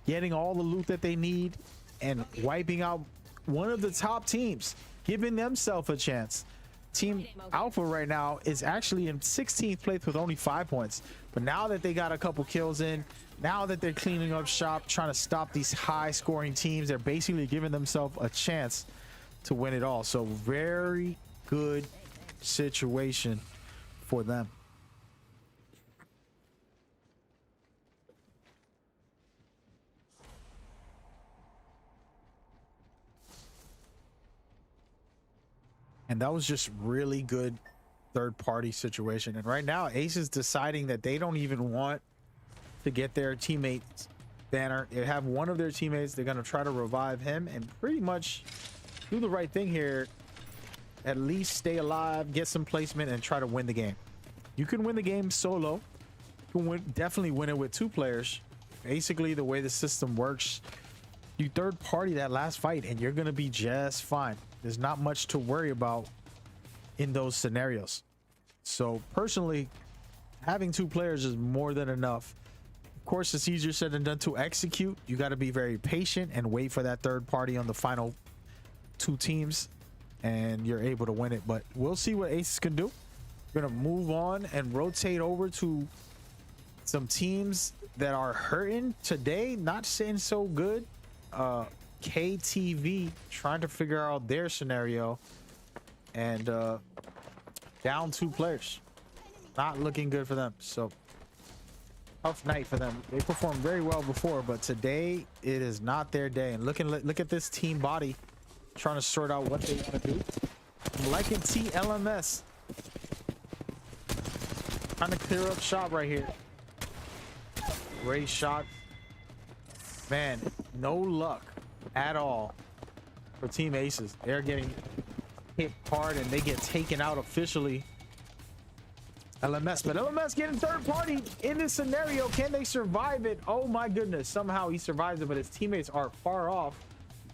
getting all the loot that they need and wiping out one of the top teams, giving themselves a chance. Team Alpha right now is actually in 16th place with only 5 points, but now that they got a couple kills in, now that they're cleaning up shop, trying to stop these high scoring teams, they're basically giving themselves a chance to win it all. So very good situation for them. And that was just really good third-party situation. And right now, Ace is deciding that they don't even want to get their teammates banner. They have one of their teammates. They're going to try to revive him and pretty much do the right thing here. At least stay alive, get some placement, and try to win the game. You can win the game solo. You can definitely win it with 2 players. Basically, the way the system works, you third-party that last fight, and you're going to be just fine. There's not much to worry about in those scenarios. So personally, having 2 players is more than enough. Of course, it's easier said than done to execute. You got to be very patient and wait for that third party on the final 2 teams, and you're able to win it. But we'll see what Aces can do. We're gonna move on and rotate over to some teams that are hurting today, not saying so good. KTV trying to figure out their scenario, and down 2 players, not looking good for them. So tough night for them. They performed very well before, but today it is not their day. And look at this team body trying to sort out what they want to do. I'm liking TLMS trying to clear up shop right here. Great shot, man. No luck at all for Team Aces. They're getting hit hard and they get taken out officially. LMS, but LMS getting third party in this scenario. Can they survive it? Oh my goodness. Somehow he survives it, but his teammates are far off.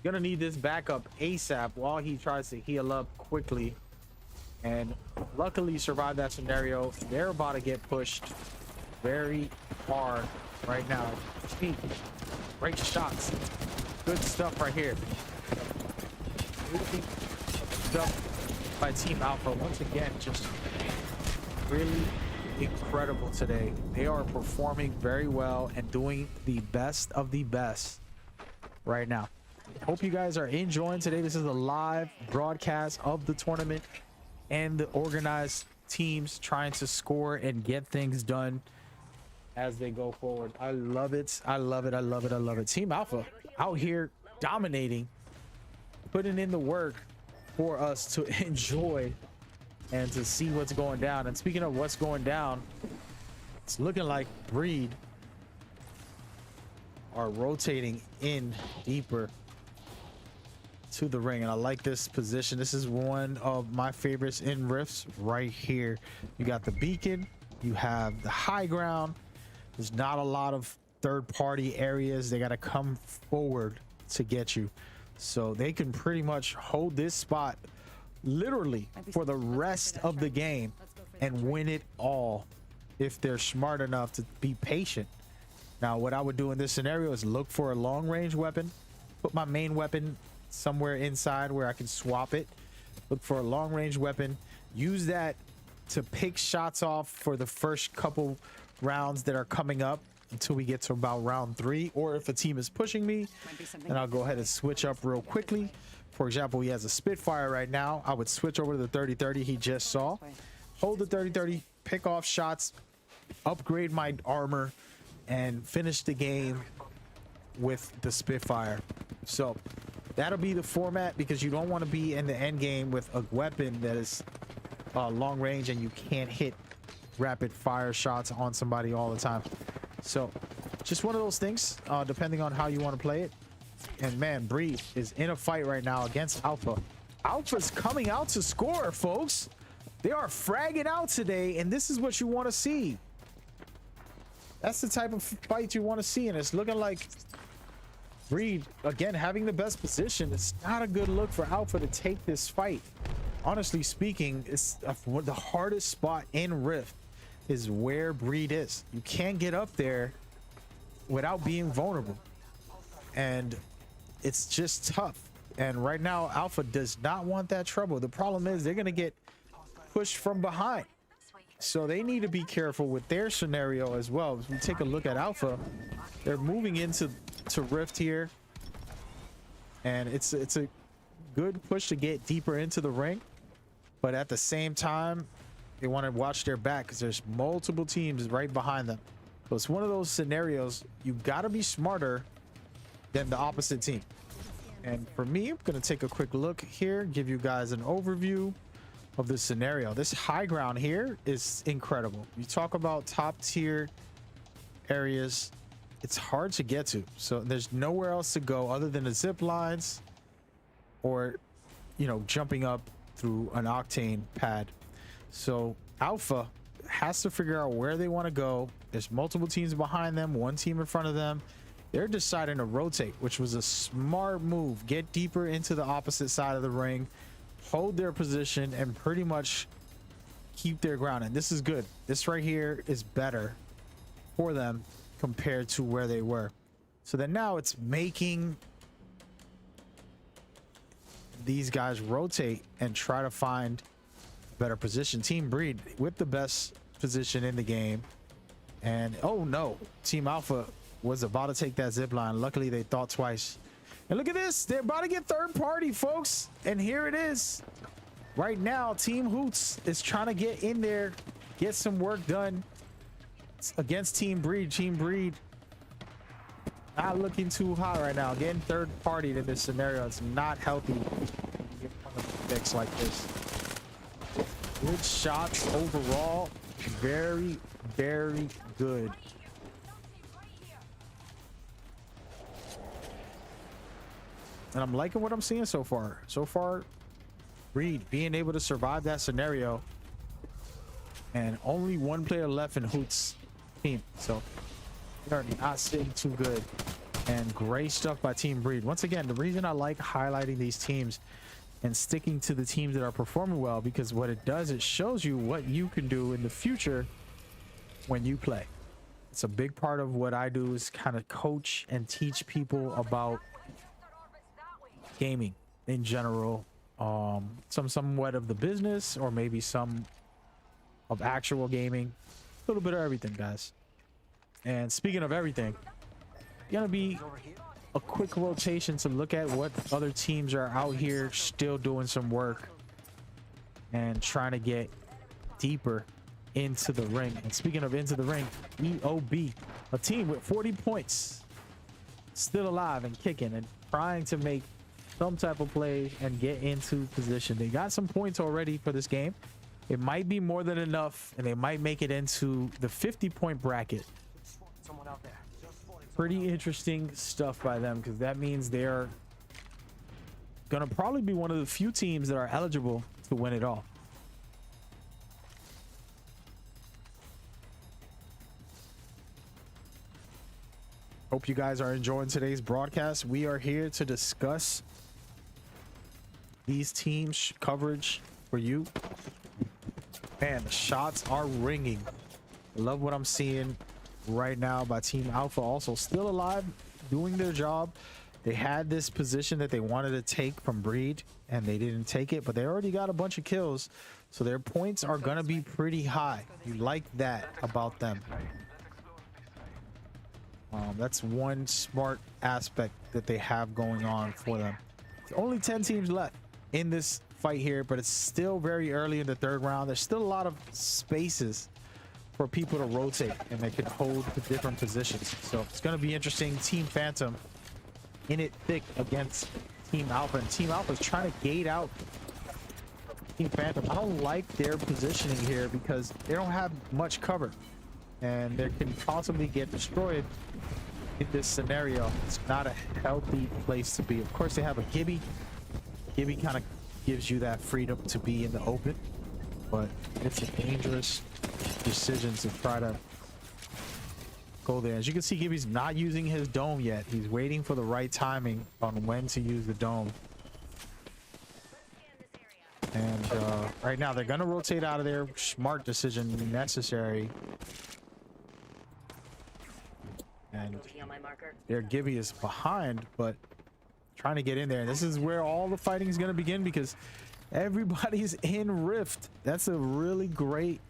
Gonna need this backup ASAP while he tries to heal up quickly. And luckily survived that scenario. They're about to get pushed very hard right now. Great shots. Good stuff right here. Good stuff by Team Alpha. Once again, just really incredible today. They are performing very well and doing the best of the best right now. Hope you guys are enjoying today. This is a live broadcast of the tournament and the organized teams trying to score and get things done as they go forward. I love it. I love it. I love it. I love it. Team Alpha out here dominating, putting in the work for us to enjoy and to see what's going down. And speaking of what's going down, it's looking like Breed are rotating in deeper to the ring, and I like this position. This is one of my favorites in Rifts right here. You got the beacon, you have the high ground. There's not a lot of third-party areas. They got to come forward to get you, so they can pretty much hold this spot literally for the rest of the game and win it all if they're smart enough to be patient. Now what I would do in this scenario is look for a long-range weapon, put my main weapon somewhere inside where I can swap it, look for a long-range weapon, use that to pick shots off for the first couple rounds that are coming up until we get to about round 3, or if a team is pushing me, then I'll go ahead and switch up real quickly. For example, he has a Spitfire right now. I would switch over to the 30-30 he just saw, hold the 30-30, pick off shots, upgrade my armor, and finish the game with the Spitfire. So that'll be the format, because you don't want to be in the end game with a weapon that is long range and you can't hit rapid fire shots on somebody all the time. So just one of those things, depending on how you want to play it. And man, Breed is in a fight right now against Alpha. Alpha's coming out to score, folks. They are fragging out today, and this is what you want to see. That's the type of fight you want to see, and it's looking like Breed, again, having the best position. It's not a good look for Alpha to take this fight. Honestly speaking, it's the hardest spot in Rift is where Breed is. You can't get up there without being vulnerable, and it's just tough. And right now Alpha does not want that trouble. The problem is they're going to get pushed from behind, so they need to be careful with their scenario as well. If we take a look at Alpha, they're moving into Rift here, and it's a good push to get deeper into the ring, but at the same time they want to watch their back because there's multiple teams right behind them. So it's one of those scenarios you got to be smarter than the opposite team. And for me, I'm going to take a quick look here, give you guys an overview of this scenario. This high ground here is incredible. You talk about top tier areas, it's hard to get to, so there's nowhere else to go other than the zip lines or, you know, jumping up through an octane pad. So Alpha has to figure out where they want to go. There's multiple teams behind them, one team in front of them. They're deciding to rotate, which was a smart move. Get deeper into the opposite side of the ring, hold their position, and pretty much keep their ground. And this is good. This right here is better for them compared to where they were. So then now it's making these guys rotate and try to find a better position. Team Breed with the best position in the game, and oh no, Team Alpha was about to take that zip line. Luckily they thought twice. And look at this, they're about to get third party, folks, and here it is. Right now Team Hoots is trying to get in there, get some work done against Team Breed. Team Breed not looking too hot right now. Getting third party in this scenario, it's not healthy. Get one of the picks like this. Good shots overall, very, very good. And I'm liking what I'm seeing so far. So far, Breed being able to survive that scenario and only one player left in Hoot's team, so they're not sitting too good. And great stuff by Team Breed. Once again, the reason I like highlighting these teams and sticking to the teams that are performing well, because what it does, it shows you what you can do in the future when you play. It's a big part of what I do, is kind of coach and teach people about gaming in general, somewhat of the business, or maybe some of actual gaming, a little bit of everything, guys. And speaking of everything, gonna be a quick rotation to look at what other teams are out here still doing some work and trying to get deeper into the ring. And speaking of into the ring, EOB, a team with 40 points, still alive and kicking and trying to make some type of play and get into position. They got some points already for this game. It might be more than enough, and they might make it into the 50-point bracket. Someone out there. Pretty interesting stuff by them, because that means they're gonna probably be one of the few teams that are eligible to win it all. Hope you guys are enjoying today's broadcast. We are here to discuss these teams' coverage for you. Man, the shots are ringing. I love what I'm seeing right now by Team Alpha, also still alive, doing their job. They had this position that they wanted to take from Breed, and they didn't take it, but they already got a bunch of kills, so their points are gonna be pretty high. You like that about them. That's one smart aspect that they have going on for them. There's only 10 teams left in this fight here, but it's still very early in the third round. There's still a lot of spaces for people to rotate, and they can hold the different positions. So it's going to be interesting. Team Phantom in it thick against Team Alpha, and Team Alpha is trying to gate out Team Phantom. I don't like their positioning here because they don't have much cover, and they can possibly get destroyed in this scenario. It's not a healthy place to be. Of course, they have a Gibby. Gibby kind of gives you that freedom to be in the open, but it's a dangerous decision to try to go there. As you can see, Gibby's not using his dome yet. He's waiting for the right timing on when to use the dome. And right now they're gonna rotate out of there. Smart decision necessary. And their Gibby is behind, but trying to get in there. And this is where all the fighting is gonna begin, because everybody's in Rift. That's a really great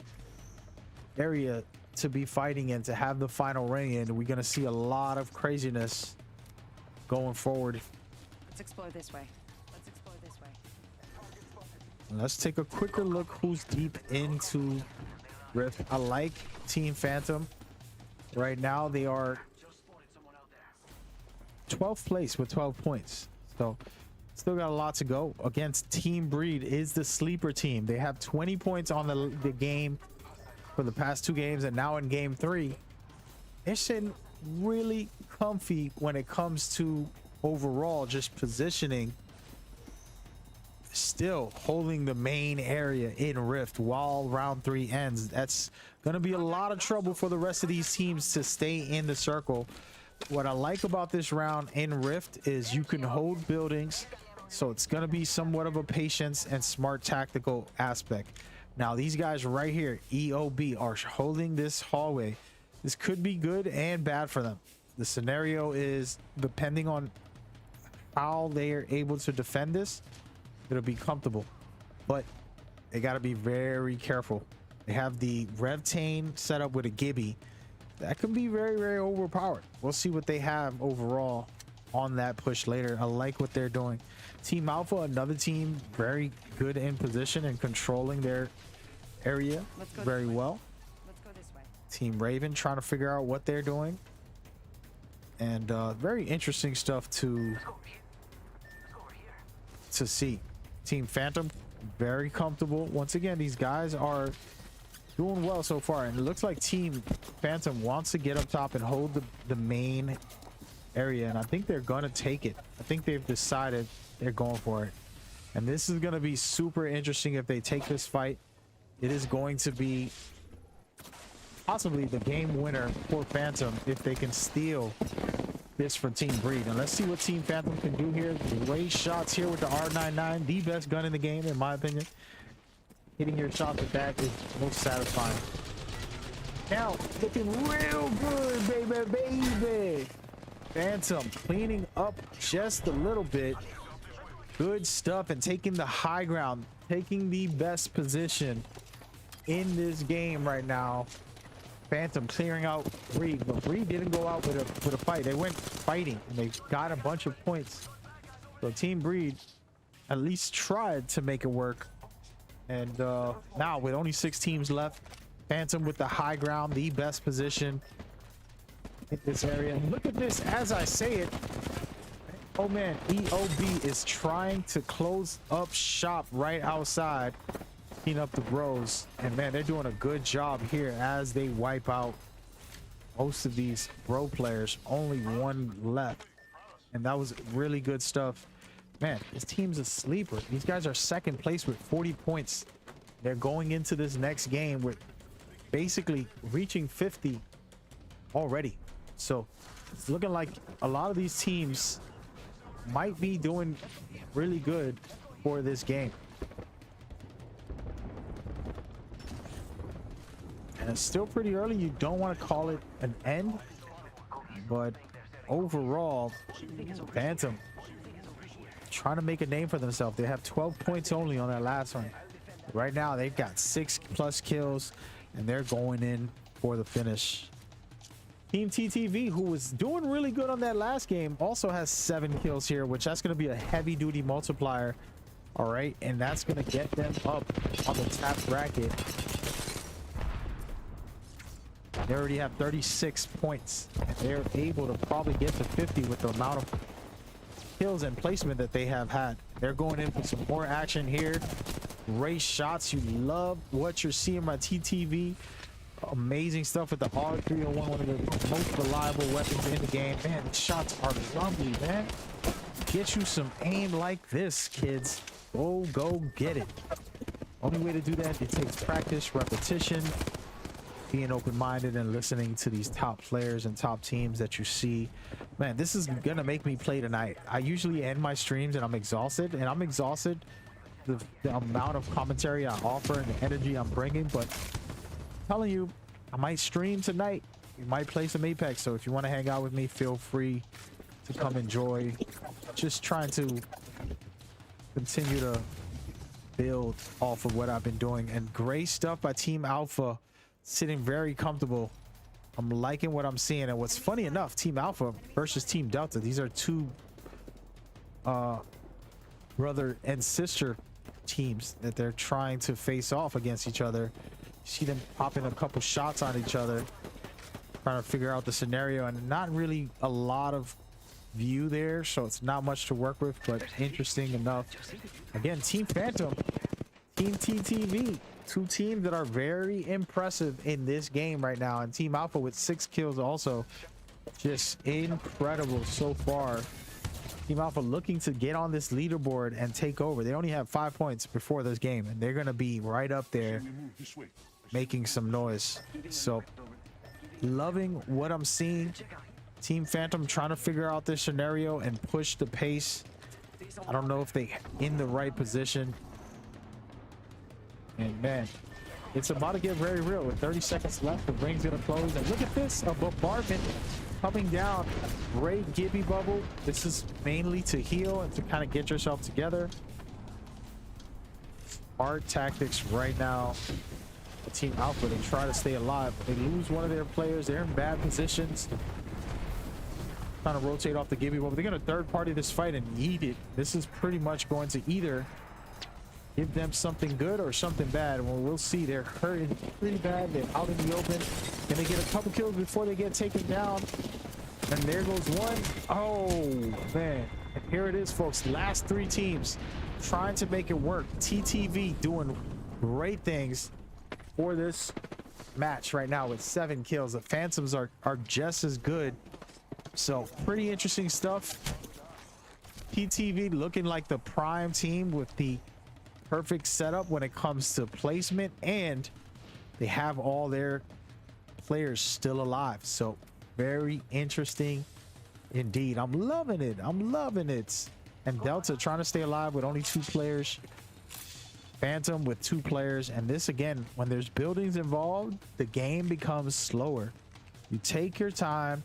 area to be fighting in, to have the final ring in. We're gonna see a lot of craziness going forward. Let's explore this way. Let's explore this way. Let's take a quicker look who's deep into Rift. I like Team Phantom. Right now they are 12th place with 12 points, so still got a lot to go. Against Team Breed is the sleeper team. They have 20 points on the game for the past 2 games, and now in game 3 they're sitting really comfy when it comes to overall just positioning, still holding the main area in Rift while round 3 ends. That's gonna be a lot of trouble for the rest of these teams to stay in the circle. What I like about this round in Rift is you can hold buildings, so it's gonna be somewhat of a patience and smart tactical aspect. Now these guys right here, EOB, are holding this hallway. This could be good and bad for them. The scenario is, depending on how they are able to defend this, it'll be comfortable, but they got to be very careful. They have the Revtane set up with a Gibby. That can be very, very overpowered. We'll see what they have overall on that push later. I like what they're doing. Team Alpha, another team very good in position and controlling their area very well. Let's go this way. Team Raven trying to figure out what they're doing, and very interesting stuff to see. Team Phantom very comfortable. Once again, these guys are doing well so far, and it looks like Team Phantom wants to get up top and hold the main area, and I think they're gonna take it. I think they've decided they're going for it, and this is gonna be super interesting if they take this fight. It is going to be possibly the game winner for Phantom if they can steal this from Team Breed. And let's see what Team Phantom can do here. Great shots here with the R99, the best gun in the game, in my opinion. Hitting your shots with that is most satisfying. Now, looking real good, baby. Phantom cleaning up just a little bit. Good stuff, and taking the high ground, taking the best position in this game right now. Phantom clearing out Breed, but Breed didn't go out with a fight. They went fighting and they got a bunch of points. So Team Breed at least tried to make it work. And now with only 6 teams left, Phantom with the high ground, the best position in this area. And look at this as I say it. Oh man, EOB is trying to close up shop right outside, clean up the bros, and man, they're doing a good job here as they wipe out most of these bro players. Only 1 left, and that was really good stuff. Man, this team's a sleeper. These guys are second place with 40 points. They're going into this next game with basically reaching 50 already. So it's looking like a lot of these teams might be doing really good for this game. And it's still pretty early. You don't want to call it an end, but overall, Phantom trying to make a name for themselves. They have 12 points only on that last one. Right now, they've got 6+ kills, and they're going in for the finish. Team TTV, who was doing really good on that last game, also has 7 kills here, which that's going to be a heavy duty multiplier. All right, and that's going to get them up on the top bracket. They already have 36 points, and they're able to probably get to 50 with the amount of kills and placement that they have had. They're going in for some more action here. Great shots. You love what you're seeing by TTV. Amazing stuff with the R301, one of the most reliable weapons in the game. Man, the shots are lovely, man. Get you some aim like this, kids. Go get it. Only way to do that, it takes practice, repetition, being open-minded, and listening to these top players and top teams that you see. Man, this is gonna make me play tonight. I usually end my streams and I'm exhausted, the amount of commentary I offer and the energy I'm bringing, but telling you, I might stream tonight. We might play some Apex, so if you want to hang out with me, feel free to come enjoy. Just trying to continue to build off of what I've been doing. And great stuff by Team Alpha, sitting very comfortable. I'm liking what I'm seeing. And what's funny enough, Team Alpha versus Team Delta, these are 2 brother and sister teams that they're trying to face off against each other. See them popping a couple shots on each other, trying to figure out the scenario, and not really a lot of view there, so it's not much to work with, but interesting enough. Again, Team Phantom, Team TTV, 2 teams that are very impressive in this game right now, and Team Alpha with 6 kills also. Just incredible so far. Team Alpha looking to get on this leaderboard and take over. They only have 5 points before this game, and they're going to be right up there making some noise. So loving what I'm seeing. Team Phantom trying to figure out this scenario and push the pace. I don't know if they in the right position. And man, it's about to get very real. With 30 seconds left, the ring's gonna close. And look at this, a bombardment coming down. Great Gibby bubble. This is mainly to heal and to kind of get yourself together. Smart tactics right now. Team Alpha, they try to stay alive. They lose one of their players. They're in bad positions. Trying to rotate off the Gibby bubble. They're gonna third party this fight and eat it. This is pretty much going to either give them something good or something bad. Well, we'll see. They're hurting pretty bad. They're out in the open. Can they get a couple kills before they get taken down? And there goes one. Oh man. And here it is, folks. Last 3 teams trying to make it work. TTV doing great things for this match right now with 7 kills. The Phantoms are just as good. So pretty interesting stuff. TTV looking like the prime team with the perfect setup when it comes to placement, and they have all their players still alive. So very interesting indeed. I'm loving it. I'm loving it. And Delta trying to stay alive with only 2 players. Phantom with 2 players. And this again, when there's buildings involved, the game becomes slower. You take your time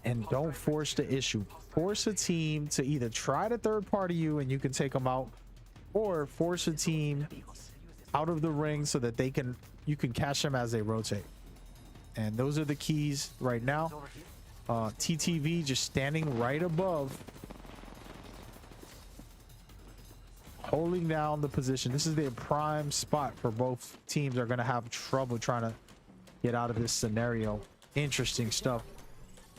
and don't force the issue. Force a team to either try to third party you and you can take them out, or force a team out of the ring so that you can catch them as they rotate. And those are the keys right now. TTV just standing right above, holding down the position. This is their prime spot for both teams. Are going to have trouble trying to get out of this scenario. Interesting stuff,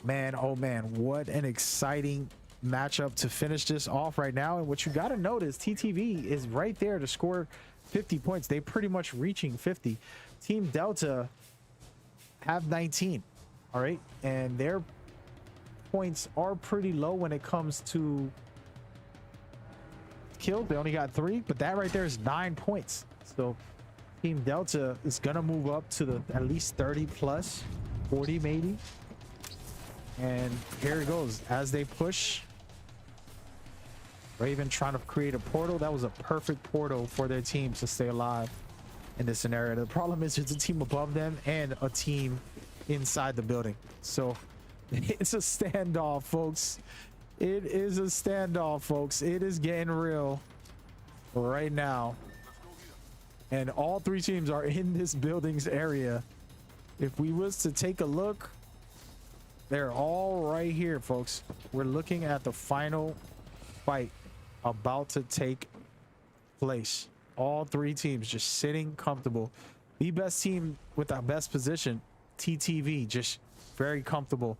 man. Oh man, what an exciting matchup to finish this off right now. And what you got to notice, TTV is right there to score 50 points. They pretty much reaching 50. Team Delta have 19. All right, and their points are pretty low when it comes to kills. They only got 3, but that right there is 9 points. So Team Delta is gonna move up to the at least 30 plus, 40 maybe. And here it goes as they push. Raven trying to create a portal. That was a perfect portal for their team to stay alive in this scenario. The problem is it's a team above them and a team inside the building. So it's a standoff, folks. It is a standoff, folks. It is getting real right now. And all 3 teams are in this building's area. If we was to take a look, they're all right here, folks. We're looking at the final fight about to take place. All 3 teams just sitting comfortable. The best team with the best position, TTV, just very comfortable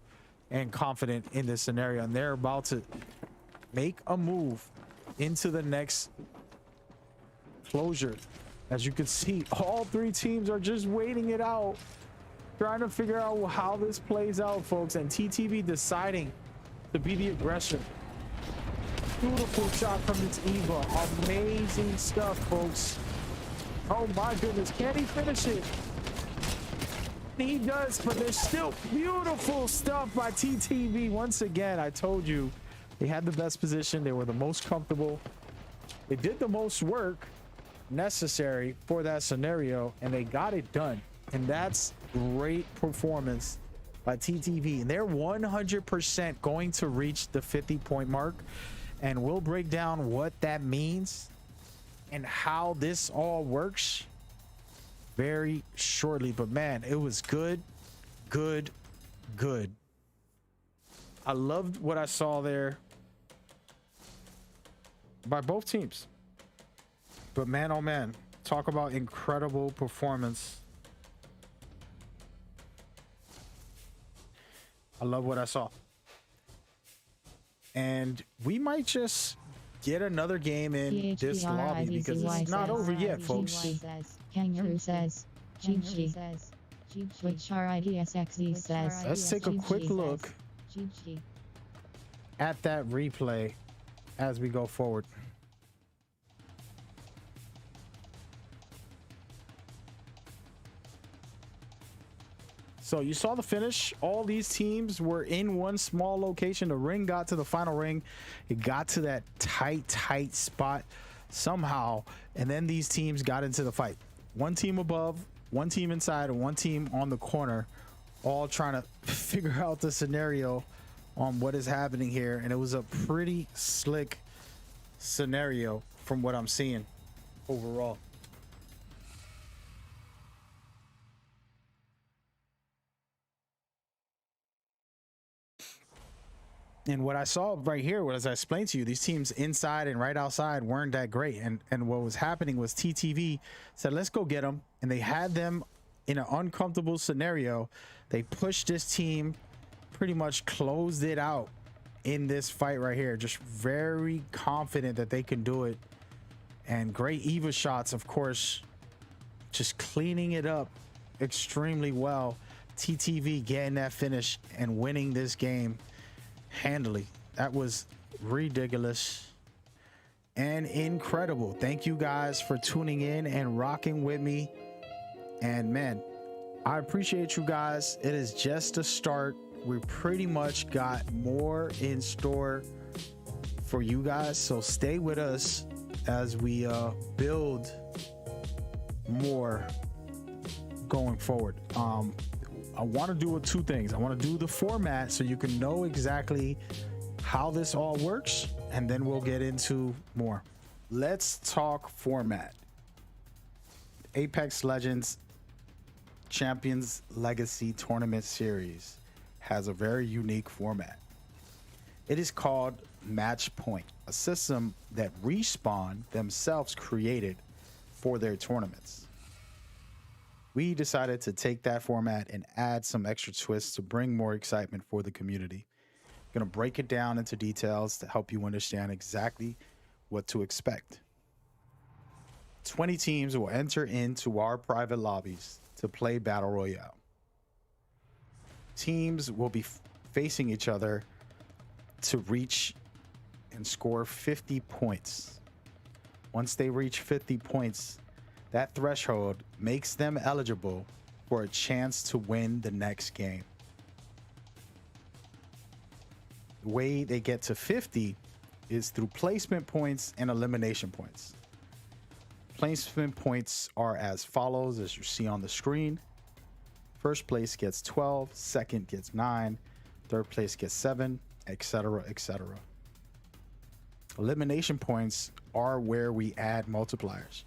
and confident in this scenario. And they're about to make a move into the next closure. As you can see, all 3 teams are just waiting it out, trying to figure out how this plays out, folks. And TTV deciding to be the aggressor. Beautiful shot from this Eva. Amazing stuff, folks. Oh my goodness, can he finish it? He does, but there's still beautiful stuff by TTV. Once again, I told you they had the best position. They were the most comfortable. They did the most work necessary for that scenario, and they got it done. And that's great performance by TTV. And they're 100% going to reach the 50-point mark. And we'll break down what that means and how this all works very shortly. But man, it was good. I loved what I saw there by both teams. But man, oh man, talk about incredible performance. I love what I saw. And we might just get another game in this lobby because it's not over yet, folks. Kangaroo says, GG says, which RIDSXZ says. Let's take a quick look at that replay as we go forward. So you saw the finish. All these teams were in one small location. The ring got to the final ring. It got to that tight spot somehow. And then these teams got into the fight. One team above, one team inside, and one team on the corner, all trying to figure out the scenario on what is happening here. And it was a pretty slick scenario from what I'm seeing overall. And what I saw right here, as I explained to you, these teams inside and right outside weren't that great. And what was happening was TTV said, let's go get them. And they had them in an uncomfortable scenario. They pushed this team, pretty much closed it out in this fight right here. Just very confident that they can do it. And great Eva shots, of course, just cleaning it up extremely well. TTV getting that finish and winning this game handily. That was ridiculous and incredible. Thank you guys for tuning in and rocking with me And man, I appreciate you guys. It is just a start. We pretty much got more in store for you guys. So stay with us as we build more going forward. I want to do two things. I want to do the format so you can know exactly how this all works, and then we'll get into more. Let's talk format. Apex Legends Champions Legacy Tournament Series has a very unique format. It is called Match Point, a system that Respawn themselves created for their tournaments. We decided to take that format and add some extra twists to bring more excitement for the community. I'm going to break it down into details to help you understand exactly what to expect. 20 teams will enter into our private lobbies to play Battle Royale. Teams will be facing each other to reach and score 50 points. Once they reach 50 points, that threshold makes them eligible for a chance to win the next game. The way they get to 50 is through placement points and elimination points. Placement points are as follows, as you see on the screen. First place gets 12, second gets 9, third place gets 7, etc., etc. Elimination points are where we add multipliers.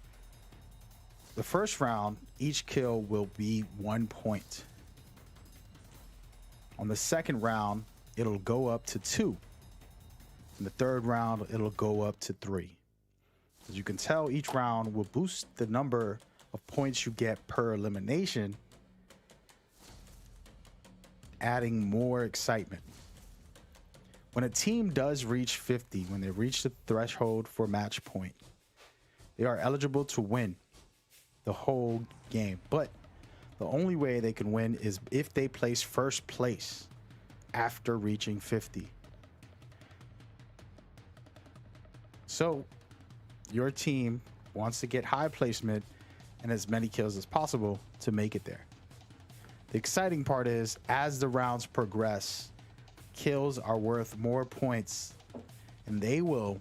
The first round, each kill will be 1 point. On the second round, it'll go up to 2. In the third round, it'll go up to 3. As you can tell, each round will boost the number of points you get per elimination, adding more excitement. When a team does reach 50, when they reach the threshold for match point, they are eligible to win the whole game. But the only way they can win is if they place first place after reaching 50. So your team wants to get high placement and as many kills as possible to make it there. The exciting part is, as the rounds progress, kills are worth more points, and they will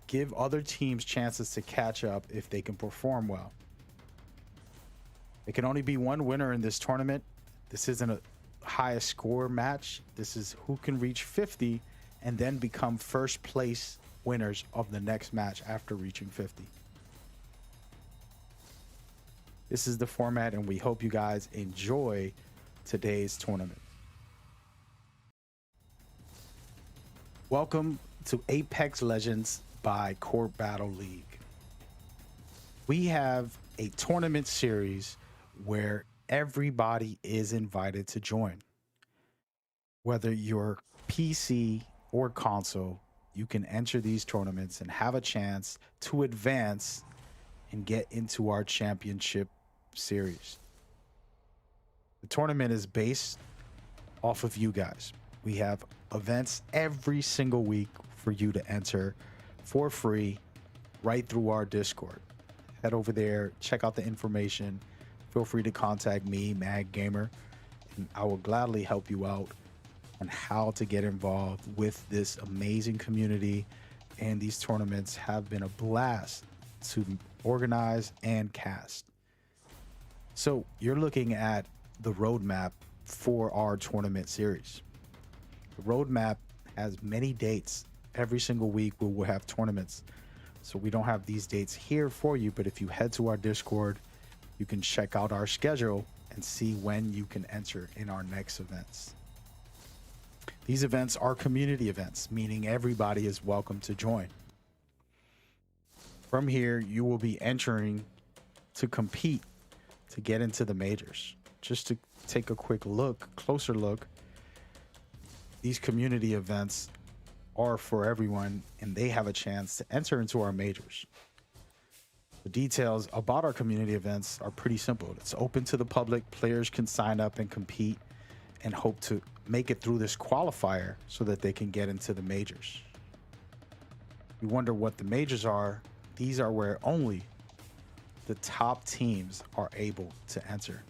give other teams chances to catch up if they can perform well. There can only be one winner in this tournament. This isn't a highest score match. This is who can reach 50 and then become first place winners of the next match after reaching 50. This is the format, and we hope you guys enjoy today's tournament. Welcome to Apex Legends by Court Battle League. We have a tournament series where everybody is invited to join. Whether you're PC or console, you can enter these tournaments and have a chance to advance and get into our championship series. The tournament is based off of you guys. We have events every single week for you to enter for free right through our Discord. Head over there, check out the information. Feel free to contact me, Mag Gamer, and I will gladly help you out on how to get involved with this amazing community. And these tournaments have been a blast to organize and cast. So you're looking at the roadmap for our tournament series. The roadmap has many dates. Every single week we will have tournaments. So we don't have these dates here for you, but if you head to our Discord, you can check out our schedule and see when you can enter in our next events. These events are community events, meaning everybody is welcome to join. From here, you will be entering to compete to get into the majors. Just to take a quick look, closer look, these community events are for everyone, and they have a chance to enter into our majors. The details about our community events are pretty simple. It's open to the public. Players can sign up and compete and hope to make it through this qualifier so that they can get into the majors. You wonder what the majors are. These are where only the top teams are able to enter.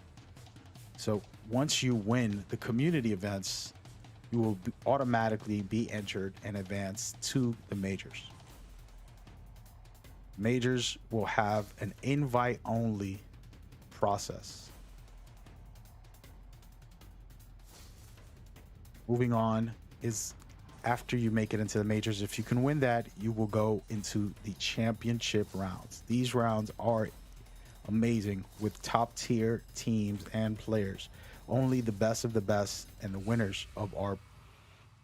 So once you win the community events, you will automatically be entered and advance to the majors. Majors will have an invite only process. Moving on is after you make it into the majors, if you can win that, you will go into the championship rounds. These rounds are amazing with top tier teams and players. Only the best of the best and the winners of our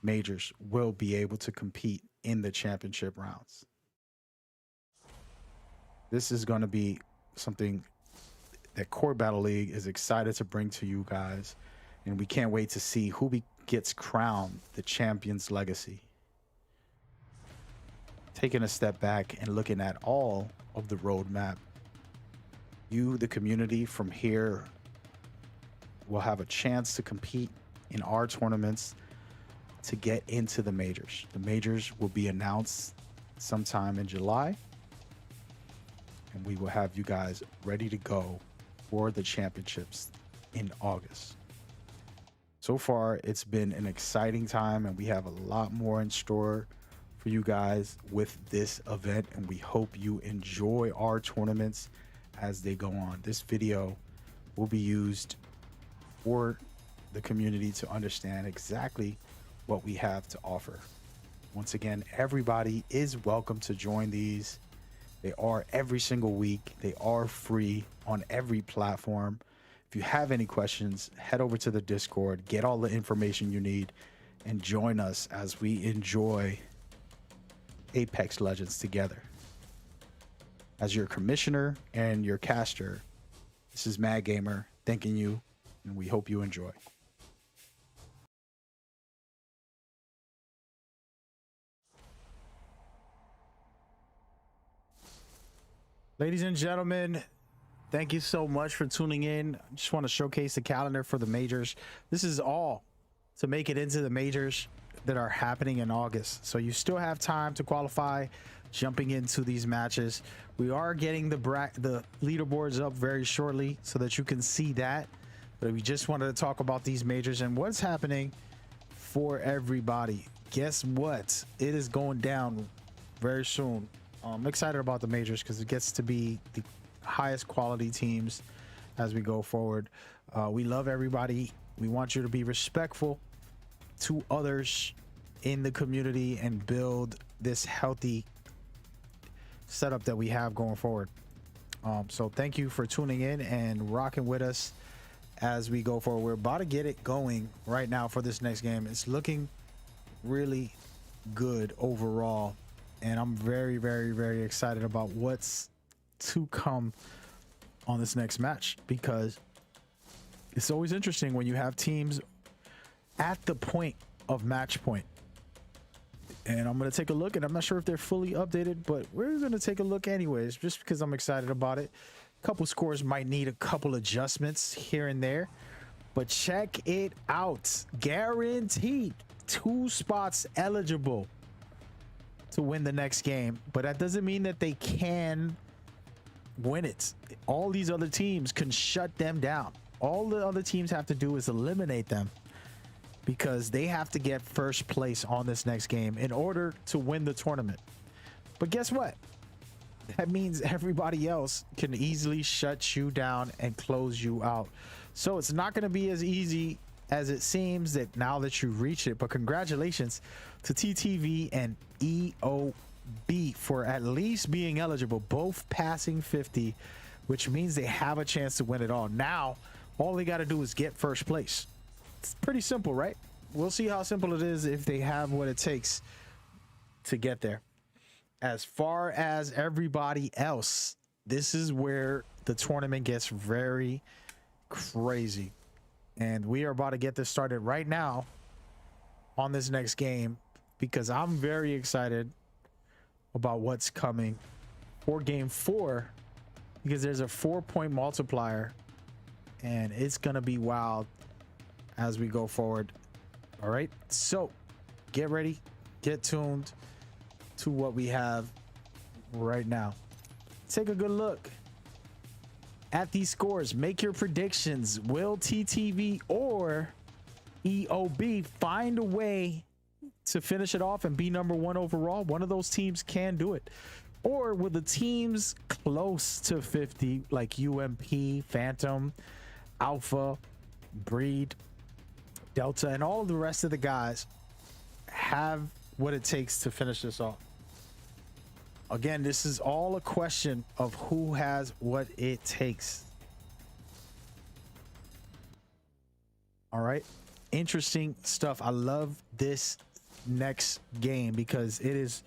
majors will be able to compete in the championship rounds. This is going to be something that Core Battle League is excited to bring to you guys, and we can't wait to see who gets crowned the Champions Legacy. Taking a step back and looking at all of the roadmap, you, the community from here, will have a chance to compete in our tournaments to get into the majors. The majors will be announced sometime in July, and we will have you guys ready to go for the championships in August. So far, it's been an exciting time, and we have a lot more in store for you guys with this event, and we hope you enjoy our tournaments as they go on. This video will be used for the community to understand exactly what we have to offer. Once again, everybody is welcome to join these. They are every single week. They are free on every platform. If you have any questions, head over to the Discord, get all the information you need, and join us as we enjoy Apex Legends together. As your commissioner and your caster, this is Mad Gamer thanking you, and we hope you enjoy. Ladies and gentlemen, thank you so much for tuning in. I just want to showcase the calendar for the majors. This is all to make it into the majors that are happening in August. So you still have time to qualify, jumping into these matches. We are getting the leaderboards up very shortly so that you can see that. But we just wanted to talk about these majors and what's happening for everybody. Guess what? It is going down very soon. I'm excited about the majors because it gets to be the highest quality teams as we go forward. We love everybody. We want you to be respectful to others in the community and build this healthy setup that we have going forward. So thank you for tuning in and rocking with us as we go forward. We're about to get it going right now for this next game. It's looking really good overall, and I'm very, very, very excited about what's to come on this next match, because it's always interesting when you have teams at the point of match point. And I'm going to take a look, and I'm not sure if they're fully updated, but we're going to take a look anyways, just because I'm excited about it. A couple scores might need a couple adjustments here and there, but check it out. Guaranteed 2 spots eligible to win the next game, but that doesn't mean that they can win it. All these other teams can shut them down. All the other teams have to do is eliminate them, because they have to get first place on this next game in order to win the tournament. But guess what? That means everybody else can easily shut you down and close you out. So it's not going to be as easy as it seems that now that you reach it. But congratulations to TTV and EOB for at least being eligible, both passing 50, which means they have a chance to win it all. Now, all they got to do is get first place. It's pretty simple, right? We'll see how simple it is if they have what it takes to get there. As far as everybody else, this is where the tournament gets very crazy. And we are about to get this started right now on this next game, because I'm very excited about what's coming for game 4, because there's a 4-point multiplier, and it's going to be wild as we go forward. All right, so get ready, get tuned to what we have right now. Take a good look at these scores. Make your predictions. Will TTV or EOB find a way to finish it off and be number one overall? One of those teams can do it. Or will the teams close to 50, like UMP, Phantom, Alpha, Breed, Delta, and all the rest of the guys, have what it takes to finish this off? Again, this is all a question of who has what it takes. All right. Interesting stuff. I love this next game because it is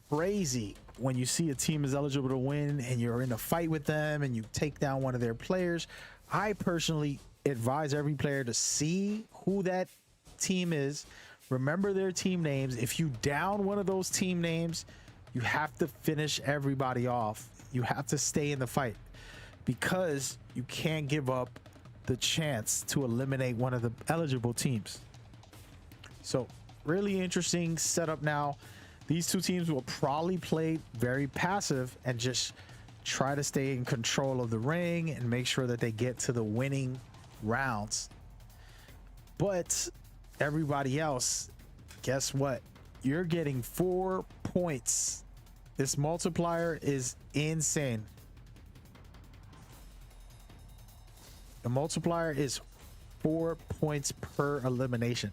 crazy when you see a team is eligible to win and you're in a fight with them and you take down one of their players. I personally advise every player to see who that team is, remember their team names. If you down one of those team names, you have to finish everybody off. You have to stay in the fight because you can't give up the chance to eliminate one of the eligible teams. So really interesting setup now. These two teams will probably play very passive and just try to stay in control of the ring and make sure that they get to the winning rounds. But everybody else, guess what? You're getting 4 points. This multiplier is insane. The multiplier is 4 points per elimination.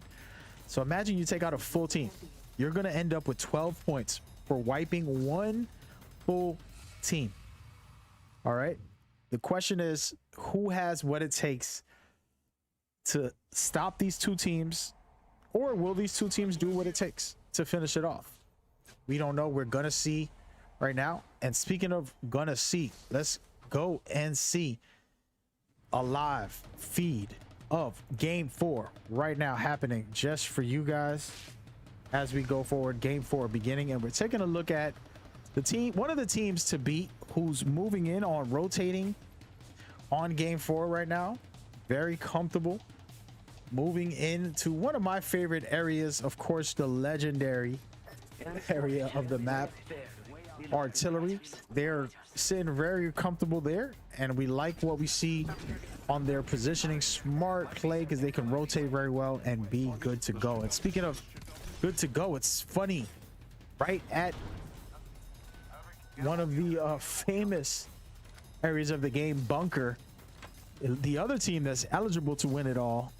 So imagine you take out a full team. You're going to end up with 12 points for wiping one full team. All right. The question is, who has what it takes to stop these two teams, or will these two teams do what it takes to finish it off? We don't know. We're going to see right now. And speaking of gonna see, let's go and see a live feed of game 4 right now happening just for you guys as we go forward. Game 4 beginning, and we're taking a look at the team, one of the teams to beat, who's moving in on rotating on game 4 right now. Very comfortable moving into one of my favorite areas, of course, the legendary area of the map, artillery. They're sitting very comfortable there, and we like what we see on their positioning. Smart play because they can rotate very well and be good to go. And speaking of good to go, it's funny, right at one of the famous areas of the game, bunker, the other team that's eligible to win it all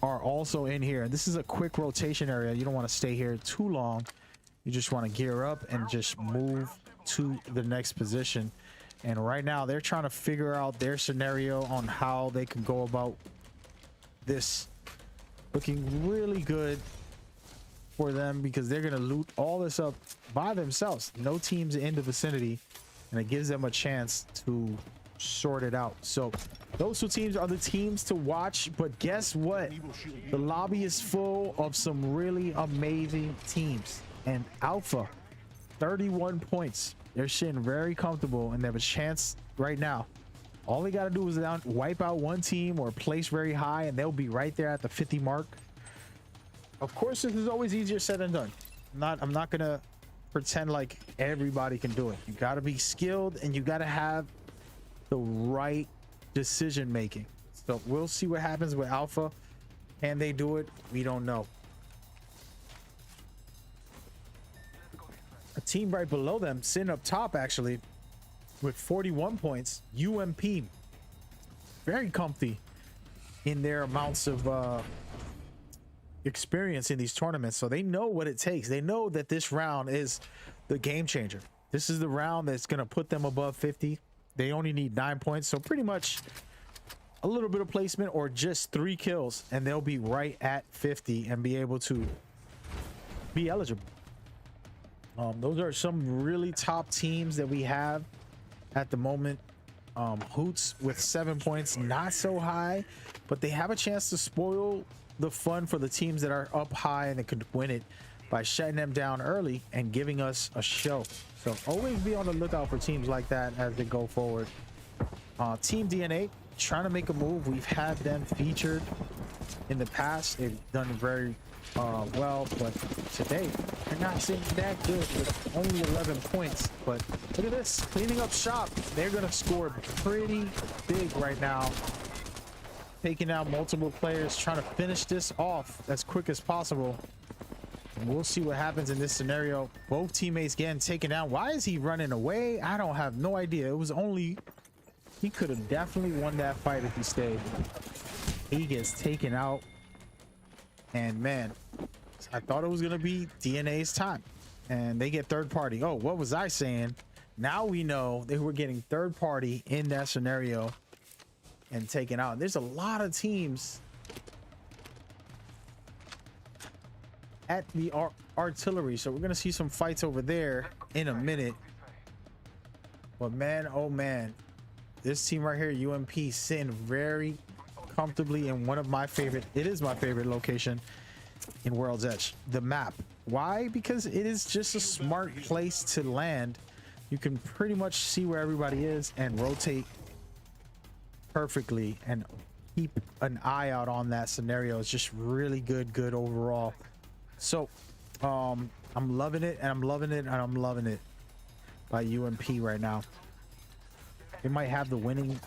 are also in here. And this is a quick rotation area. You don't want to stay here too long. You just want to gear up and just move to the next position. And right now they're trying to figure out their scenario on how they can go about this. Looking really good for them because they're going to loot all this up by themselves. No teams in the vicinity, and it gives them a chance to sort it out. So those two teams are the teams to watch. But guess what? The lobby is full of some really amazing teams. And Alpha, 31 points. They're sitting very comfortable and they have a chance right now. All they got to do is wipe out one team or place very high, and they'll be right there at the 50 mark. Of course, this is always easier said than done. I'm not gonna pretend like everybody can do it. You got to be skilled and you got to have the right decision making. So we'll see what happens with Alpha. Can they do it? We don't know. A team right below them, sitting up top actually, with 41 points. UMP, very comfy in their amounts of experience in these tournaments, so they know what it takes. They know that this round is the game changer. This is the round that's going to put them above 50. They only need 9 points, so pretty much a little bit of placement or just 3 kills and they'll be right at 50 and be able to be eligible. Those are some really top teams that we have at the moment. Hoots with 7 points, not so high, but they have a chance to spoil the fun for the teams that are up high and they could win it by shutting them down early and giving us a show. So always be on the lookout for teams like that as they go forward. Team DNA trying to make a move. We've had them featured in the past. They've done very well, but today they're not sitting that good with only 11 points. But look at this, cleaning up shop. They're gonna score pretty big right now, taking out multiple players, trying to finish this off as quick as possible. And we'll see what happens in this scenario. Both teammates getting taken out. Why is he running away? I don't have no idea. It was only, he could have definitely won that fight if he stayed. He gets taken out. And man, I thought it was gonna be DNA's time, and they get third party. Oh, what was I saying? Now we know they were getting third party in that scenario and taken out. There's a lot of teams at the artillery, so we're gonna see some fights over there in a minute. But man, oh man, this team right here, UMP, sitting very comfortably in one of my favorite, it is my favorite location in World's Edge, the map. Why? Because it is just a smart place to land. You can pretty much see where everybody is and rotate perfectly and keep an eye out on that scenario. It's just really good overall. So I'm loving it, and I'm loving it, and I'm loving it by UMP right now. They might have the winning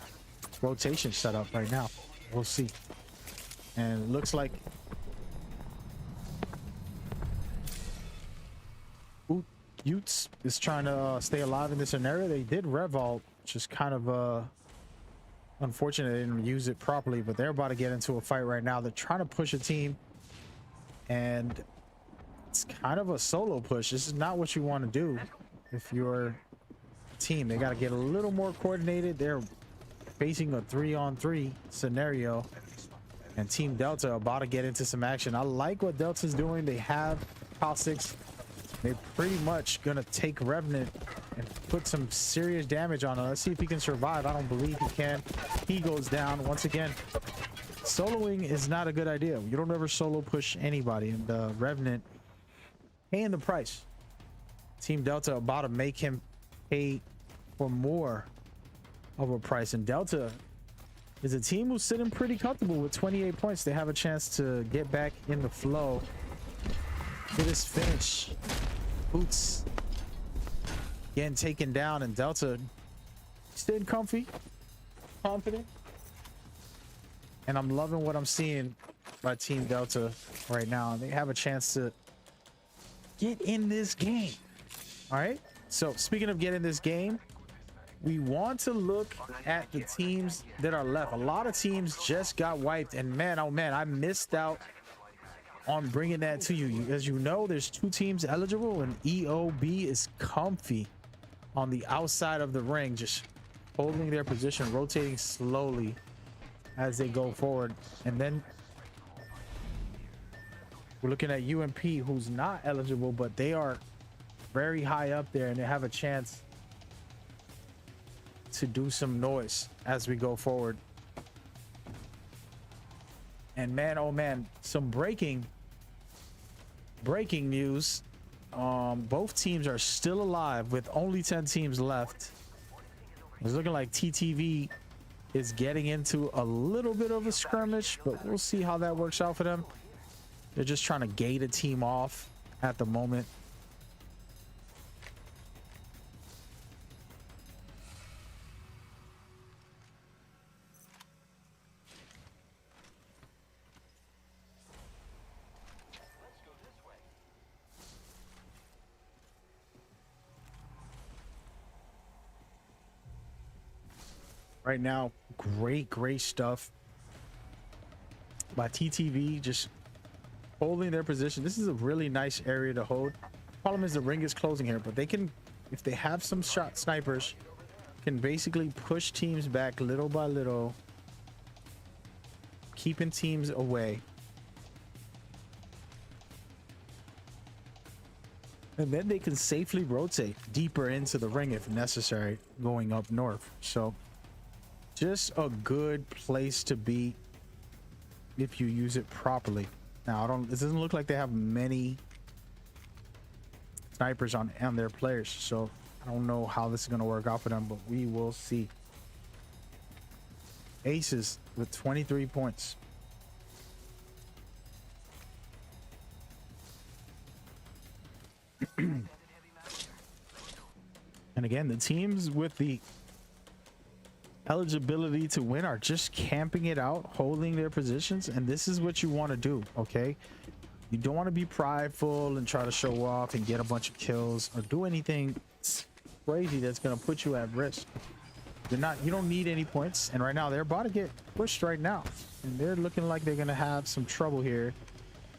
rotation set up right now. We'll see. And it looks like Utes is trying to stay alive in this scenario. They did revolt, which is kind of unfortunate they didn't use it properly, but they're about to get into a fight right now. They're trying to push a team, and it's kind of a solo push. This is not what you want to do if you're a team. They got to get a little more coordinated. They're facing a 3-on-3 scenario, and Team Delta about to get into some action. I like what Delta's doing. They have Caustics. They're pretty much gonna take Revenant and put some serious damage on him. Let's see if he can survive. I don't believe he can. He goes down once again. Soloing is not a good idea. You don't ever solo push anybody, and Revenant paying the price. Team Delta about to make him pay for more of a price, and Delta is a team who's sitting pretty comfortable with 28 points. They have a chance to get back in the flow. Get his finish. Boots getting taken down, and Delta stayed comfy, confident, and I'm loving what I'm seeing by Team Delta right now. They have a chance to get in this game. All right, so speaking of getting this game, we want to look at the teams that are left. A lot of teams just got wiped, and man, oh man, I missed out on bringing that to you. As you know, there's 2 teams eligible, and EOB is comfy on the outside of the ring, just holding their position, rotating slowly as they go forward. And then we're looking at UMP, who's not eligible, but they are very high up there, and they have a chance to do some noise as we go forward. And man, oh man, some breaking news. Both teams are still alive with only 10 teams left. It's looking like TTV is getting into a little bit of a skirmish, but we'll see how that works out for them. They're just trying to gate a team off at the moment. Right now, great stuff by TTV, just holding their position. This is a really nice area to hold. Problem is the ring is closing here, but they can, if they have some shot snipers, can basically push teams back little by little, keeping teams away. And then they can safely rotate deeper into the ring if necessary, going up north. So just a good place to be if you use it properly. Now, it doesn't look like they have many snipers on their players, so I don't know how this is going to work out for them, but we will see. Aces with 23 points. And again, the teams with the eligibility to win are just camping it out, holding their positions, and this is what you want to do. Okay, you don't want to be prideful and try to show off and get a bunch of kills or do anything crazy that's going to put you at risk. You don't need any points, and right now they're about to get pushed right now, and they're looking like they're going to have some trouble here,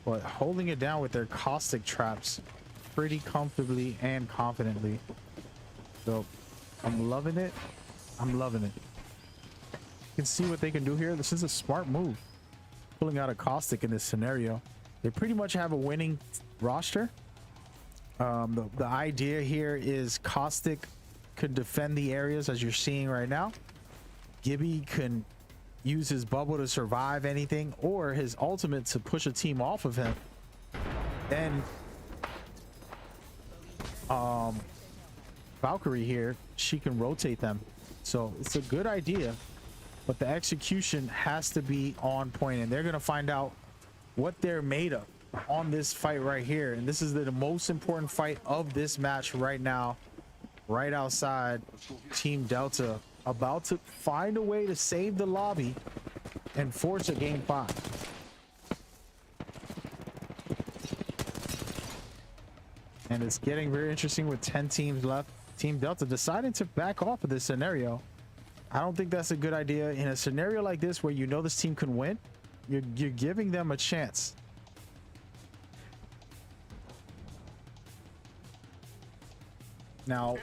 but holding it down with their caustic traps pretty comfortably and confidently. So I'm loving it. I'm loving it. You can see what they can do here. This is a smart move, pulling out a caustic in this scenario. They pretty much have a winning roster. The idea here is caustic could defend the areas as you're seeing right now. Gibby can use his bubble to survive anything, or his ultimate to push a team off of him. Then Valkyrie here, she can rotate them. So it's a good idea, but the execution has to be on point, and they're going to find out what they're made of on this fight right here. And this is the most important fight of this match right now. Right outside, Team Delta about to find a way to save the lobby and force a game 5. And it's getting very interesting with 10 teams left. Team Delta deciding to back off of this scenario. I don't think that's a good idea. In a scenario like this where you know this team can win, you're giving them a chance. Now,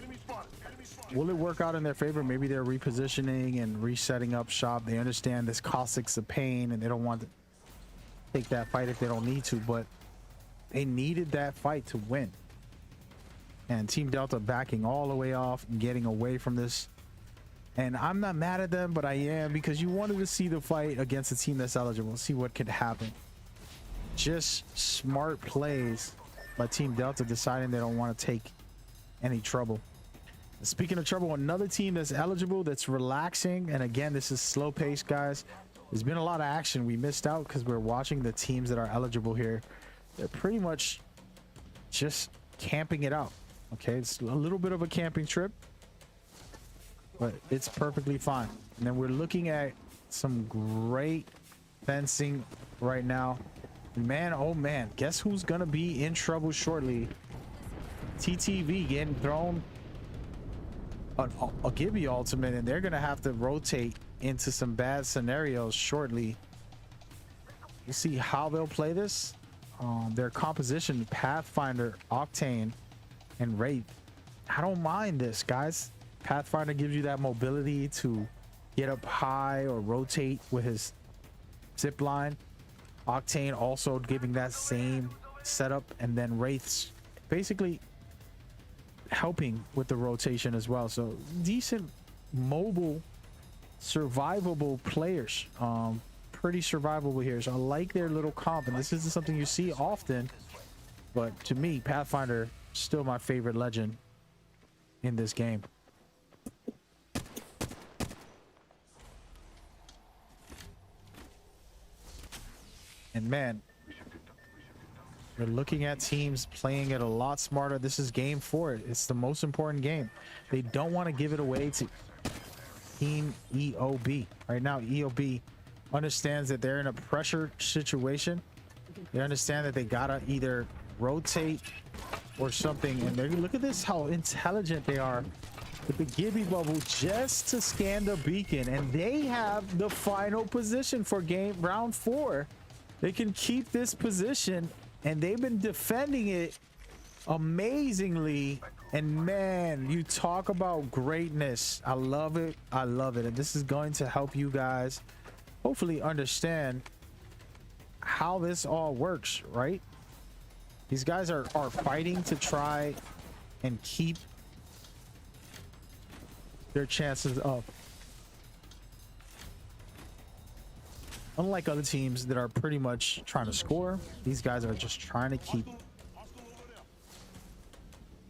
will it work out in their favor? Maybe they're repositioning and resetting up shop. They understand this caustic's a pain and they don't want to take that fight if they don't need to, but they needed that fight to win. And Team Delta backing all the way off and getting away from this. And I'm not mad at them, but I am, because you wanted to see the fight against a team that's eligible, see what could happen. Just smart plays by Team Delta deciding they don't want to take any trouble. Speaking of trouble, another team that's eligible, that's relaxing, and again, this is slow pace, guys. There's been a lot of action. We missed out because we're watching the teams that are eligible here. They're pretty much just camping it out. Okay, it's a little bit of a camping trip, but it's perfectly fine. And then we're looking at some great fencing right now. Man, oh man, guess who's gonna be in trouble shortly? TTV getting thrown a Gibby ultimate, and they're gonna have to rotate into some bad scenarios shortly. You see how they'll play this. Their composition: Pathfinder, Octane, and Wraith. I don't mind this, guys. Pathfinder gives you that mobility to get up high or rotate with his zip line. Octane also giving that same setup, and then Wraith's basically helping with the rotation as well. So decent mobile survivable players, pretty survivable here. So I like their little comp, and this isn't something you see often, but to me, Pathfinder still my favorite legend in this game. And man, we're looking at teams playing it a lot smarter. This is game 4. It's the most important game. They don't want to give it away to Team EOB. Right now, EOB understands that they're in a pressure situation. They understand that they gotta either rotate or something. And they look at this, how intelligent they are with the Gibby bubble just to scan the beacon. And they have the final position for round 4. They can keep this position, and they've been defending it amazingly. And man, you talk about greatness. I love it. I love it. And this is going to help you guys hopefully understand how this all works, right? These guys are fighting to try and keep their chances up. Unlike other teams that are pretty much trying to score, these guys are just trying to keep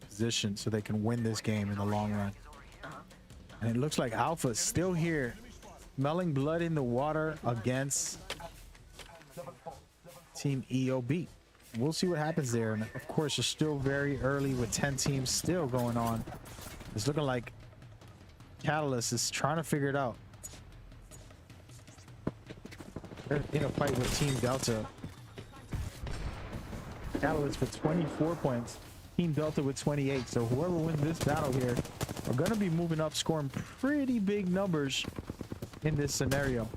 position so they can win this game in the long run. And it looks like Alpha is still here, smelling blood in the water against Team EOB. we'll see what happens there. And of course, it's still very early with 10 teams still going on. It's looking like Catalyst is trying to figure it out. They're in a fight with Team Delta. Catalyst with 24 points. Team Delta with 28. So whoever wins this battle here are going to be moving up, scoring pretty big numbers in this scenario.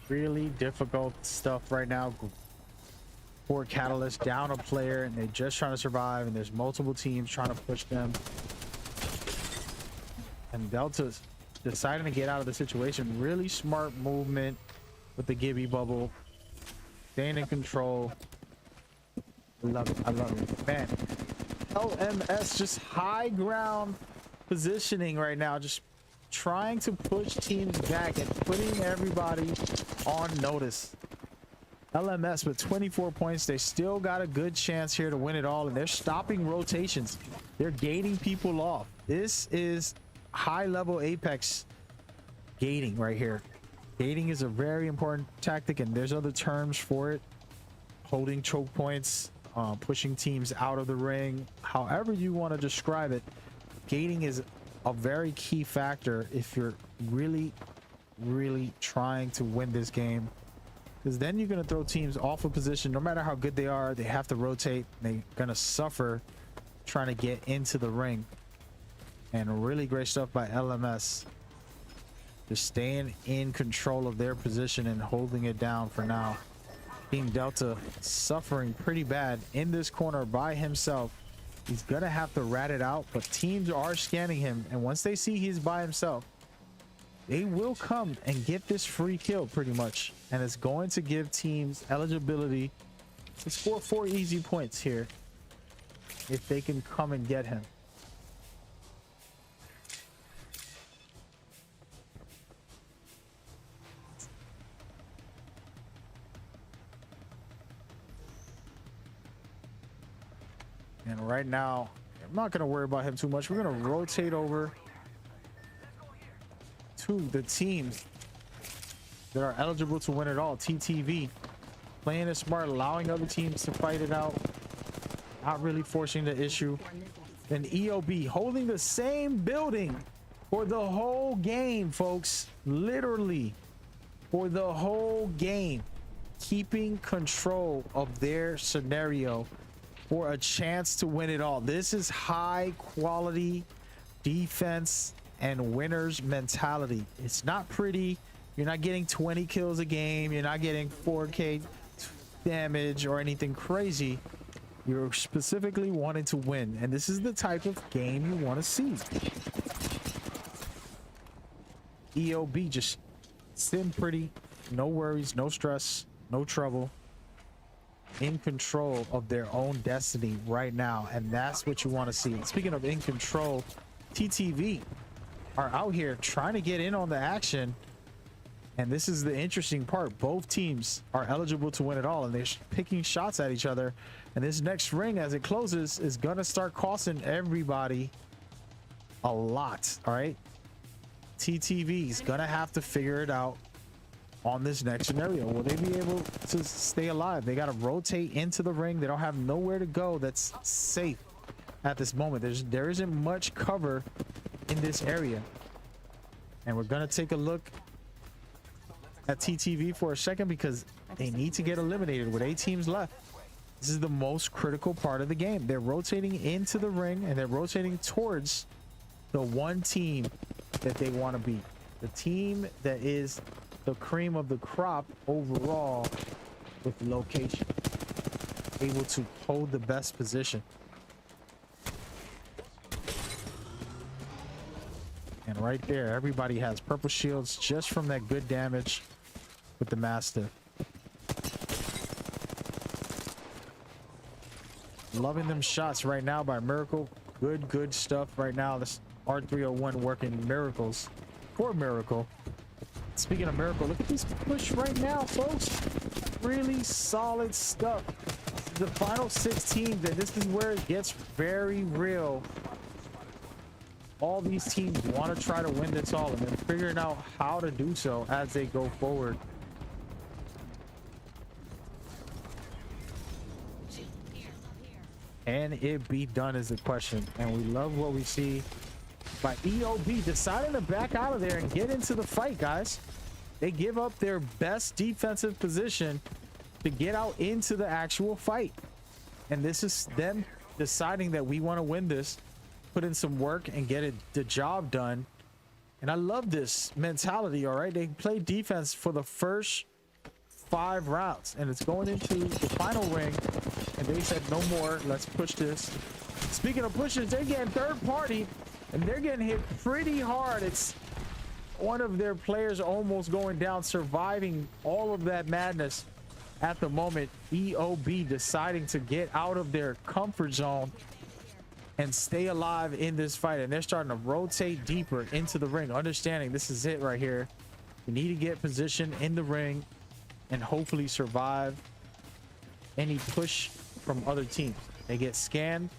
Really difficult stuff right now for Catalyst, down a player and they're just trying to survive, and there's multiple teams trying to push them, and Delta's deciding to get out of the situation. Really smart movement with the Gibby bubble, staying in control. I love it. I love it, man. LMS just high ground positioning right now, just trying to push teams back and putting everybody on notice. LMS with 24 points. They still got a good chance here to win it all, and they're stopping rotations. They're gating people off. This is high level Apex gating right here. Gating is a very important tactic, and there's other terms for it. Holding choke points, pushing teams out of the ring, however you want to describe it. Gating is a very key factor if you're really trying to win this game, because then you're going to throw teams off of position. No matter how good they are, they have to rotate. They're going to suffer trying to get into the ring. And really great stuff by LMS, just staying in control of their position and holding it down for now. Team Delta suffering pretty bad in this corner by himself. He's gonna have to rat it out, but teams are scanning him, and once they see he's by himself, they will come and get this free kill pretty much, and it's going to give teams eligibility to score 4 easy points here if they can come and get him. And right now, I'm not going to worry about him too much. We're going to rotate over to the teams that are eligible to win it all. TTV playing it smart, allowing other teams to fight it out, not really forcing the issue. And EOB holding the same building for the whole game, folks. Literally for the whole game, keeping control of their scenario for a chance to win it all. This is high quality defense and winners mentality. It's not pretty. You're not getting 20 kills a game. You're not getting 4K damage or anything crazy. You're specifically wanting to win, and this is the type of game you want to see. EOB just sitting pretty, no worries, no stress, no trouble, in control of their own destiny right now, and that's what you want to see. Speaking of in control, TTV are out here trying to get in on the action, and this is the interesting part. Both teams are eligible to win it all, and they're picking shots at each other, and this next ring as it closes is gonna start costing everybody a lot. All right, TTV is gonna have to figure it out on this next scenario. Will they be able to stay alive? They got to rotate into the ring. They don't have nowhere to go that's safe at this moment. There isn't much cover in this area, and we're gonna take a look at TTV for a second because they need to get eliminated with 8 teams left. This is the most critical part of the game. They're rotating into the ring, and they're rotating towards the one team that they want to beat, the team that is the cream of the crop overall with location, able to hold the best position. And right there, everybody has purple shields just from that good damage with the Mastiff. Loving them shots right now by Miracle. Good stuff right now. This R301 working miracles for Miracle. Speaking of Miracle, look at this push right now, folks. Really solid stuff the final 6 teams, and this is where it gets very real. All these teams want to try to win this all, and they're figuring out how to do so as they go forward. Can it be done is the question, and we love what we see by EOB deciding to back out of there and get into the fight, guys. They give up their best defensive position to get out into the actual fight, and this is them deciding that we want to win this, put in some work and get the job done. And I love this mentality. All right, they play defense for the first 5 rounds, and it's going into the final ring, and they said no more, let's push this. Speaking of pushes, they're getting third party, and they're getting hit pretty hard. It's one of their players almost going down, surviving all of that madness at the moment. EOB deciding to get out of their comfort zone and stay alive in this fight, and they're starting to rotate deeper into the ring, understanding this is it right here. We need to get position in the ring and hopefully survive any push from other teams. They get scanned,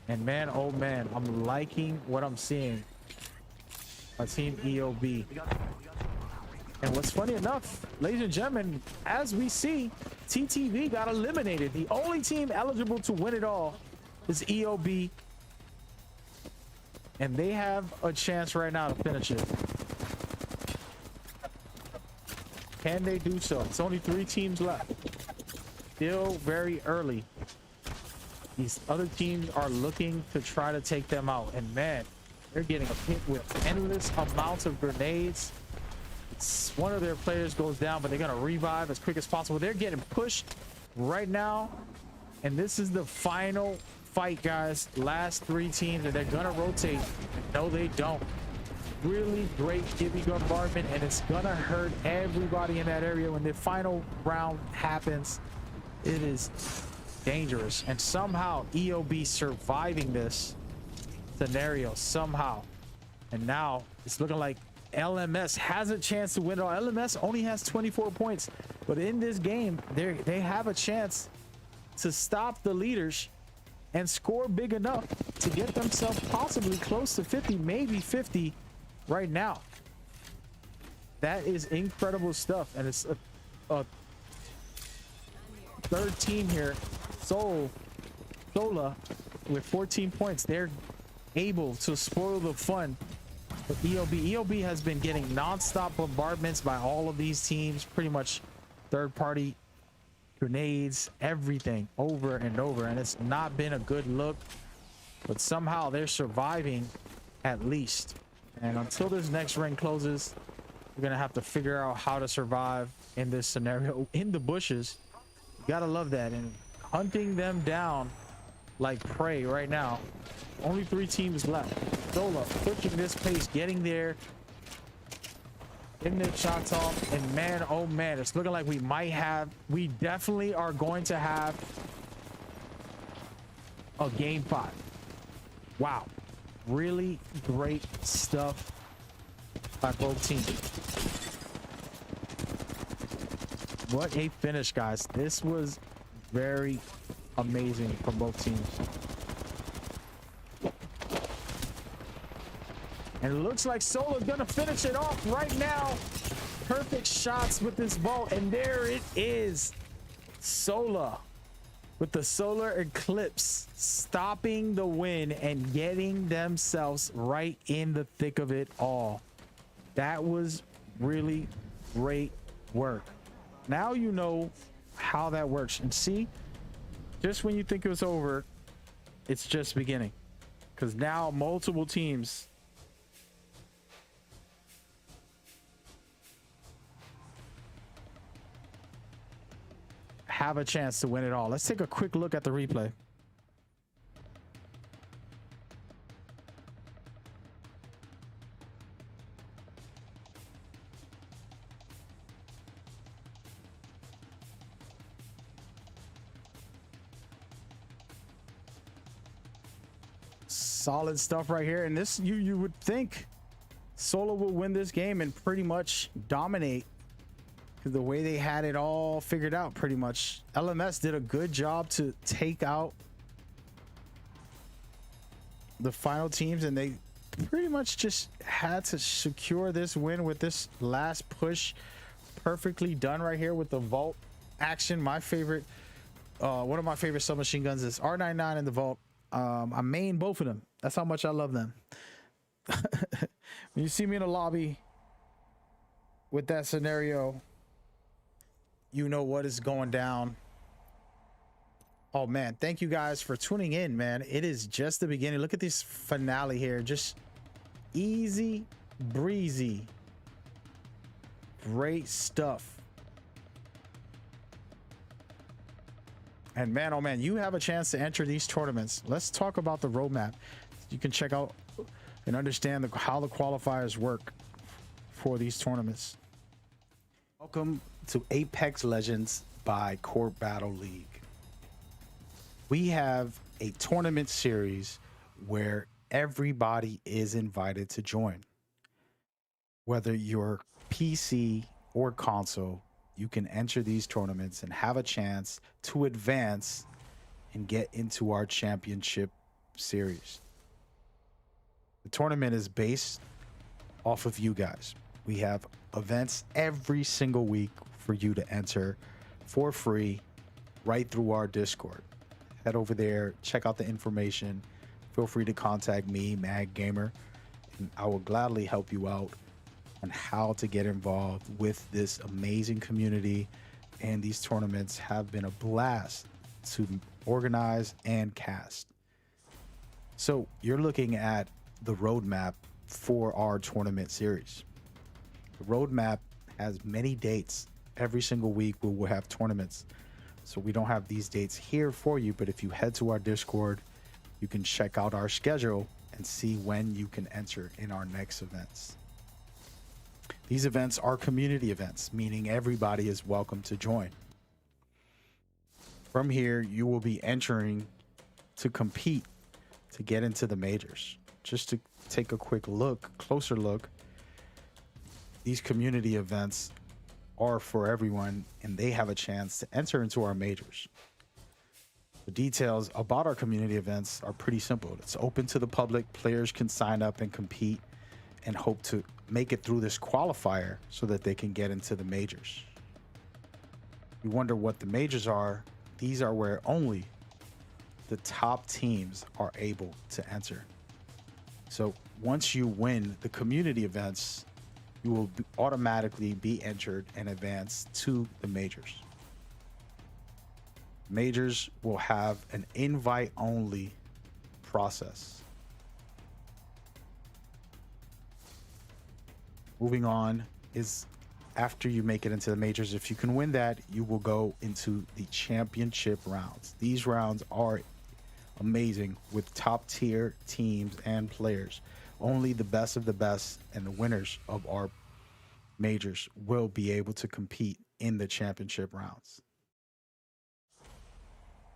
and man, oh man, I'm liking what I'm seeing by Team EOB. And what's funny enough, ladies and gentlemen, as we see, TTV got eliminated. The only team eligible to win it all is EOB, and they have a chance right now to finish it. Can they do so? It's only 3 teams left. Still very early. These other teams are looking to try to take them out, and man, they're getting hit with endless amounts of grenades. One of their players goes down, but they're gonna revive as quick as possible. They're getting pushed right now, and this is the final fight, guys. Last 3 teams, and they're gonna rotate. No, they don't. Really great gibby bombardment, and it's gonna hurt everybody in that area when the final round happens. It is dangerous, and somehow EOB surviving this scenario somehow, and now it's looking like LMS has a chance to win it all. LMS only has 24 points, but in this game they have a chance to stop the leaders and score big enough to get themselves possibly close to 50, maybe 50 right now. That is incredible stuff, and it's a 3rd team here, Sola, with 14 points. They're able to spoil the fun. But EOB has been getting non-stop bombardments by all of these teams, pretty much third-party grenades, everything over and over, and it's not been a good look, but somehow they're surviving at least. And until this next ring closes, we're gonna have to figure out how to survive in this scenario in the bushes. You gotta love that, and hunting them down like prey right now. Only 3 teams left. Zola pushing this pace, getting there, getting their shots off, and man, oh man, it's looking like we definitely are going to have a game 5. Wow, really great stuff by both teams. What a finish, guys. This was very amazing from both teams. And it looks like Solo's gonna finish it off right now. Perfect shots with this vault, and there it is. Sola with the solar eclipse, stopping the win and getting themselves right in the thick of it all. That was really great work. Now you know how that works, and see, just when you think it was over, it's just beginning, because now multiple teams have a chance to win it all. Let's take a quick look at the replay. Solid stuff right here, and this you would think Solo will win this game and pretty much dominate, the way they had it all figured out pretty much. LMS did a good job to take out the final teams, and they pretty much just had to secure this win with this last push. Perfectly done right here with the vault action. My favorite, one of my favorite submachine guns is R99 in the vault. I main both of them. That's how much I love them. When you see me in a lobby with that scenario, you know what is going down. Oh man, thank you guys for tuning in, man. It is just the beginning. Look at this finale here. Just easy breezy. Great stuff. And man, oh man, you have a chance to enter these tournaments. Let's talk about the roadmap. You can check out and understand how the qualifiers work for these tournaments. Welcome to Apex Legends by Court Battle League. We have a tournament series where everybody is invited to join. Whether you're PC or console, you can enter these tournaments and have a chance to advance and get into our championship series. The tournament is based off of you guys. We have events every single week for you to enter for free right through our Discord. Head over there, check out the information. Feel free to contact me, Mag Gamer, and I will gladly help you out on how to get involved with this amazing community. And these tournaments have been a blast to organize and cast. So you're looking at the roadmap for our tournament series. The roadmap has many dates. Every single week we will have tournaments. So we don't have these dates here for you, but if you head to our Discord, you can check out our schedule and see when you can enter in our next events. These events are community events, meaning everybody is welcome to join. From here, you will be entering to compete to get into the majors. Just to take a quick look, closer look, these community events are for everyone and they have a chance to enter into our majors. The details about our community events are pretty simple. It's open to the public. Players can sign up and compete and hope to make it through this qualifier so that they can get into the majors. You wonder what the majors are. These are where only the top teams are able to enter. So once you win the community events, you will automatically be entered and advanced to the majors. Majors will have an invite-only process. Moving on is after you make it into the majors, if you can win that, you will go into the championship rounds. These rounds are amazing with top tier teams and players. Only the best of the best and the winners of our majors will be able to compete in the championship rounds.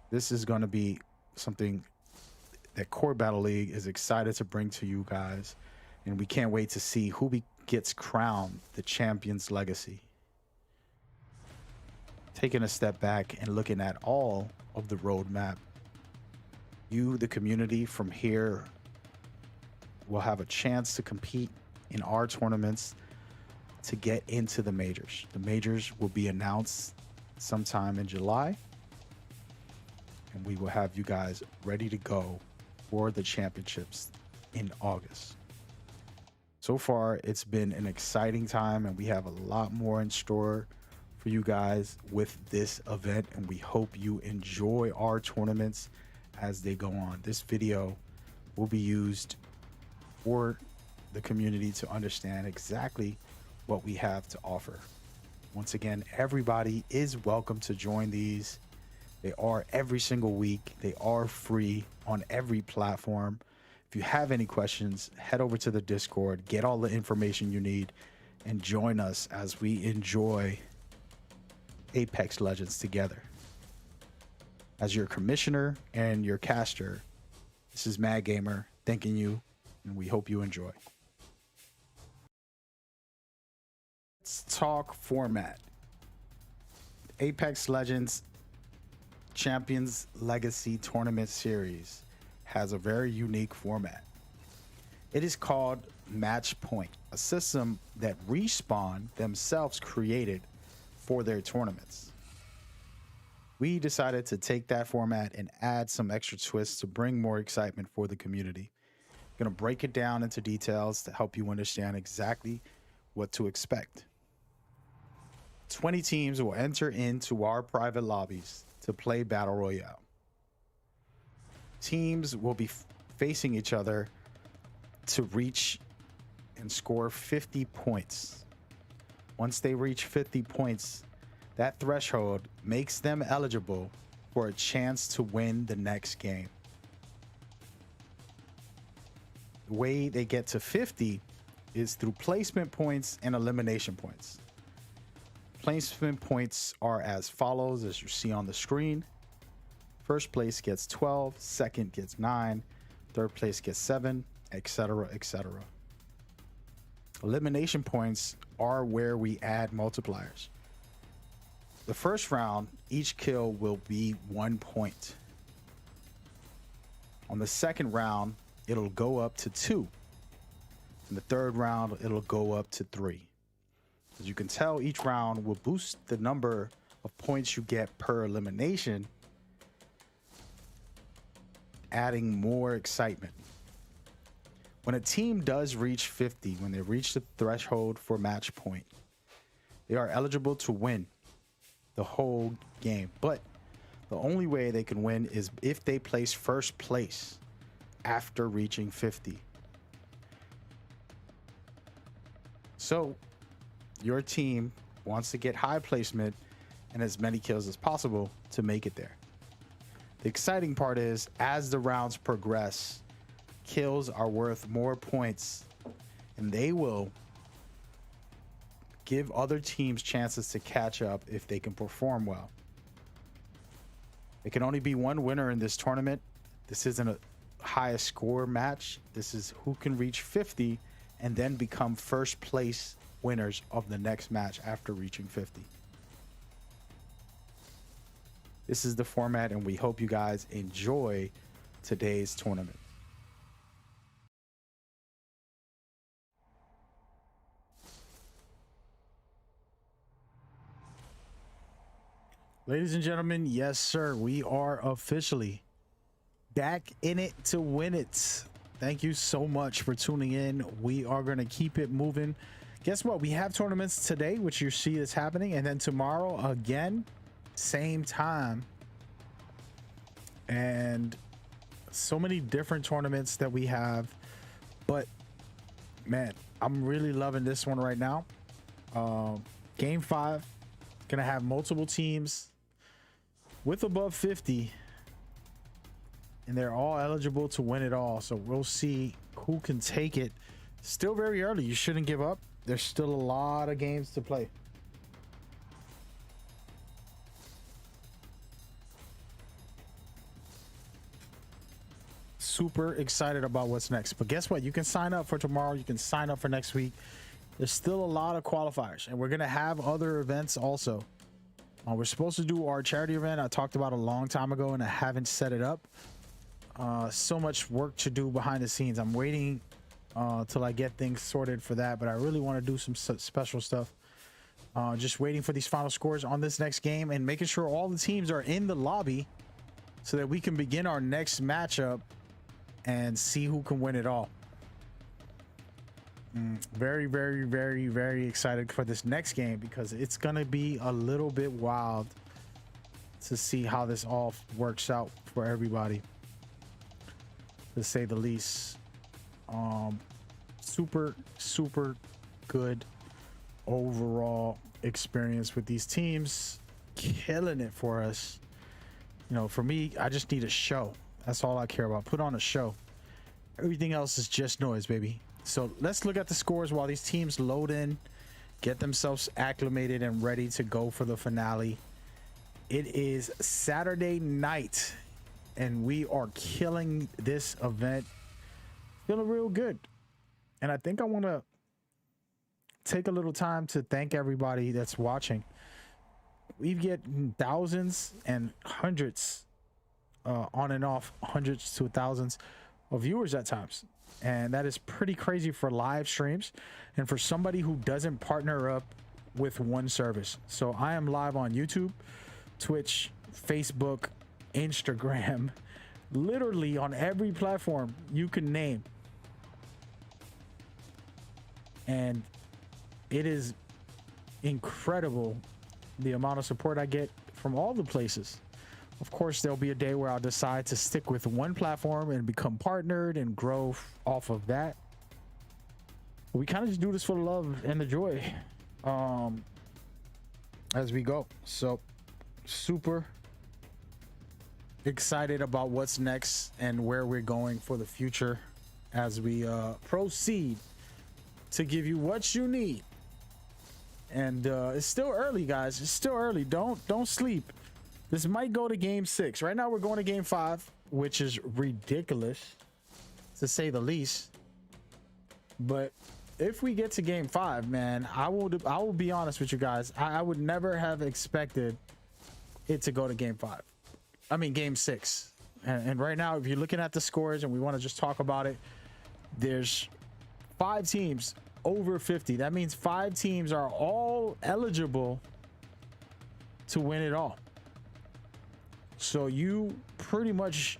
This is going to be something that Core Battle League is excited to bring to you guys, and we can't wait to see who gets crowned the champion's legacy. Taking a step back and looking at all of the roadmap, you, the community from here, will have a chance to compete in our tournaments to get into the majors. The majors will be announced sometime in July, and we will have you guys ready to go for the championships in August. So far, it's been an exciting time, and we have a lot more in store for you guys with this event, and we hope you enjoy our tournaments as they go on. This video will be used for the community to understand exactly what we have to offer. Once again, everybody is welcome to join these. They are every single week. They are free on every platform. If you have any questions, head over to the Discord, get all the information you need, and join us as we enjoy Apex Legends together. As your commissioner and your caster, this is Mad Gamer thanking you, and we hope you enjoy. Let's talk format. Apex Legends Champions Legacy Tournament Series has a very unique format. It is called Match Point, a system that Respawn themselves created for their tournaments. We decided to take that format and add some extra twists to bring more excitement for the community. I'm going to break it down into details to help you understand exactly what to expect. 20 teams will enter into our private lobbies to play Battle Royale. Teams will be facing each other to reach and score 50 points. Once they reach 50 points, that threshold makes them eligible for a chance to win the next game. The way they get to 50 is through placement points and elimination points. Placement points are as follows, as you see on the screen. First place gets 12, second gets 9, third place gets 7, etc., etc. Elimination points are where we add multipliers. The first round, each kill will be 1 point. On the second round, it'll go up to 2. In the third round, it'll go up to 3. As you can tell, each round will boost the number of points you get per elimination, adding more excitement. When a team does reach 50, when they reach the threshold for match point, they are eligible to win the whole game. But the only way they can win is if they place first place after reaching 50. So your team wants to get high placement and as many kills as possible to make it there. The exciting part is, as the rounds progress, kills are worth more points, and they will give other teams chances to catch up if they can perform well. There can only be one winner in this tournament. This isn't a highest score match. This is who can reach 50 and then become first place winners of the next match after reaching 50. This is the format, and we hope you guys enjoy today's tournament. Ladies and gentlemen, yes, sir, we are officially back in it to win it. Thank you so much for tuning in. We are going to keep it moving. Guess what? We have tournaments today, which you see is happening, and then tomorrow again, same time. And so many different tournaments that we have. But man, I'm really loving this one right now. Game 5, gonna have multiple teams with above 50, and they're all eligible to win it all. So we'll see who can take it. Still very early. You shouldn't give up. There's still a lot of games to play. Super excited about what's next. But guess what? You can sign up for tomorrow. You can sign up for next week. There's still a lot of qualifiers, and we're going to have other events also. We're supposed to do our charity event I talked about a long time ago, and I haven't set it up. So much work to do behind the scenes. I'm waiting till I get things sorted for that, but I really want to do some special stuff. Just waiting for these final scores on this next game and making sure all the teams are in the lobby so that we can begin our next matchup and see who can win it all. Very, very, very, very excited for this next game, because it's gonna be a little bit wild to see how this all works out for everybody, to say the least. Super good overall experience with these teams, killing it for us. You know, for me, I just need a show. That's all I care about. Put on a show. Everything else is just noise, baby. So let's look at the scores while these teams load in, get themselves acclimated and ready to go for the finale. It is Saturday night, and we are killing this event. Feeling real good. And I think I want to take a little time to thank everybody that's watching. we get thousands and hundreds, on and off, hundreds to thousands of viewers at times. And that is pretty crazy for live streams and for somebody who doesn't partner up with one service. So I am live on YouTube, Twitch, Facebook, Instagram, literally on every platform you can name. And it is incredible the amount of support I get from all the places. Of course, there'll be a day where I'll decide to stick with one platform and become partnered and grow off of that. We kind of just do this for the love and the joy, as we go. So super excited about what's next and where we're going for the future as we proceed to give you what you need. And it's still early, guys. It's still early. Don't sleep. This might go to game 6. Right now we're going to game 5, which is ridiculous to say the least. But if we get to game 5, man, I will be honest with you guys. I would never have expected it to go to game 5. I mean game 6. And right now, if you're looking at the scores and we want to just talk about it, there's 5 teams over 50. That means 5 teams are all eligible to win it all. So you pretty much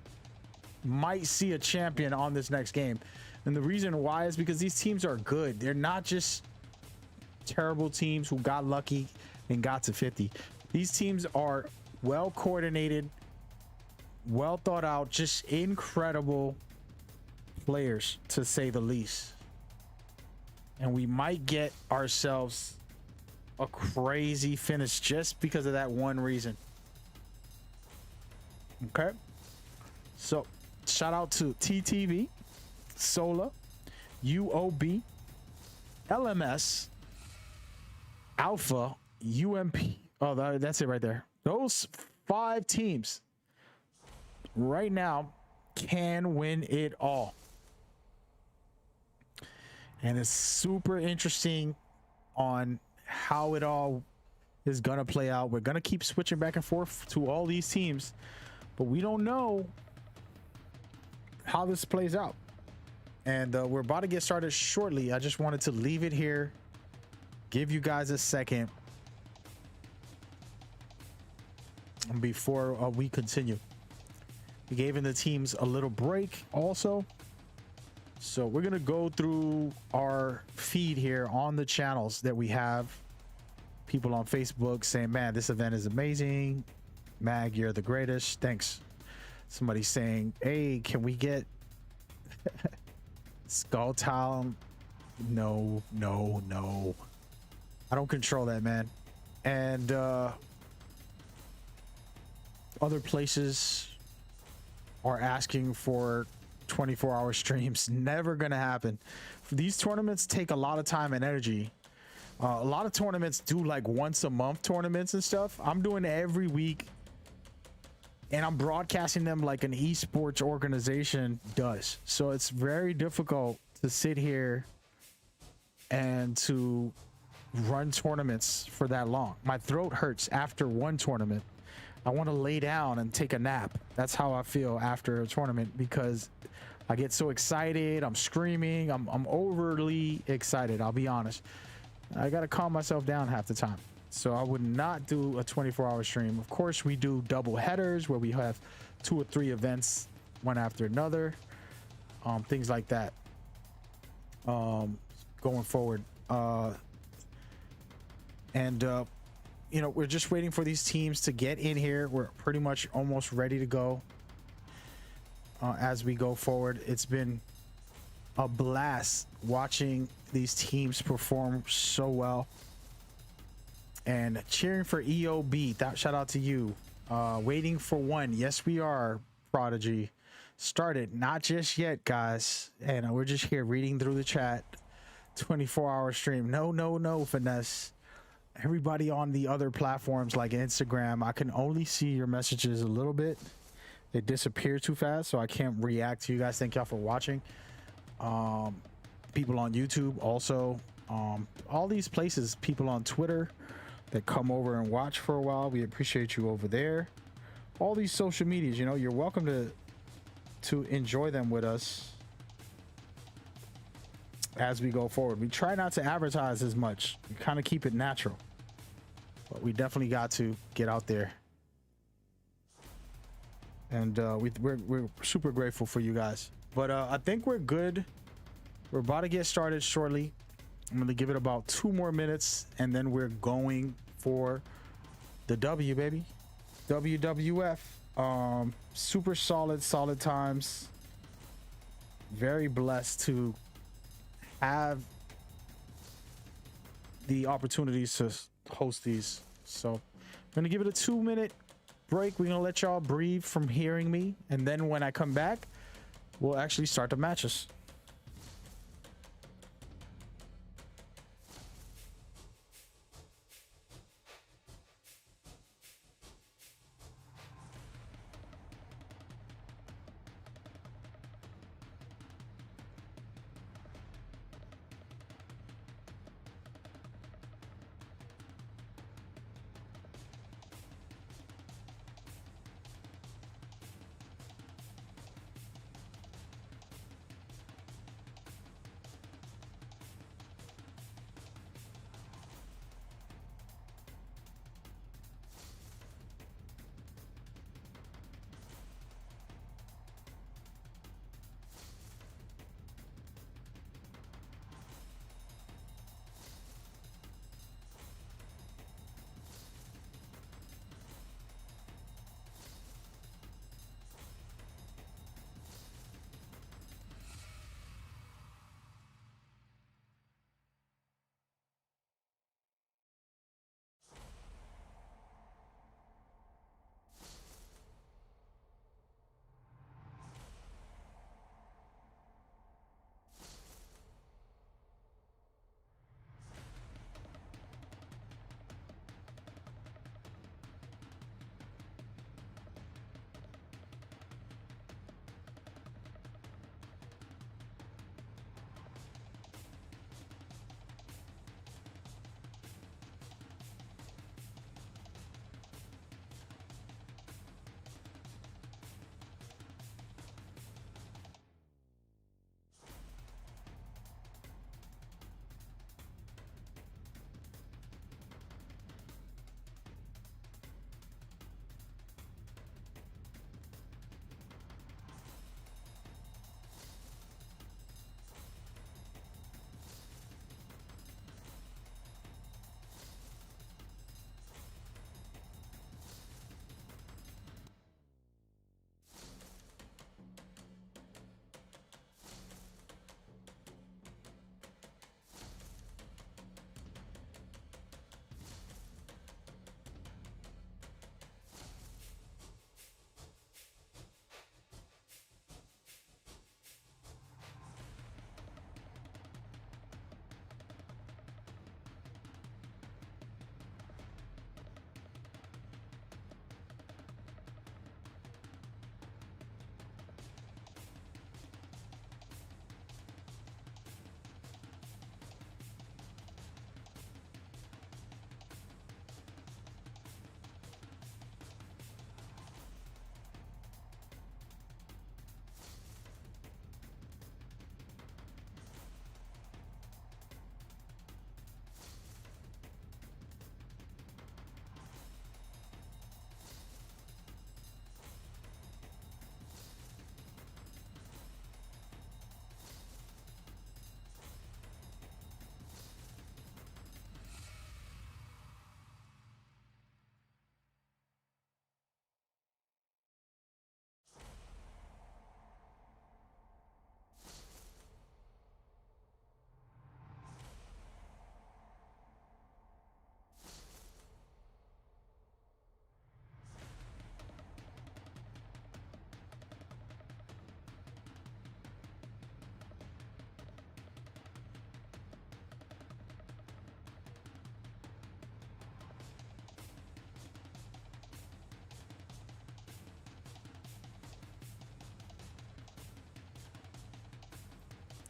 might see a champion on this next game. And the reason why is because these teams are good. They're not just terrible teams who got lucky and got to 50. These teams are well coordinated, well thought out, just incredible players, to say the least. And we might get ourselves a crazy finish just because of that one reason. Okay, so shout out to TTV, Sola, UOB, LMS, Alpha, UMP. Oh, that's it right there. Those 5 teams right now can win it all. And it's super interesting on how it all is going to play out. We're going to keep switching back and forth to all these teams, but we don't know how this plays out. And we're about to get started shortly. I just wanted to leave it here, give you guys a second before we continue. We gave the teams a little break also. So we're going to go through our feed here on the channels that we have. People on Facebook saying, man, this event is amazing. Mag, you're the greatest. Thanks. Somebody saying, hey, can we get Skull Town? No. I don't control that, man. And other places are asking for 24-hour streams. Never gonna happen. These tournaments take a lot of time and energy. A lot of tournaments do like once a month tournaments and stuff. I'm doing it every week, and I'm broadcasting them like an esports organization does. So it's very difficult to sit here and to run tournaments for that long. My throat hurts after one tournament. I want to lay down and take a nap. That's how I feel after a tournament, because I get so excited. I'm screaming. I'm overly excited. I'll be honest. I got to calm myself down half the time. So I would not do a 24-hour stream. Of course, we do double headers where we have 2 or 3 events, one after another. Things like that. Going forward. You know, we're just waiting for these teams to get in here. We're pretty much almost ready to go. As we go forward, it's been a blast watching these teams perform so well and cheering for EOB. Shout out to you. Waiting for one. Yes, we are. Prodigy started, not just yet, guys. And we're just here reading through the chat. 24-hour stream. No, finesse. Everybody on the other platforms like Instagram, I can only see your messages a little bit. They disappear too fast, so I can't react to you guys. Thank y'all for watching. People on YouTube also. All these places, people on Twitter, that come over and watch for a while. We appreciate you over there. All these social medias, you know, you're welcome to enjoy them with us as we go forward. We try not to advertise as much. We kind of keep it natural. But we definitely got to get out there. And we're super grateful for you guys. But I think we're good. We're about to get started shortly. I'm going to give it about 2 more minutes, and then we're going for the W, baby. WWF. Super solid times. Very blessed to have the opportunities to host these. So I'm going to give it a 2-minute break. We're going to let y'all breathe from hearing me, and then when I come back, we'll actually start the matches.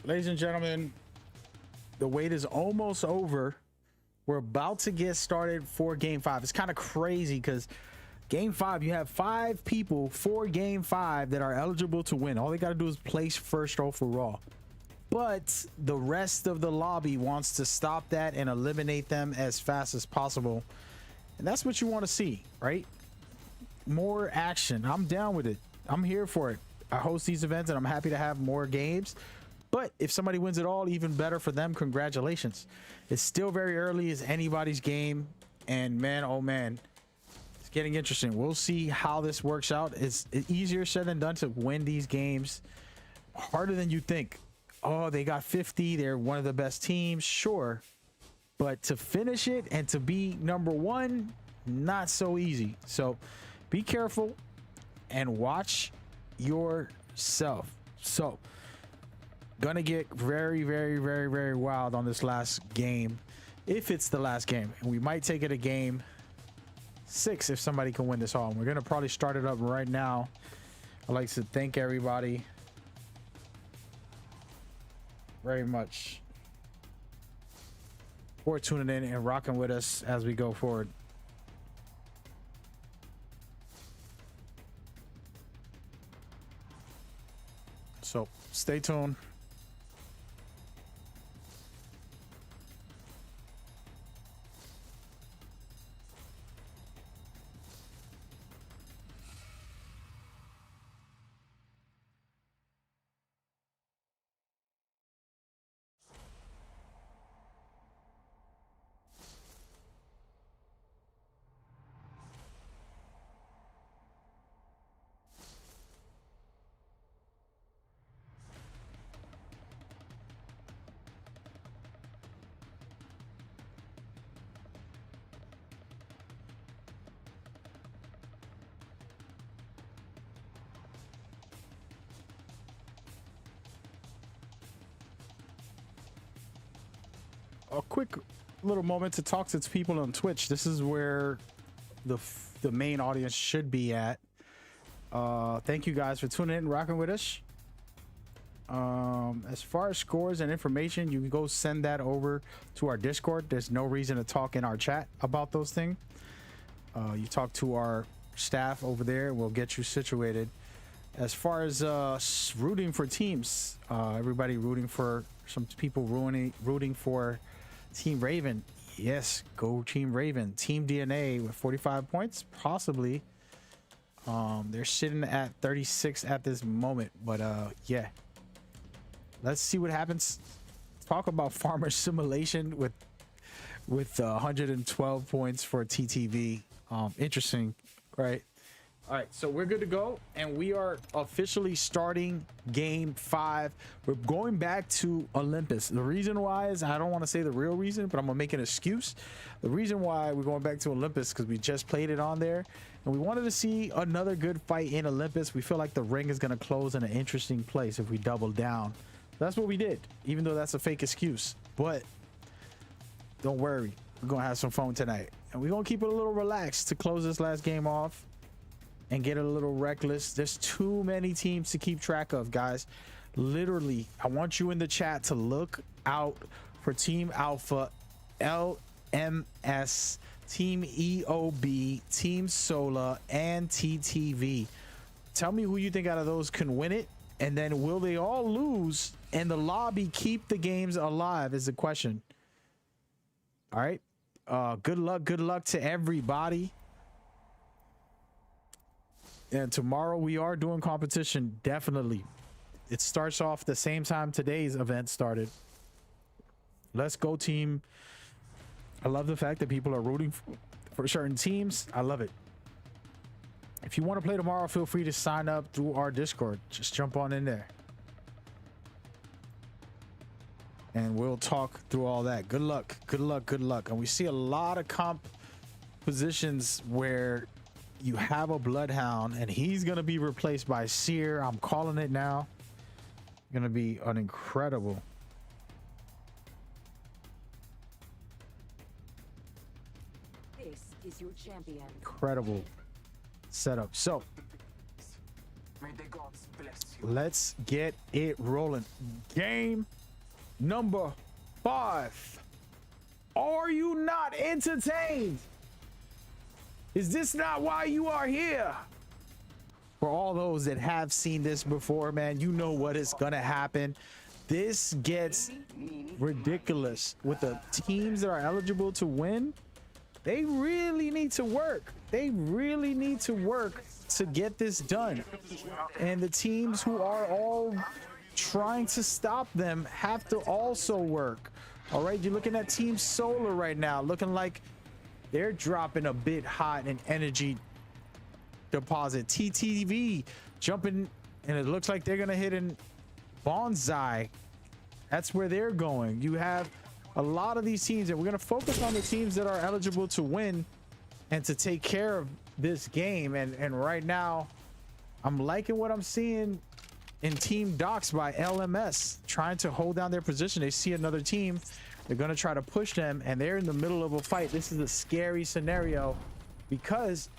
Ladies and gentlemen, the wait is almost over. We're about to get started for game 5. It's kind of crazy because game 5, you have 5 people for game 5 that are eligible to win. All they got to do is place first overall. But the rest of the lobby wants to stop that and eliminate them as fast as possible. And that's what you want to see, right? More action. I'm down with it. I'm here for it. I host these events and I'm happy to have more games. But if somebody wins it all, even better for them. Congratulations. It's still very early. It's anybody's game. And man, oh man, it's getting interesting. We'll see how this works out. It's easier said than done to win these games. Harder than you think. Oh, they got 50. They're one of the best teams. Sure. But to finish it and to be number 1, not so easy. So be careful and watch yourself. So gonna get very, very, very, very wild on this last game. If it's the last game. And we might take it a game 6 if somebody can win this all. And we're gonna probably start it up right now. I'd like to thank everybody very much for tuning in and rocking with us as we go forward. So stay tuned. A quick little moment to talk to people on Twitch. This is where the main audience should be at. Thank you guys for tuning in and rocking with us. As far as scores and information, you can go send that over to our Discord. There's no reason to talk in our chat about those things. You talk to our staff over there, we'll get you situated. As far as rooting for teams, everybody rooting for some people rooting for Team Raven. Yes, go Team Raven. Team DNA with 45 points, possibly. They're sitting at 36 at this moment, but yeah. Let's see what happens. Talk about Farmer Simulation with 112 points for TTV. Interesting, right? All right, so we're good to go, and we are officially starting game 5. We're going back to Olympus. The reason why is, I don't want to say the real reason, but I'm gonna make an excuse. The reason why we're going back to Olympus because we just played it on there, and we wanted to see another good fight in Olympus. We feel like the ring is gonna close in an interesting place if we double down. That's what we did, even though that's a fake excuse. But don't worry, we're gonna have some fun tonight, and we're gonna keep it a little relaxed to close this last game off and get a little reckless. There's too many teams to keep track of, guys. Literally, I want you in the chat to look out for Team Alpha, LMS, Team EOB, Team Sola, and TTV. Tell me who you think out of those can win it, and then will they all lose and the lobby keep the games alive is the question. All right. Good luck to everybody. And tomorrow we are doing competition, definitely. It starts off the same time today's event started. Let's go, team. I love the fact that people are rooting for certain teams. I love it. If you want to play tomorrow, feel free to sign up through our Discord. Just jump on in there. And we'll talk through all that. Good luck, good luck, good luck. And we see a lot of comp positions where you have a Bloodhound and he's going to be replaced by Seer. I'm calling it now. Going to be an incredible. This is your champion. Incredible setup. So May the gods bless you. let's get it rolling. Game number 5 Are you not entertained? Is this not why you are here? For all those that have seen this before, man, you know what is gonna happen. This gets ridiculous with the teams that are eligible to win. They really need to work. They really need to work to get this done. And the teams who are all trying to stop them have to also work. All right, you're looking at Team Solar right now, looking like they're dropping a bit hot in energy deposit. TTV jumping, and it looks like they're gonna hit in Bonsai. That's where they're going. You have a lot of these teams, and we're gonna focus on the teams that are eligible to win and to take care of this game. And right now, I'm liking what I'm seeing in Team Docs by LMS, trying to hold down their position. They see another team, they're gonna try to push them, and they're in the middle of a fight. This is a scary scenario because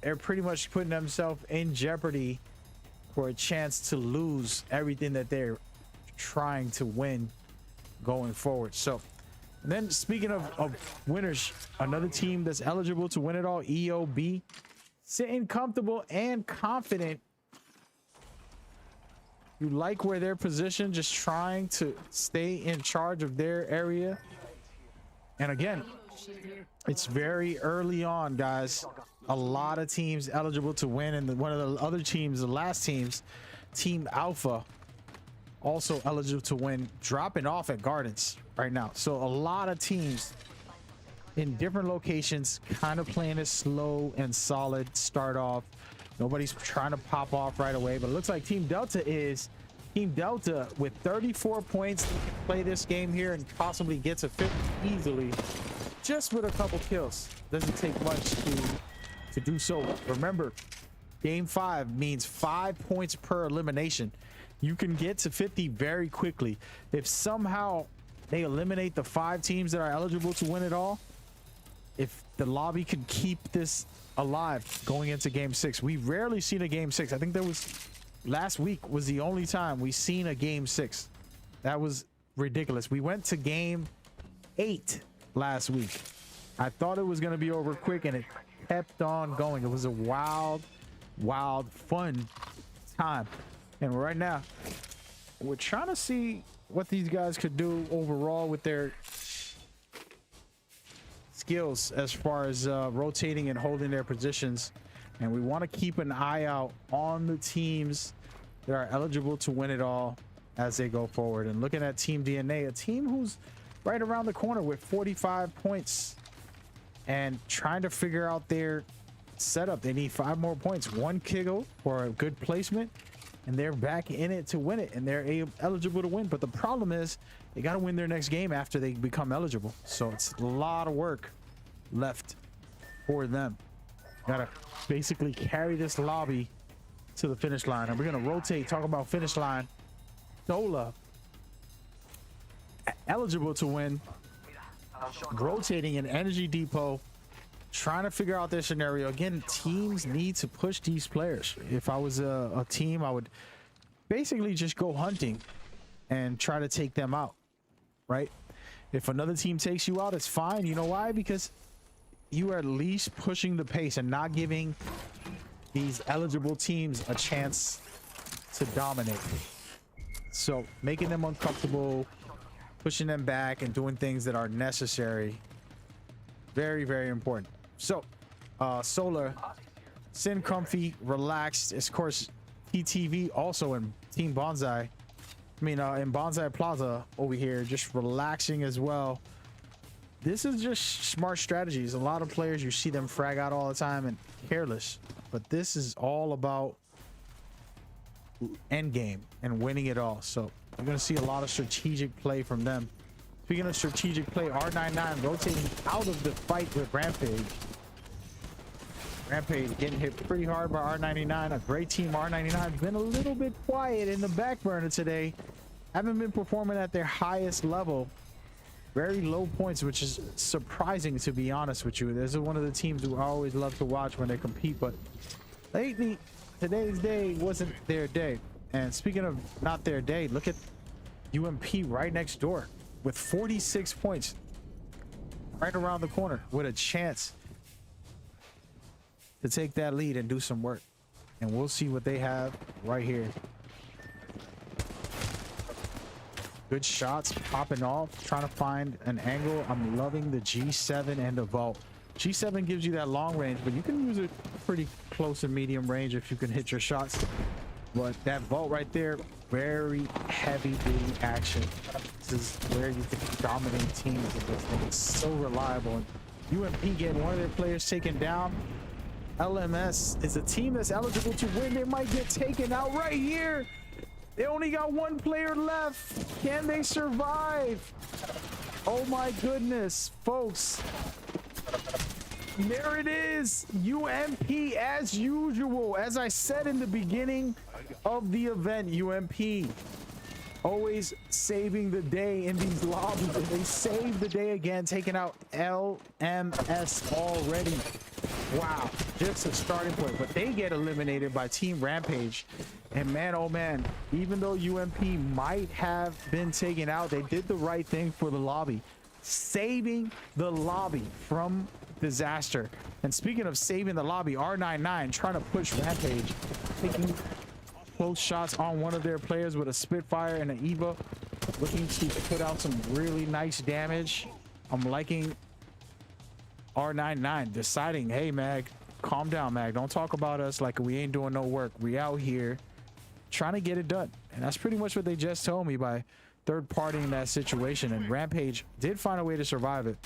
they're pretty much putting themselves in jeopardy for a chance to lose everything that they're trying to win going forward. So, and then speaking of winners, another team that's eligible to win it all, EOB, sitting comfortable and confident. You like where they're positioned, just trying to stay in charge of their area. And again, it's very early on, guys. A lot of teams eligible to win, and one of the other teams, the last teams, Team Alpha, also eligible to win, dropping off at Gardens right now. So a lot of teams in different locations kind of playing it slow and solid start off. Nobody's trying to pop off right away, but it looks like Team Delta with 34 points to play this game here and possibly get to 50 easily, just with a couple kills. Doesn't take much to do so. Remember, game 5 means 5 points per elimination. You can get to 50 very quickly. If somehow they eliminate the 5 teams that are eligible to win it all, if the lobby can keep this alive going into game 6, we've rarely seen a game 6. I think there was last week was the only time we seen a game 6. That was ridiculous. We went to game 8 last week. I thought it was going to be over quick, and it kept on going. It was a wild fun time. And right now we're trying to see what these guys could do overall with their skills as far as rotating and holding their positions. And we want to keep an eye out on the teams that are eligible to win it all as they go forward. And looking at Team DNA, a team who's right around the corner with 45 points and trying to figure out their setup. They need 5 more points, 1 kill or a good placement, and they're back in it to win it, and they're eligible to win. But the problem is they got to win their next game after they become eligible. So it's a lot of work left for them. Gotta basically carry this lobby to the finish line. And we're gonna rotate, talk about finish line. Sola eligible to win, rotating in Energy Depot, trying to figure out their scenario. Again, teams need to push these players. If I was a team, I would basically just go hunting and try to take them out, right? If another team takes you out, it's fine. You know why? Because you are at least pushing the pace and not giving these eligible teams a chance to dominate. So making them uncomfortable, pushing them back, and doing things that are necessary. Very, very important. So Solar, Sin comfy, relaxed. Of course, TTV also in Team Bonsai. I mean, in Bonsai Plaza over here, just relaxing as well. This is just smart strategies. A lot of players, you see them frag out all the time and careless, but this is all about end game and winning it all. So you're going to see a lot of strategic play from them. Speaking of strategic play, R99 rotating out of the fight with Rampage. Rampage getting hit pretty hard by R99. A great team. R99 been a little bit quiet in the back burner today. Haven't been performing at their highest level. Very low points, which is surprising, to be honest with you. This is one of the teams who I always love to watch when they compete, but lately, today's day wasn't their day. And speaking of not their day, look at UMP right next door with 46 points. right around the corner with a chance to take that lead and do some work. And we'll see what they have right here. Good shots popping off, trying to find an angle. I'm loving the G7 and the Vault. G7 gives you that long range, but you can use it pretty close and medium range if you can hit your shots. But that Vault right there, very heavy duty action. This is where you can dominate teams with this thing. It's so reliable. And UMP getting one of their players taken down. LMS is a team that's eligible to win. They might get taken out right here. They only got one player left. Can they survive? Oh my goodness, folks. There it is. UMP as usual. As I said in the beginning of the event, UMP always saving the day in these lobbies. And they saved the day again, taking out LMS already. Wow, just a starting point. But they get eliminated by Team Rampage. And man, oh man, even though UMP might have been taken out, they did the right thing for the lobby, saving the lobby from disaster. And speaking of saving the lobby, R99 trying to push Rampage, taking close shots on one of their players with a Spitfire and an Eva, looking to put out some really nice damage. I'm liking R99 deciding, hey Mag, calm down, Mag, don't talk about us like we ain't doing no work. We out here trying to get it done. And that's pretty much what they just told me by third partying that situation. And Rampage did find a way to survive it.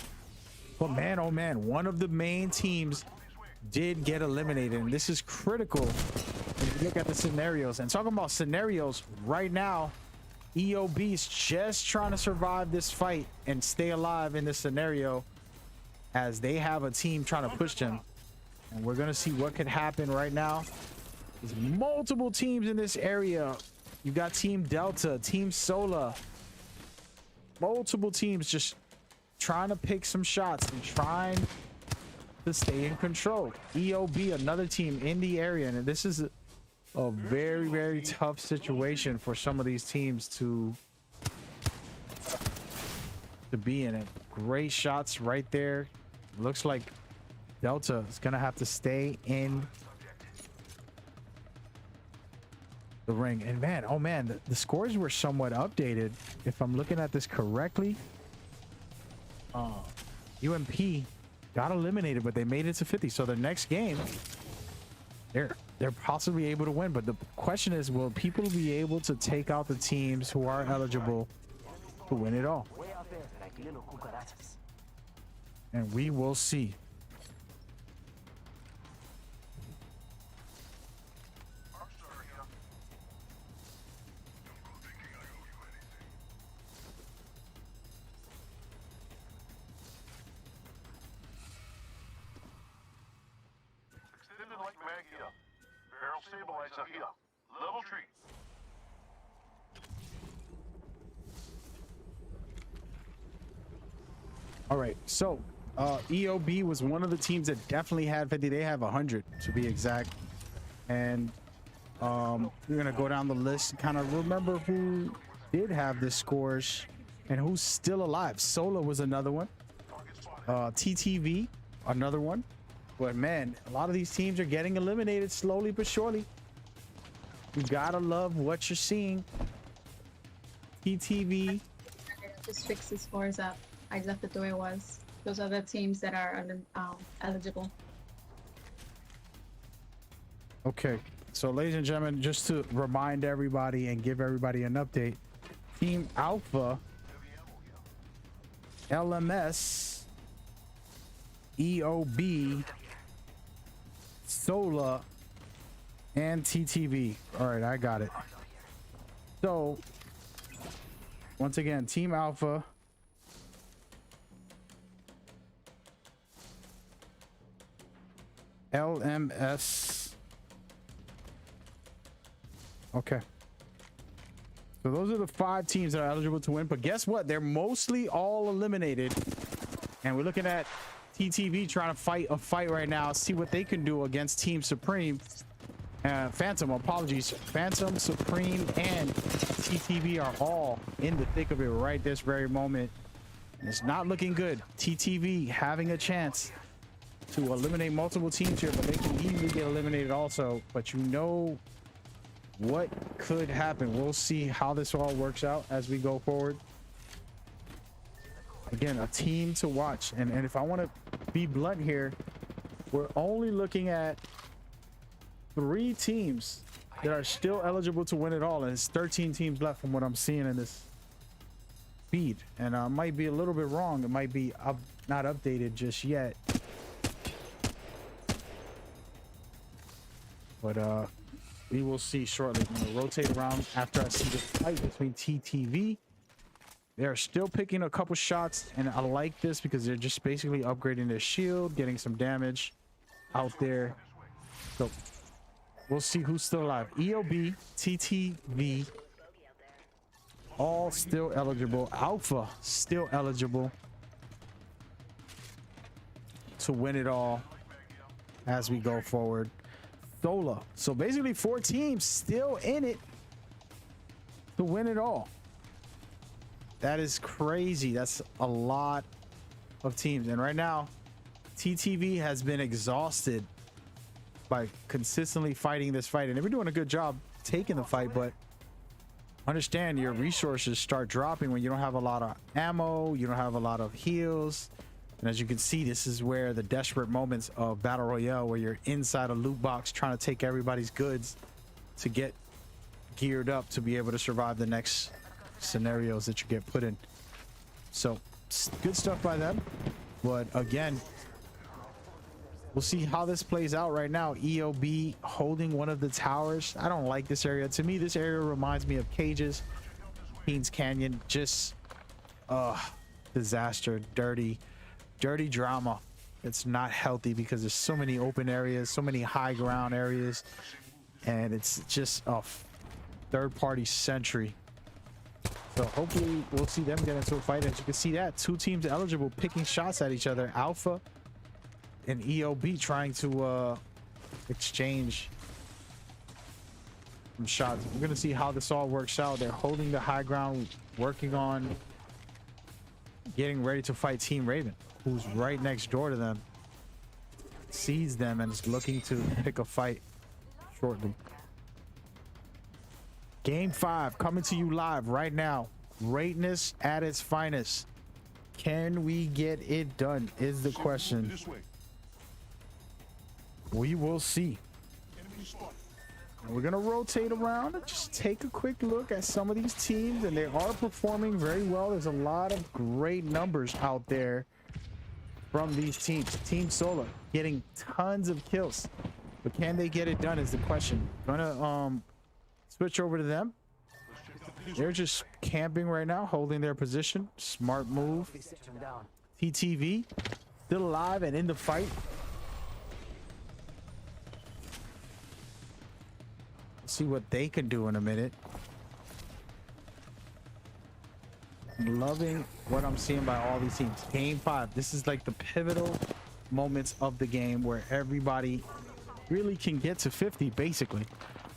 But man, oh man, one of the main teams did get eliminated. And this is critical if you look at the scenarios. And talking about scenarios right now, EOB is just trying to survive this fight and stay alive in this scenario as they have a team trying to push them. And we're going to see what could happen right now. There's multiple teams in this area. You've got Team Delta, Team Sola, multiple teams just trying to pick some shots and trying to stay in control. EOB, another team in the area, and this is a very, very tough situation for some of these teams to be in it. Great shots right there. Looks like Delta is gonna have to stay in the ring. And man, oh man, the scores were somewhat updated if I'm looking at this correctly. UMP got eliminated, but they made it to 50, so the next game they're possibly able to win. But the question is, will people be able to take out the teams who are eligible to win it all? Way out there, like little cucarachas. And we will see. Extended light mag here. Barrel stabilizer here. Level 3. All right, so EOB was one of the teams that definitely had 50. They have 100 to be exact. And we're gonna go down the list, kind of remember who did have the scores and who's still alive. Sola was another one. TTV, another one. But man, a lot of these teams are getting eliminated slowly but surely. You gotta love what you're seeing. TTV. Just fix the scores up. I left it the way it was. Those are the teams that are eligible. Okay, so ladies and gentlemen, just to remind everybody and give everybody an update, Team Alpha, LMS, EOB, Sola, and TTV. All right, I got it. So once again, Team Alpha, LMS. Okay. So those are the 5 teams that are eligible to win. But guess what? They're mostly all eliminated. And we're looking at TTV trying to fight a fight right now. See what they can do against Team Supreme. Phantom, apologies. Phantom, Supreme, and TTV are all in the thick of it right this very moment. It's not looking good. TTV having a chance to eliminate multiple teams here, but they can easily get eliminated also. But you know what could happen. We'll see how this all works out as we go forward. Again, a team to watch. And if I want to be blunt here, we're only looking at 3 teams that are still eligible to win it all. And it's 13 teams left from what I'm seeing in this feed. And I might be a little bit wrong. It might be not updated just yet. But we will see shortly. I'm gonna rotate around after I see the fight between TTV. They're still picking a couple shots, and I like this because they're just basically upgrading their shield, getting some damage out there. So we'll see who's still alive. EOB, TTV, all still eligible. Alpha still eligible to win it all as we go forward. Sola. So basically 4 teams still in it to win it all. That is crazy. That's a lot of teams. And right now, TTV has been exhausted by consistently fighting this fight. And they were doing a good job taking the fight, but understand your resources start dropping when you don't have a lot of ammo, you don't have a lot of heals. And as you can see, this is where the desperate moments of Battle Royale, where you're inside a loot box trying to take everybody's goods to get geared up to be able to survive the next scenarios that you get put in. So good stuff by them, but again, we'll see how this plays out. Right now, EOB holding one of the towers. I don't like this area. To me, this area reminds me of Cages, Kings Canyon. Just disaster, dirty drama. It's not healthy because there's so many open areas, so many high ground areas, and it's just a third-party sentry. So hopefully we'll see them get into a fight. As you can see, that 2 teams eligible picking shots at each other. Alpha and EOB trying to exchange some shots. We're gonna see how this all works out. They're holding the high ground, working on getting ready to fight Team Raven, who's right next door to them, sees them, and is looking to pick a fight shortly. Game 5 coming to you live right now. Greatness at its finest. Can we get it done is the question. We will see. And we're gonna rotate around and just take a quick look at some of these teams, and they are performing very well. There's a lot of great numbers out there from these teams. Team Solar getting tons of kills, but can they get it done is the question. Gonna switch over to them. They're just camping right now, holding their position. Smart move. TTV still alive and in the fight. Let's see what they can do in a minute. I'm loving what I'm seeing by all these teams. Game 5. This is like the pivotal moments of the game where everybody really can get to 50 basically.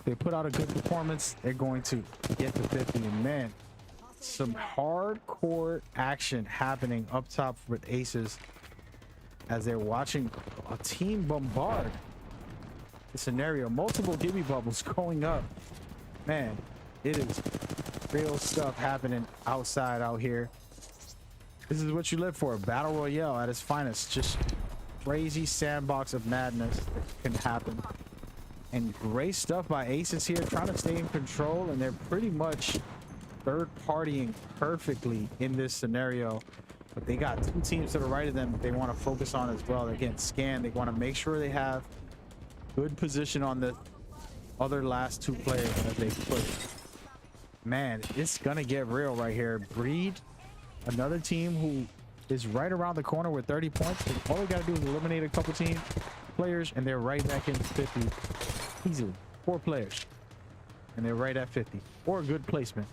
They put out a good performance, they're going to get to 50. And man, some hardcore action happening up top with Aces as they're watching a team bombard the scenario. Multiple gimme bubbles going up. Man, it is real stuff happening outside out here. This is what you live for. Battle Royale at its finest. Just crazy sandbox of madness that can happen. And great stuff by Aces here, trying to stay in control, and they're pretty much third-partying perfectly in this scenario. But they got 2 teams to the right of them that they want to focus on as well. They're getting scanned. They want to make sure they have good position on the other last 2 players that they put. Man, it's gonna get real right here. Breed, another team who is right around the corner with 30 points. All they gotta do is eliminate a couple team players, and they're right back in 50 easily. 4 players, and they're right at 50, or a good placement.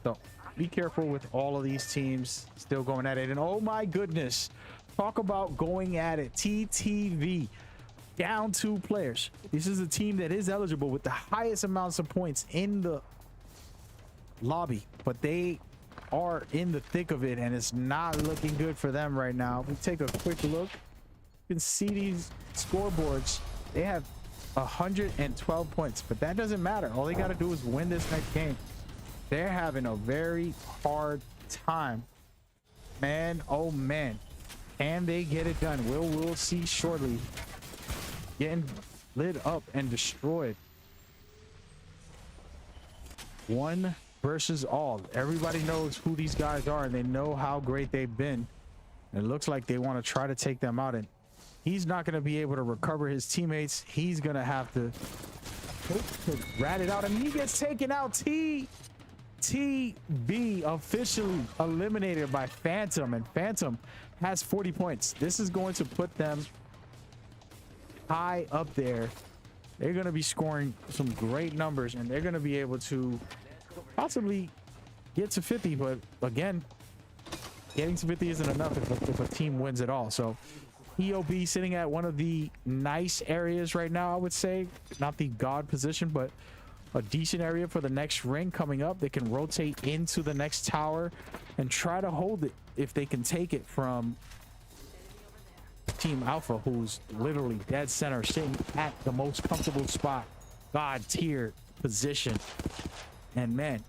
So be careful with all of these teams still going at it. And oh my goodness, talk about going at it. TTV down 2 players. This is a team that is eligible with the highest amounts of points in the lobby, but they are in the thick of it, and it's not looking good for them right now. If we take a quick look, you can see these scoreboards. They have 112 points, but that doesn't matter. All they got to do is win this next game. They're having a very hard time, man. Oh man, can they get it done? We'll see shortly. Getting lit up and destroyed. One versus all. Everybody knows who these guys are, and they know how great they've been. And it looks like they want to try to take them out, and he's not going to be able to recover his teammates. He's going to have to rat it out, and he gets taken out. TB officially eliminated by Phantom, and Phantom has 40 points. This is going to put them high up there. They're going to be scoring some great numbers, and they're going to be able to possibly get to 50. But again, getting to 50 isn't enough if a team wins it all. So EOB sitting at one of the nice areas right now, I would say. Not the god position, but a decent area for the next ring coming up. They can rotate into the next tower and try to hold it if they can take it from Team Alpha, who's literally dead center, sitting at the most comfortable spot, god tier position. And man,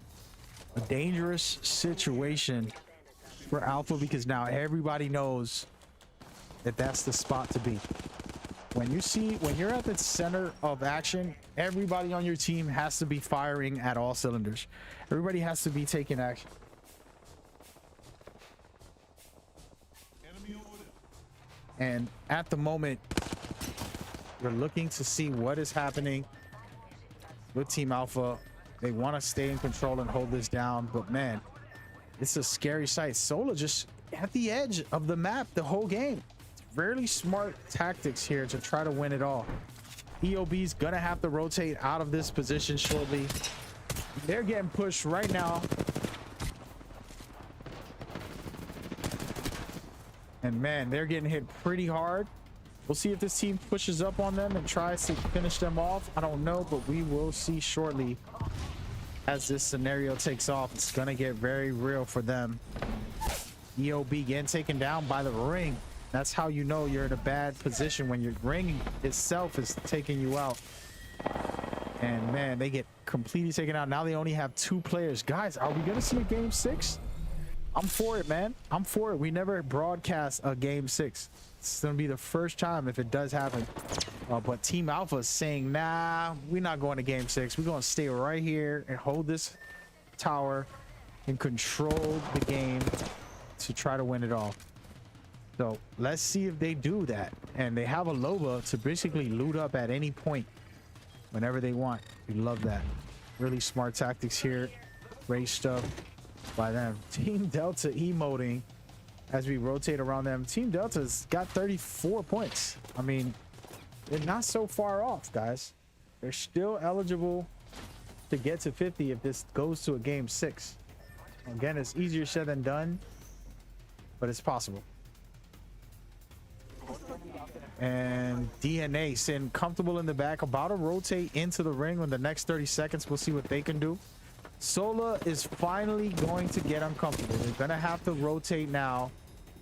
a dangerous situation for Alpha, because now everybody knows that that's the spot to be. When you're at the center of action, everybody on your team has to be firing at all cylinders. Everybody has to be taking action. And at the moment, we're looking to see what is happening with Team Alpha. They want to stay in control and hold this down, but man, it's a scary sight. Sola just at the edge of the map the whole game. Really smart tactics here to try to win it all. EOB's gonna have to rotate out of this position shortly. They're getting pushed right now. And man, they're getting hit pretty hard. We'll see if this team pushes up on them and tries to finish them off. I don't know, but we will see shortly as this scenario takes off. It's gonna get very real for them. EOB getting taken down by the ring. That's how you know you're in a bad position, when your ring itself is taking you out. And man, they get completely taken out. Now they only have 2 players. Guys, are we gonna see a game 6? I'm for it, man. I'm for it. We never broadcast a game 6. It's gonna be the first time if it does happen. But Team Alpha is saying, nah, we're not going to game 6. We're gonna stay right here and hold this tower and control the game to try to win it all. So let's see if they do that. And they have a Loba to basically loot up at any point whenever they want. We love that. Really smart tactics here. Great stuff by them. Team Delta emoting as we rotate around them. Team Delta's got 34 points. I mean, they're not so far off, guys. They're still eligible to get to 50 if this goes to a game 6. Again, it's easier said than done, but it's possible. And DNA sitting comfortable in the back, about to rotate into the ring in the next 30 seconds. We'll see what they can do. Sola is finally going to get uncomfortable. They're gonna have to rotate now.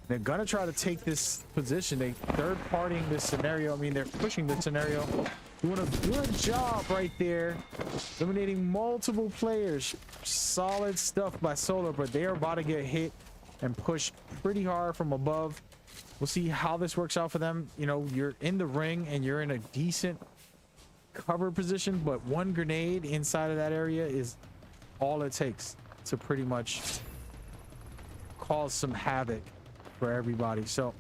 They're gonna try to take this position. They third-partying this scenario. I mean, they're pushing this scenario. Doing a good job right there, eliminating multiple players. Solid stuff by Sola, but they are about to get hit and pushed pretty hard from above. We'll see how this works out for them. You know, you're in the ring and you're in a decent cover position, but one grenade inside of that area is all it takes to pretty much cause some havoc for everybody. So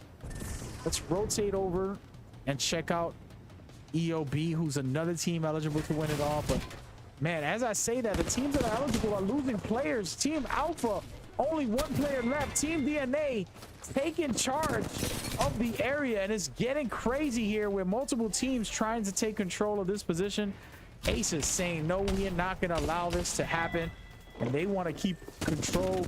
let's rotate over and check out EOB, who's another team eligible to win it all. But man, as I say that, the teams that are eligible are losing players. Team Alpha, only 1 player left. Team DNA taking charge of the area, and it's getting crazy here with multiple teams trying to take control of this position. Ace is saying, no, we are not going to allow this to happen, and they want to keep control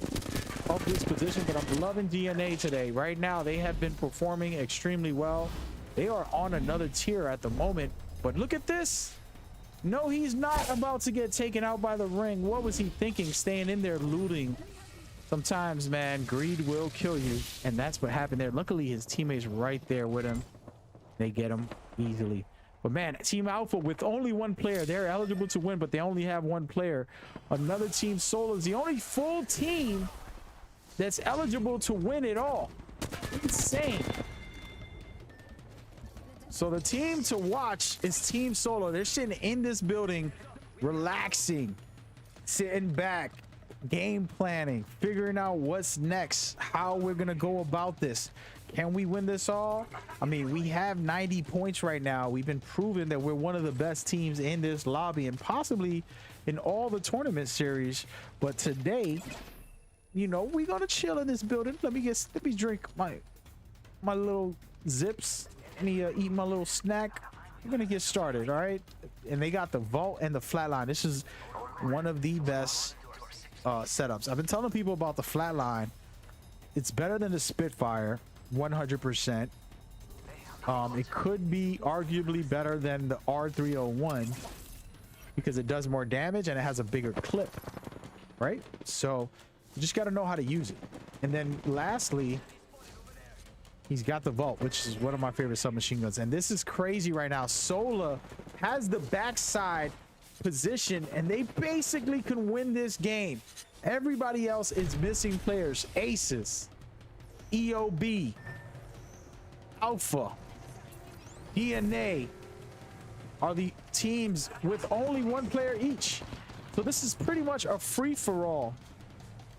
of this position. But I'm loving DNA today. Right now, they have been performing extremely well. They are on another tier at the moment, but look at this. No, he's not about to get taken out by the ring. What was he thinking, staying in there looting Sometimes, man, greed will kill you, and that's what happened there. Luckily, his teammates right there with him. They get him easily. But man, Team Alpha with only one player, they're eligible to win, but they only have one player. Another Team Solar is the only full team that's eligible to win it all. Insane. So the team to watch is Team Solar. They're sitting in this building, relaxing, sitting back, game planning, figuring out what's next, how we're gonna go about this. Can we win this all? I mean, we have 90 points right now. We've been proven that we're one of the best teams in this lobby and possibly in all the tournament series. But today, you know, we're gonna chill in this building. Let me drink my little zips. Let me eat my little snack. We're gonna get started, all right? And they got the vault and the flatline. This is one of the best setups. I've been telling people about the flatline. It's better than the Spitfire, 100%. It could be arguably better than the R301 because it does more damage and it has a bigger clip, right? So you just got to know how to use it. And then lastly, he's got the vault, which is one of my favorite submachine guns. And this is crazy right now. Sola has the backside position and they basically can win this game. Everybody else is missing players. Aces, EOB, Alpha, DNA are the teams with only one player each. So this is pretty much a free-for-all.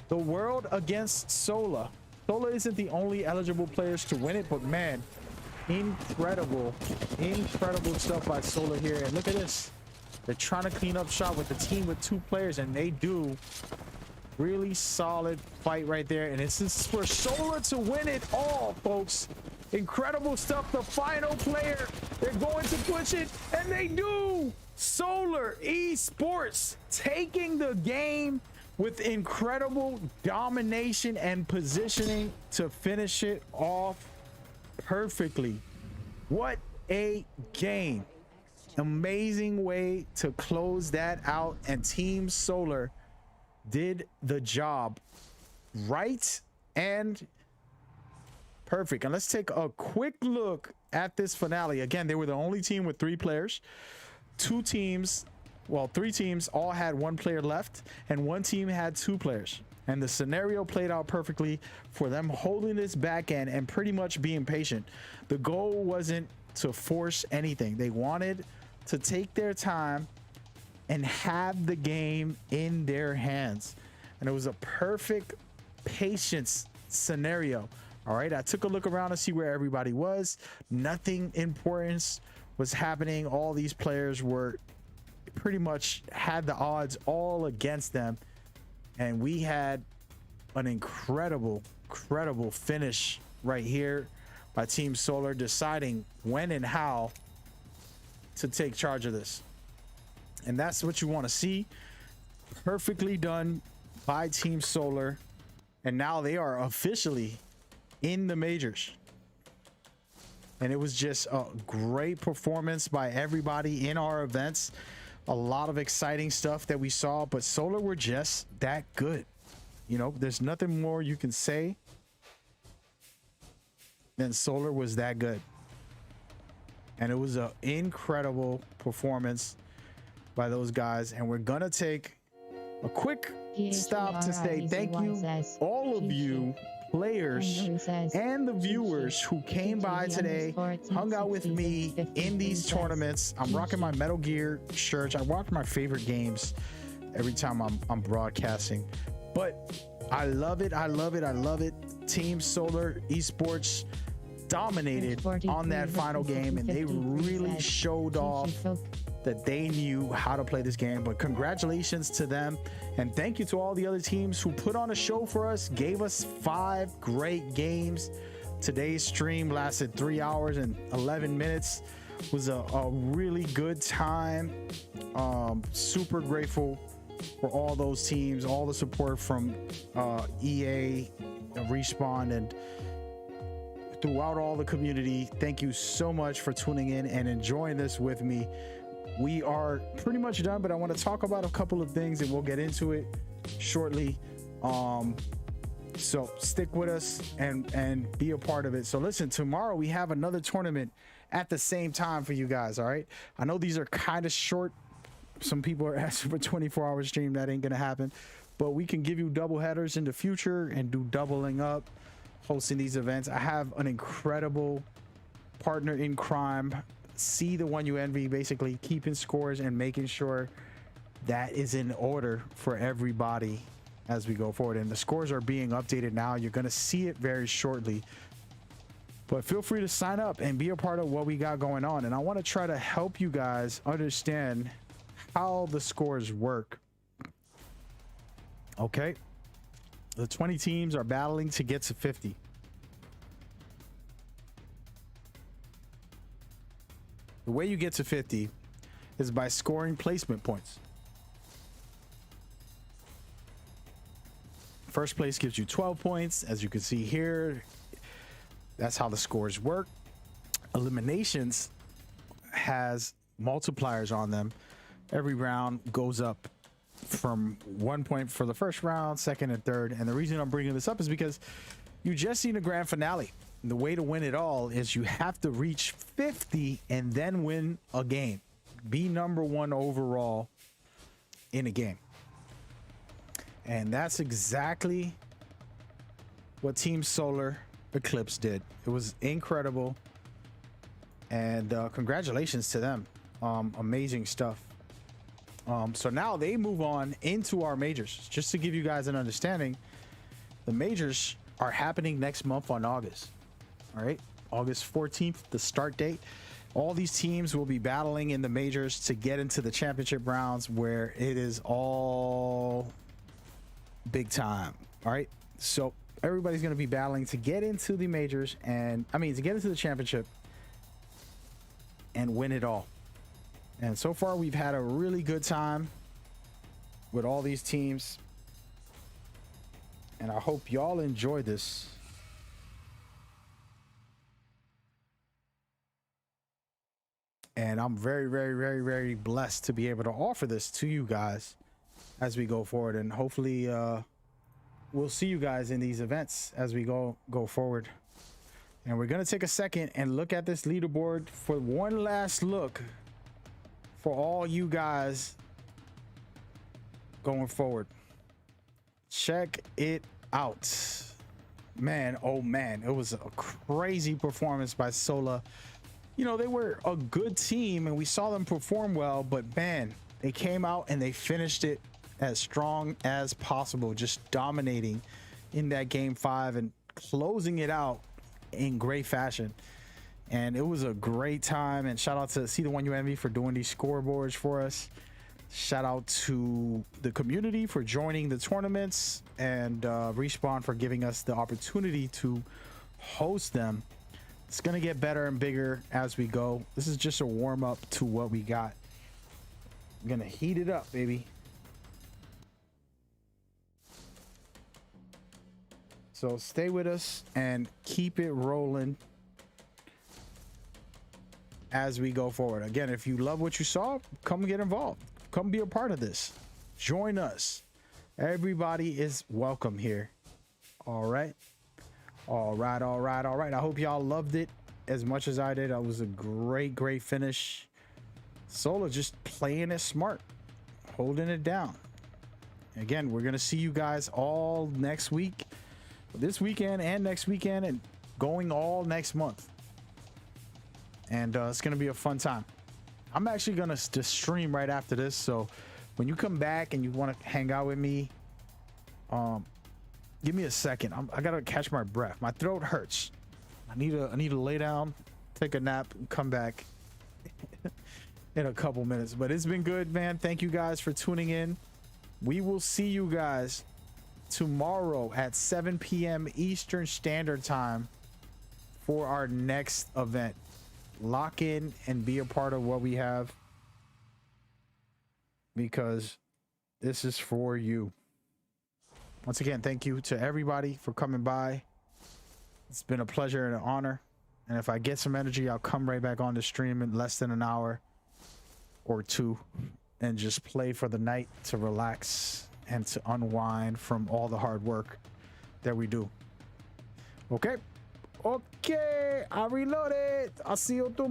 The world against Sola. Sola isn't the only eligible players to win it, but man, incredible stuff by Sola here. And look at this. They're trying to clean up shop with the team with 2 players, and they do. Really solid fight right there. And this is for Sola to win it all, folks. Incredible stuff. The final player. They're going to push it, and they do. Solar Esports taking the game with incredible domination and positioning to finish it off perfectly. What a game. Amazing way to close that out, and Team Solar did the job right and perfect. And let's take a quick look at this finale. Again, they were the only team with 3 players. 3 teams all had 1 player left, and 1 team had 2 players. And the scenario played out perfectly for them, holding this back end and pretty much being patient. The goal wasn't to force anything. They wanted to take their time and have the game in their hands. And it was a perfect patience scenario. All right, I took a look around to see where everybody was. Nothing important was happening. All these players were pretty much had the odds all against them, and we had an incredible finish right here by Team Solar, deciding when and how to take charge of this. And that's what you want to see. Perfectly done by Team Solar, and now they are officially in the majors. And it was just a great performance by everybody in our events. A lot of exciting stuff that we saw, but Solar were just that good. You know, there's nothing more you can say than Solar was that good. And it was an incredible performance by those guys. And we're gonna take a quick stop to say thank you, all of you players and the viewers who came by today, hung out with me in these tournaments. I'm rocking my Metal Gear shirt. I watch my favorite games every time I'm broadcasting, but I love it. Team Solar Esports dominated on that final game, and they really showed off that they knew how to play this game. But congratulations to them, and thank you to all the other teams who put on a show for us, gave us 5 great games. Today's stream lasted 3 hours and 11 minutes. It was a really good time. Super grateful for all those teams, all the support from EA, Respawn, and throughout all the community. Thank you so much for tuning in and enjoying this with me. We are pretty much done, but I want to talk about a couple of things and we'll get into it shortly. So stick with us and be a part of it. So listen, tomorrow we have another tournament at the same time for you guys. All right. I know these are kind of short. Some people are asking for 24-hour stream. That ain't gonna happen, but we can give you double headers in the future and do doubling up hosting these events. I have an incredible partner in crime. See the one you envy, basically keeping scores and making sure that is in order for everybody as we go forward. And the scores are being updated now. You're going to see it very shortly, but feel free to sign up and be a part of what we got going on. And I want to try to help you guys understand how the scores work. Okay. The 20 teams are battling to get to 50. The way you get to 50 is by scoring placement points. First place gives you 12 points. As you can see here, that's how the scores work. Eliminations has multipliers on them. Every round goes up from 1 point for the first round, second and third. And the reason I'm bringing this up is because you just seen the grand finale. The way to win it all is you have to reach 50 and then win a game. Be number one overall in a game. And that's exactly what Team Solar Eclipse did. It was incredible. And congratulations to them. Amazing stuff. So now they move on into our majors. Just to give you guys an understanding, the majors are happening next month on August. All right, August 14th, the start date. All these teams will be battling in the majors to get into the championship rounds, where it is all big time. All right, so everybody's going to be battling to get into the majors, and I mean to get into the championship and win it all. And so far we've had a really good time with all these teams, and I hope y'all enjoy this. And I'm very, very, very, very blessed to be able to offer this to you guys as we go forward. And hopefully we'll see you guys in these events as we go forward. And we're going to take a second and look at this leaderboard for one last look for all you guys going forward. Check it out. Man, oh man, it was a crazy performance by Sola. You know, they were a good team and we saw them perform well, but man, they came out and they finished it as strong as possible, just dominating in that game 5 and closing it out in great fashion. And it was a great time. And shout out to See the One You Envy for doing these scoreboards for us. Shout out to the community for joining the tournaments, and Respawn for giving us the opportunity to host them. It's gonna get better and bigger as we go. This is just a warm up to what we got. I'm gonna heat it up, baby. So stay with us and keep it rolling as we go forward. Again, if you love what you saw, come get involved. Come be a part of this. Join us. Everybody is welcome here. All right. All right, all right, all right. I hope y'all loved it as much as I did. It was a great, great finish. Sola just playing it smart, holding it down. Again, we're going to see you guys all next week, this weekend and next weekend, and going all next month. And it's going to be a fun time. I'm actually going to just stream right after this. So when you come back and you want to hang out with me, give me a second. I gotta catch my breath. My throat hurts. I need to lay down, take a nap, and come back in a couple minutes. But it's been good, man. Thank you guys for tuning in. We will see you guys tomorrow at 7 p.m. Eastern Standard Time for our next event. Lock in and be a part of what we have, because this is for you. Once again, thank you to everybody for coming by. It's been a pleasure and an honor. And if I get some energy, I'll come right back on the stream in less than an hour or two and just play for the night to relax and to unwind from all the hard work that we do. Okay. Okay. I reloaded. I'll see you tomorrow.